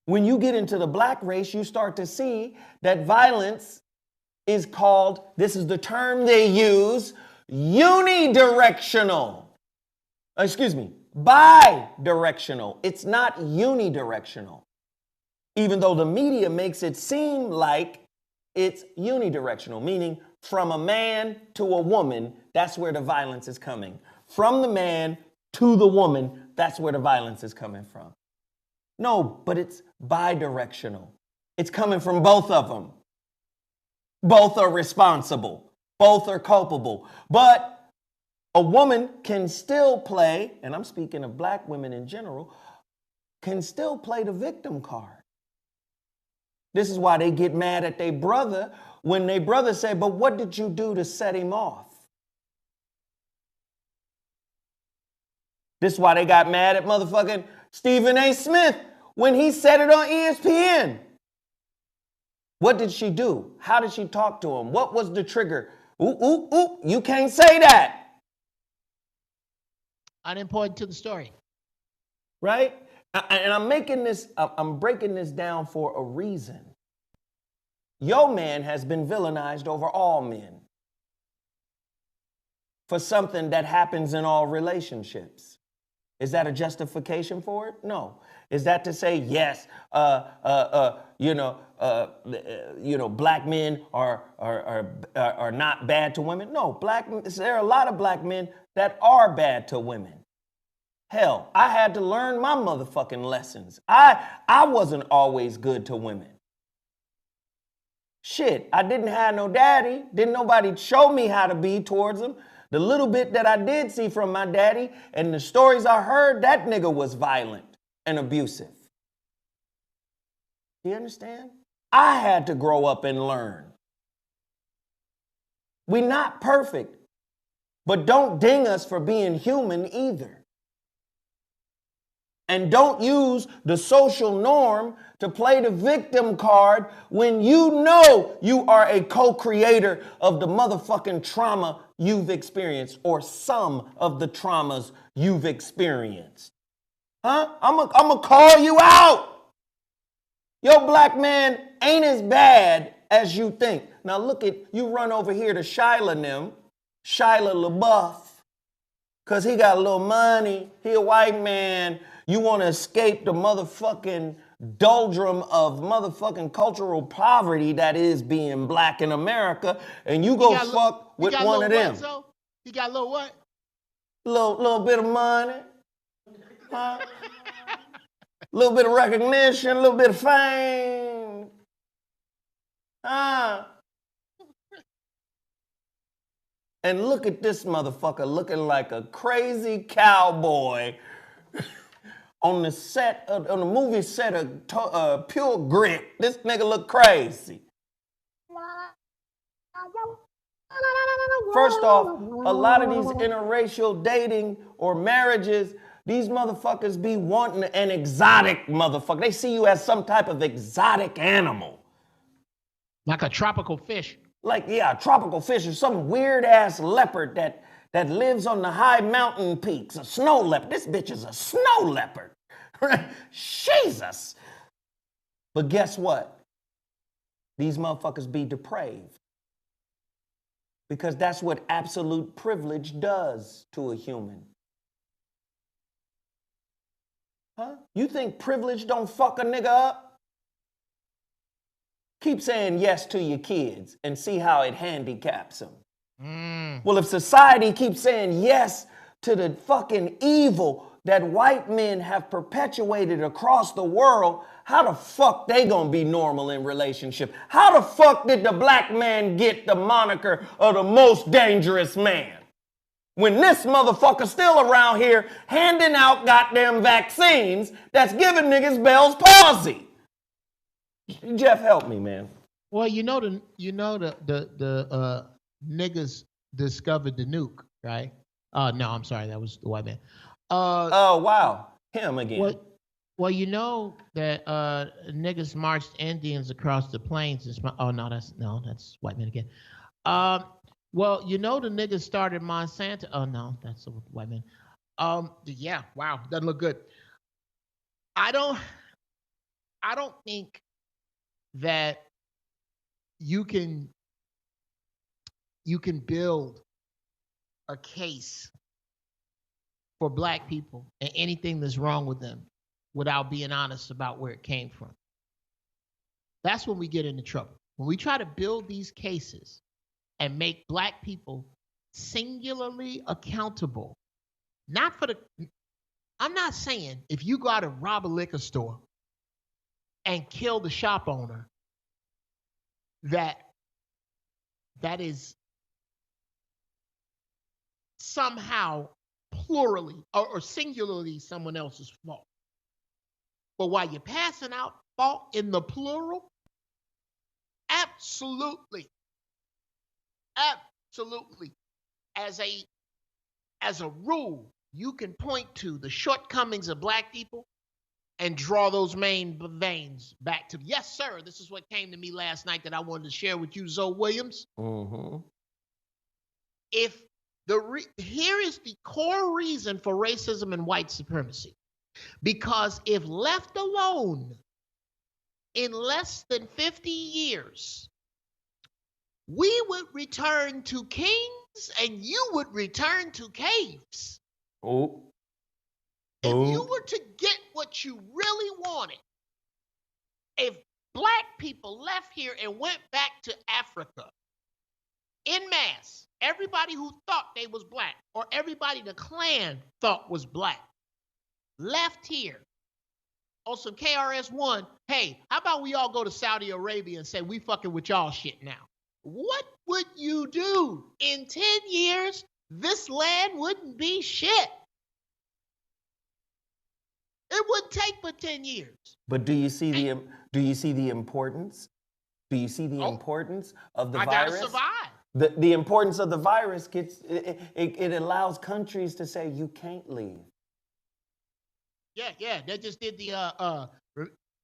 When you get into the black race, you start to see that violence is called, this is the term they use, unidirectional. Bidirectional. It's not unidirectional. Even though the media makes it seem like it's unidirectional, meaning from a man to a woman, that's where the violence is coming. From the man to the woman, that's where the violence is coming from. No, but it's bidirectional. It's coming from both of them. Both are responsible. Both are culpable. But a woman can still play, and I'm speaking of black women in general, can still play the victim card. This is why they get mad at their brother when their brother say, but what did you do to set him off? This is why they got mad at motherfucking Stephen A. Smith when he said it on ESPN. What did she do? How did she talk to him? What was the trigger? You can't say that. Unimportant to the story. Right? And I'm breaking this down for a reason. Your man has been villainized over all men for something that happens in all relationships. Is that a justification for it? No. Is that to say, yes, black men are not bad to women? No, there are a lot of black men that are bad to women. Hell, I had to learn my motherfucking lessons. I wasn't always good to women. Shit, I didn't have no daddy. Didn't nobody show me how to be towards them. The little bit that I did see from my daddy and the stories I heard, that nigga was violent and abusive. Do you understand? I had to grow up and learn. We're not perfect, but don't ding us for being human either. And don't use the social norm to play the victim card when you know you are a co-creator of the motherfucking trauma you've experienced or some of the traumas you've experienced. Huh? I'm gonna call you out. Your black man ain't as bad as you think. Now look at, you run over here to Shia LaBeouf, because he got a little money. He a white man. You want to escape the motherfucking doldrum of motherfucking cultural poverty that is being black in America, and you go fuck with one of them. He got a little what? Little bit of money. Huh? Little bit of recognition, a little bit of fame. And look at this motherfucker looking like a crazy cowboy on the movie set of Pure Grit. This nigga look crazy. First off, a lot of these interracial dating or marriages, these motherfuckers be wanting an exotic motherfucker. They see you as some type of exotic animal. Like a tropical fish. A tropical fish or some weird ass leopard that lives on the high mountain peaks. A snow leopard. This bitch is a snow leopard. Jesus. But guess what? These motherfuckers be depraved. Because that's what absolute privilege does to a human. Huh? You think privilege don't fuck a nigga up? keep saying yes to your kids and see how it handicaps them. Mm. Well, if society keeps saying yes to the fucking evil that white men have perpetuated across the world, how the fuck they gonna be normal in relationship? How the fuck did the black man get the moniker of the most dangerous man? When this motherfucker still around here handing out goddamn vaccines that's giving niggas Bell's palsy. Geoff, help me, man. Well, the niggas discovered the nuke, right? No, I'm sorry, that was the white man. Oh wow, him again. Well, you know that niggas marched Indians across the plains. That's white man again. Well, the niggas started Monsanto. Oh no, that's the white man. Yeah, wow, doesn't look good. I don't think that you can build a case for black people and anything that's wrong with them without being honest about where it came from. That's when we get into trouble. When we try to build these cases and make black people singularly accountable, I'm not saying if you go out and rob a liquor store and kill the shop owner, that is somehow plurally or singularly someone else's fault. But while you're passing out fault in the plural, absolutely, as a rule, you can point to the shortcomings of black people and draw those main veins back to, yes, sir, this is what came to me last night that I wanted to share with you, Zoe Williams. Mm-hmm. Here is the core reason for racism and white supremacy. Because if left alone, in less than 50 years, we would return to kings and you would return to caves. Oh. If you were to get what you really wanted, if black people left here and went back to Africa en masse, everybody who thought they was black or everybody the Klan thought was black left here on some KRS-One, hey, how about we all go to Saudi Arabia and say we fucking with y'all shit now? What would you do? In 10 years, this land wouldn't be shit. It wouldn't take but 10 years. But do you see the importance? Do you see the importance of the virus? I gotta survive. The importance of the virus it allows countries to say you can't leave. Yeah. They just did the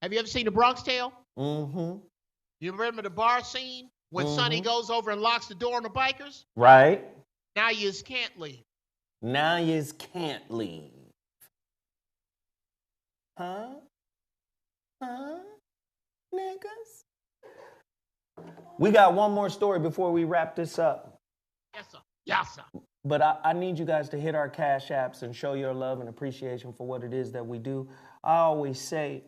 have you ever seen the Bronx Tale? Mm-hmm. You remember the bar scene when Sonny goes over and locks the door on the bikers? Right. Now you just can't leave. Now you just can't leave. Huh? Niggas? We got one more story before we wrap this up. Yes, sir. But I need you guys to hit our Cash Apps and show your love and appreciation for what it is that we do. I always say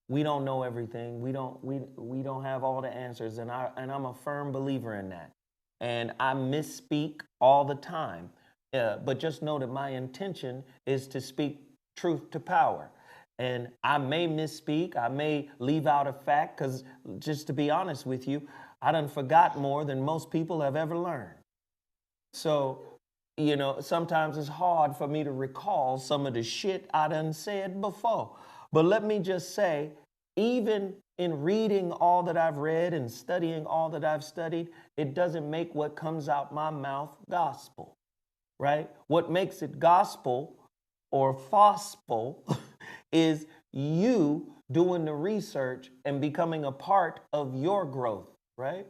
we don't know everything. We don't have all the answers, and I'm a firm believer in that. And I misspeak all the time. But just know that my intention is to speak truth to power. And I may misspeak, I may leave out a fact, because just to be honest with you, I done forgot more than most people have ever learned. So, sometimes it's hard for me to recall some of the shit I done said before. But let me just say, even in reading all that I've read and studying all that I've studied, it doesn't make what comes out my mouth gospel, right? What makes it gospel or gospel is you doing the research and becoming a part of your growth, right?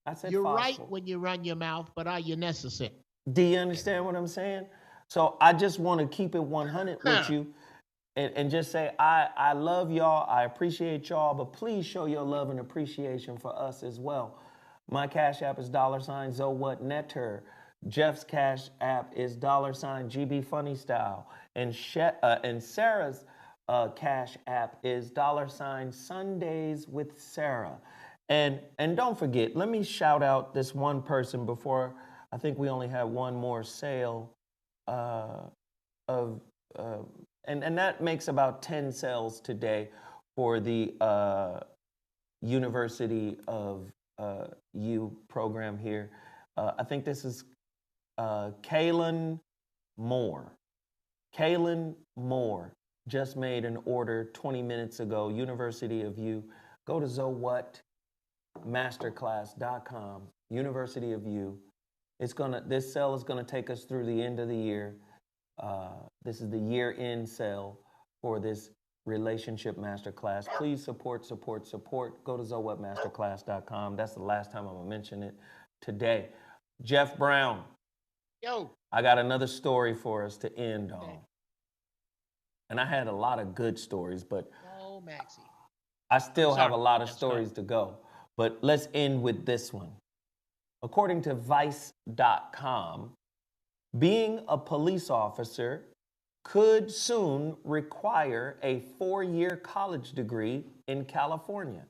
I said you're gospel. right when you run your mouth, but are you necessary? Do you understand what I'm saying? So I just want to keep it 100 with you and just say, I love y'all. I appreciate y'all, but please show your love and appreciation for us as well. My Cash App is $ZoWhatNeter. Geoff's Cash App is $GBfunnyStyle. And Sarah's Cash App is $SundayswithSara. And don't forget, let me shout out this one person before. I think we only have one more sale and that makes about 10 sales today for the University of You program here. I think this is Kaylin Moore. Kaylin Moore just made an order 20 minutes ago, University of You. Go to ZoWhatMasterclass.com, University of You. This sale is gonna take us through the end of the year. This is the year-end sale for this relationship masterclass. Please support. Go to ZoWhatMasterclass.com. That's the last time I'm gonna mention it today. Geoff Brown. Yo. I got another story for us to end on. Okay. And I had a lot of good stories, but Oh, Maxie. I still have a lot of That's stories fine. to go. But let's end with this one. According to Vice.com, being a police officer could soon require a 4-year college degree in California.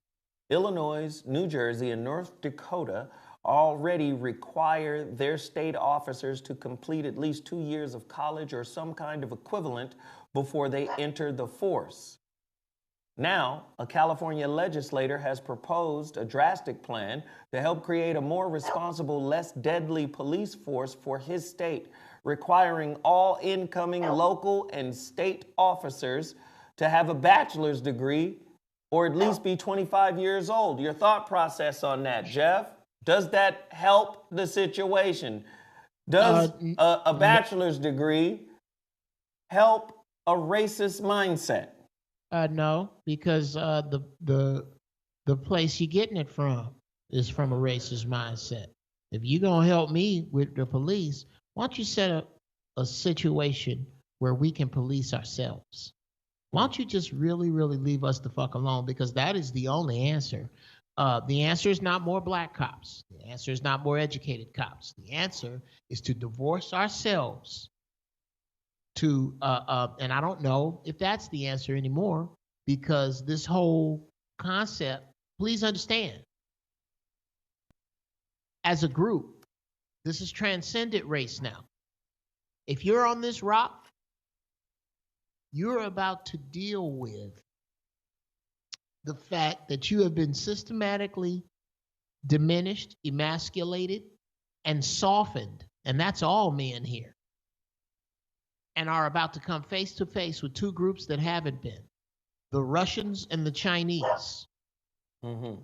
Illinois, New Jersey, and North Dakota already require their state officers to complete at least 2 years of college or some kind of equivalent before they enter the force. Now, a California legislator has proposed a drastic plan to help create a more responsible, less deadly police force for his state, requiring all incoming local and state officers to have a bachelor's degree or at least be 25 years old. Your thought process on that, Geoff? Does that help the situation? Does a bachelor's degree help a racist mindset? No, because the place you're getting it from is from a racist mindset. If you're gonna help me with the police, why don't you set up a situation where we can police ourselves? Why don't you just really, really leave us the fuck alone? Because that is the only answer. The answer is not more black cops. The answer is not more educated cops. The answer is to divorce ourselves and I don't know if that's the answer anymore, because this whole concept, please understand, as a group, this is transcendent race now. If you're on this rock, you're about to deal with the fact that you have been systematically diminished, emasculated, and softened, and that's all men here, and are about to come face to face with two groups that haven't been, the Russians and the Chinese. Mm-hmm.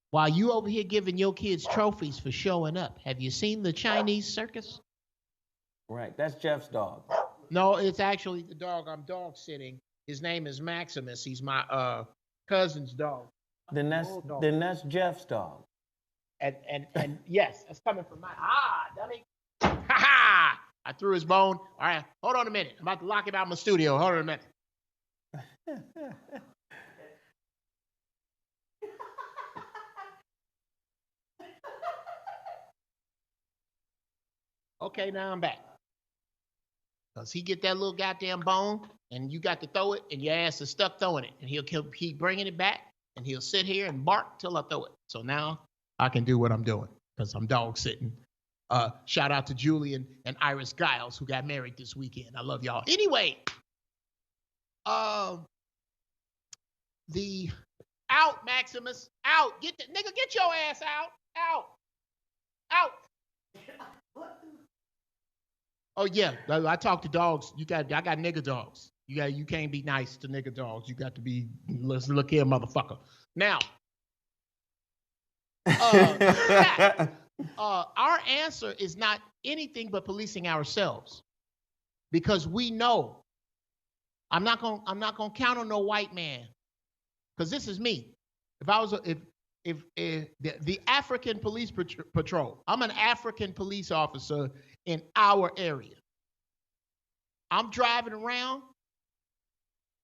While you over here giving your kids trophies for showing up, have you seen the Chinese circus? Right, that's Geoff's dog. No, it's actually the dog I'm dog sitting. His name is Maximus. He's my cousin's dog. Then that's Geoff's dog. And yes, that's coming from my dummy. Ha ha! I threw his bone. All right, hold on a minute. I'm about to lock him out of my studio. Hold on a minute. Okay, now I'm back. Because he get that little goddamn bone, and you got to throw it, and your ass is stuck throwing it. And he'll keep bringing it back, and he'll sit here and bark till I throw it. So now I can do what I'm doing, because I'm dog sitting. Shout out to Julian and Iris Giles, who got married this weekend. I love y'all. Anyway, the out, Maximus, out. Get your ass out. Oh yeah, I talk to dogs. I got nigger dogs. You can't be nice to nigger dogs. You got to be, let's look here, motherfucker. Now, our answer is not anything but policing ourselves, because we know. I'm not gonna count on no white man, because this is me. If I was the African Police Patrol, I'm an African police officer in our area. I'm driving around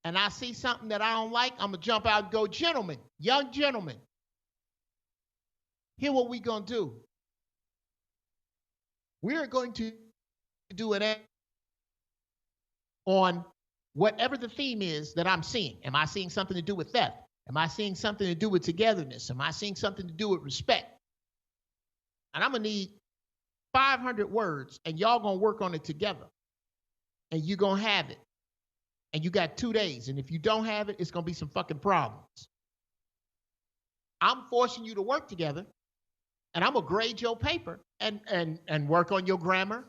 and I see something that I don't like, I'm gonna jump out and go, gentlemen, young gentlemen, here's what we're gonna do. We're going to do an on whatever the theme is that I'm seeing. Am I seeing something to do with theft? Am I seeing something to do with togetherness? Am I seeing something to do with respect? And I'm going to need 500 words, and y'all going to work on it together. And you're going to have it. And you got 2 days. And if you don't have it, it's going to be some fucking problems. I'm forcing you to work together, and I'm going to grade your paper and work on your grammar,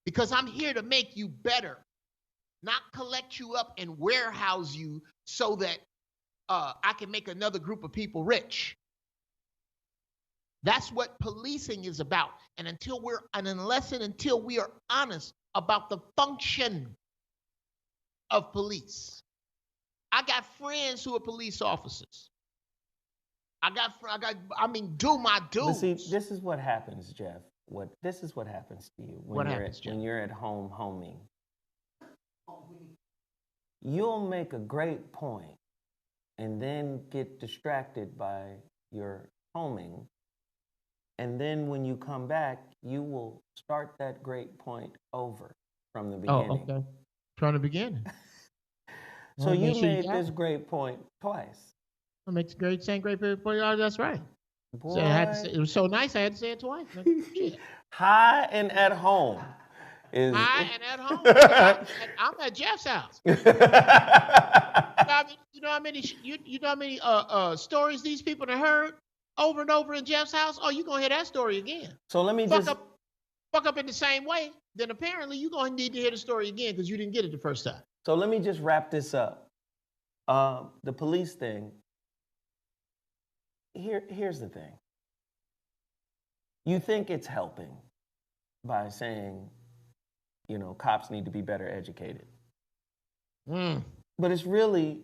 because I'm here to make you better, not collect you up and warehouse you so that I can make another group of people rich. That's what policing is about. And until we are honest about the function of police. I got friends who are police officers. Do my dudes. But see, this is what happens, Geoff. This is what happens to you when you're at home homing. You'll make a great point and then get distracted by your homing. And then when you come back, you will start that great point over from the beginning. Oh, okay. From the beginning. So you made this great point twice. I make the same great point for you. That's right. Boy. So it was so nice, I had to say it twice. Shit. High and at home. High and at home. I'm at Geoff's house. You know how many stories these people have heard over and over in Geoff's house? Oh, you're going to hear that story again. So let me fuck up in the same way, then apparently you're going to need to hear the story again because you didn't get it the first time. So let me just wrap this up. The police thing. Here's the thing. You think it's helping by saying, cops need to be better educated. But it's really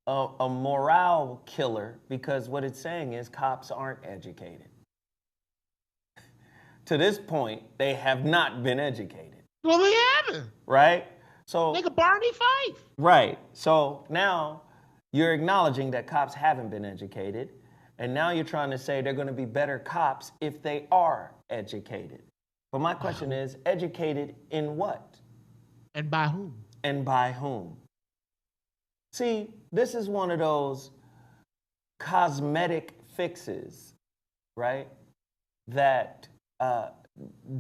a morale killer, because what it's saying is cops aren't educated. To this point, they have not been educated. Well, they haven't. Right? So nigga Barney Fife. Right. So now you're acknowledging that cops haven't been educated, and now you're trying to say they're going to be better cops if they are educated. But my question is, educated in what? And by whom? And by whom? See, this is one of those cosmetic fixes, right, that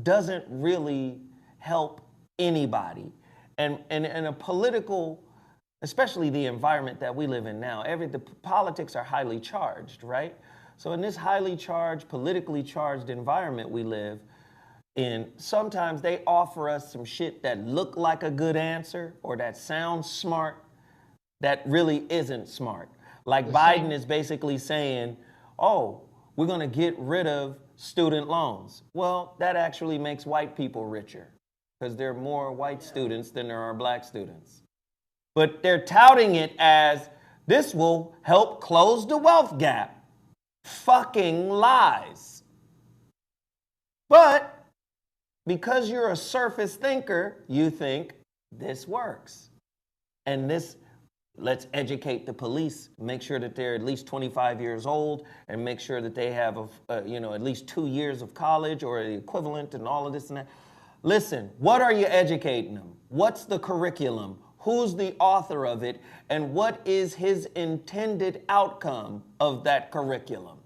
doesn't really help anybody. And in a political, especially the environment that we live in now, the politics are highly charged, right? So in this highly charged, politically charged environment we live in, sometimes they offer us some shit that look like a good answer or that sounds smart that really isn't smart. Like Biden is basically saying, oh, we're going to get rid of student loans. Well, that actually makes white people richer, because there are more white students than there are black students. But they're touting it as this will help close the wealth gap. Fucking lies. But because you're a surface thinker, you think this works. And let's educate the police, make sure that they're at least 25 years old, and make sure that they have at least 2 years of college or the equivalent and all of this and that. Listen, what are you educating them? What's the curriculum? Who's the author of it? And what is his intended outcome of that curriculum?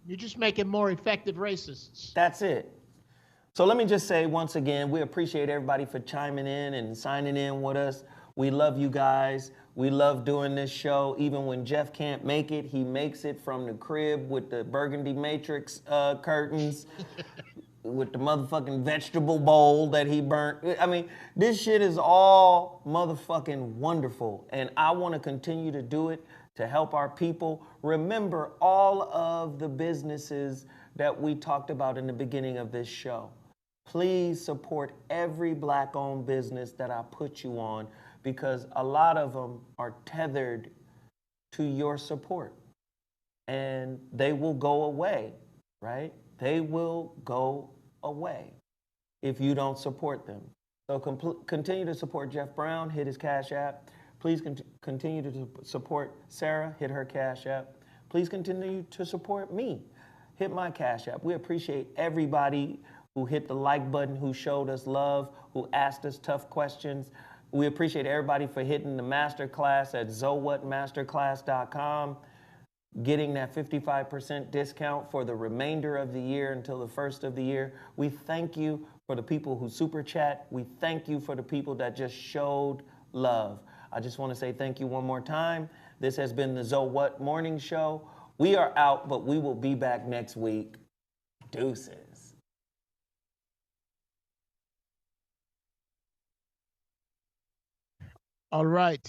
You're just making more effective racists. That's it. So let me just say once again, we appreciate everybody for chiming in and signing in with us. We love you guys. We love doing this show. Even when Geoff can't make it, he makes it from the crib with the burgundy matrix curtains. With the motherfucking vegetable bowl that he burnt. I mean, this shit is all motherfucking wonderful. And I want to continue to do it to help our people. Remember all of the businesses that we talked about in the beginning of this show. Please support every black-owned business that I put you on, because a lot of them are tethered to your support. And they will go away, right? They will go away if you don't support them. So continue to support Geoff Brown. Hit his Cash App. Please continue to support Sarah. Hit her Cash App. Please continue to support me. Hit my Cash App. We appreciate everybody who hit the like button, who showed us love, who asked us tough questions. We appreciate everybody for hitting the masterclass at ZoWhatMasterclass.com, getting that 55% discount for the remainder of the year until the first of the year. We thank you for the people who super chat. We thank you for the people that just showed love. I just want to say thank you one more time. This has been the ZoWhat Morning Show. We are out, but we will be back next week. Deuces. All right.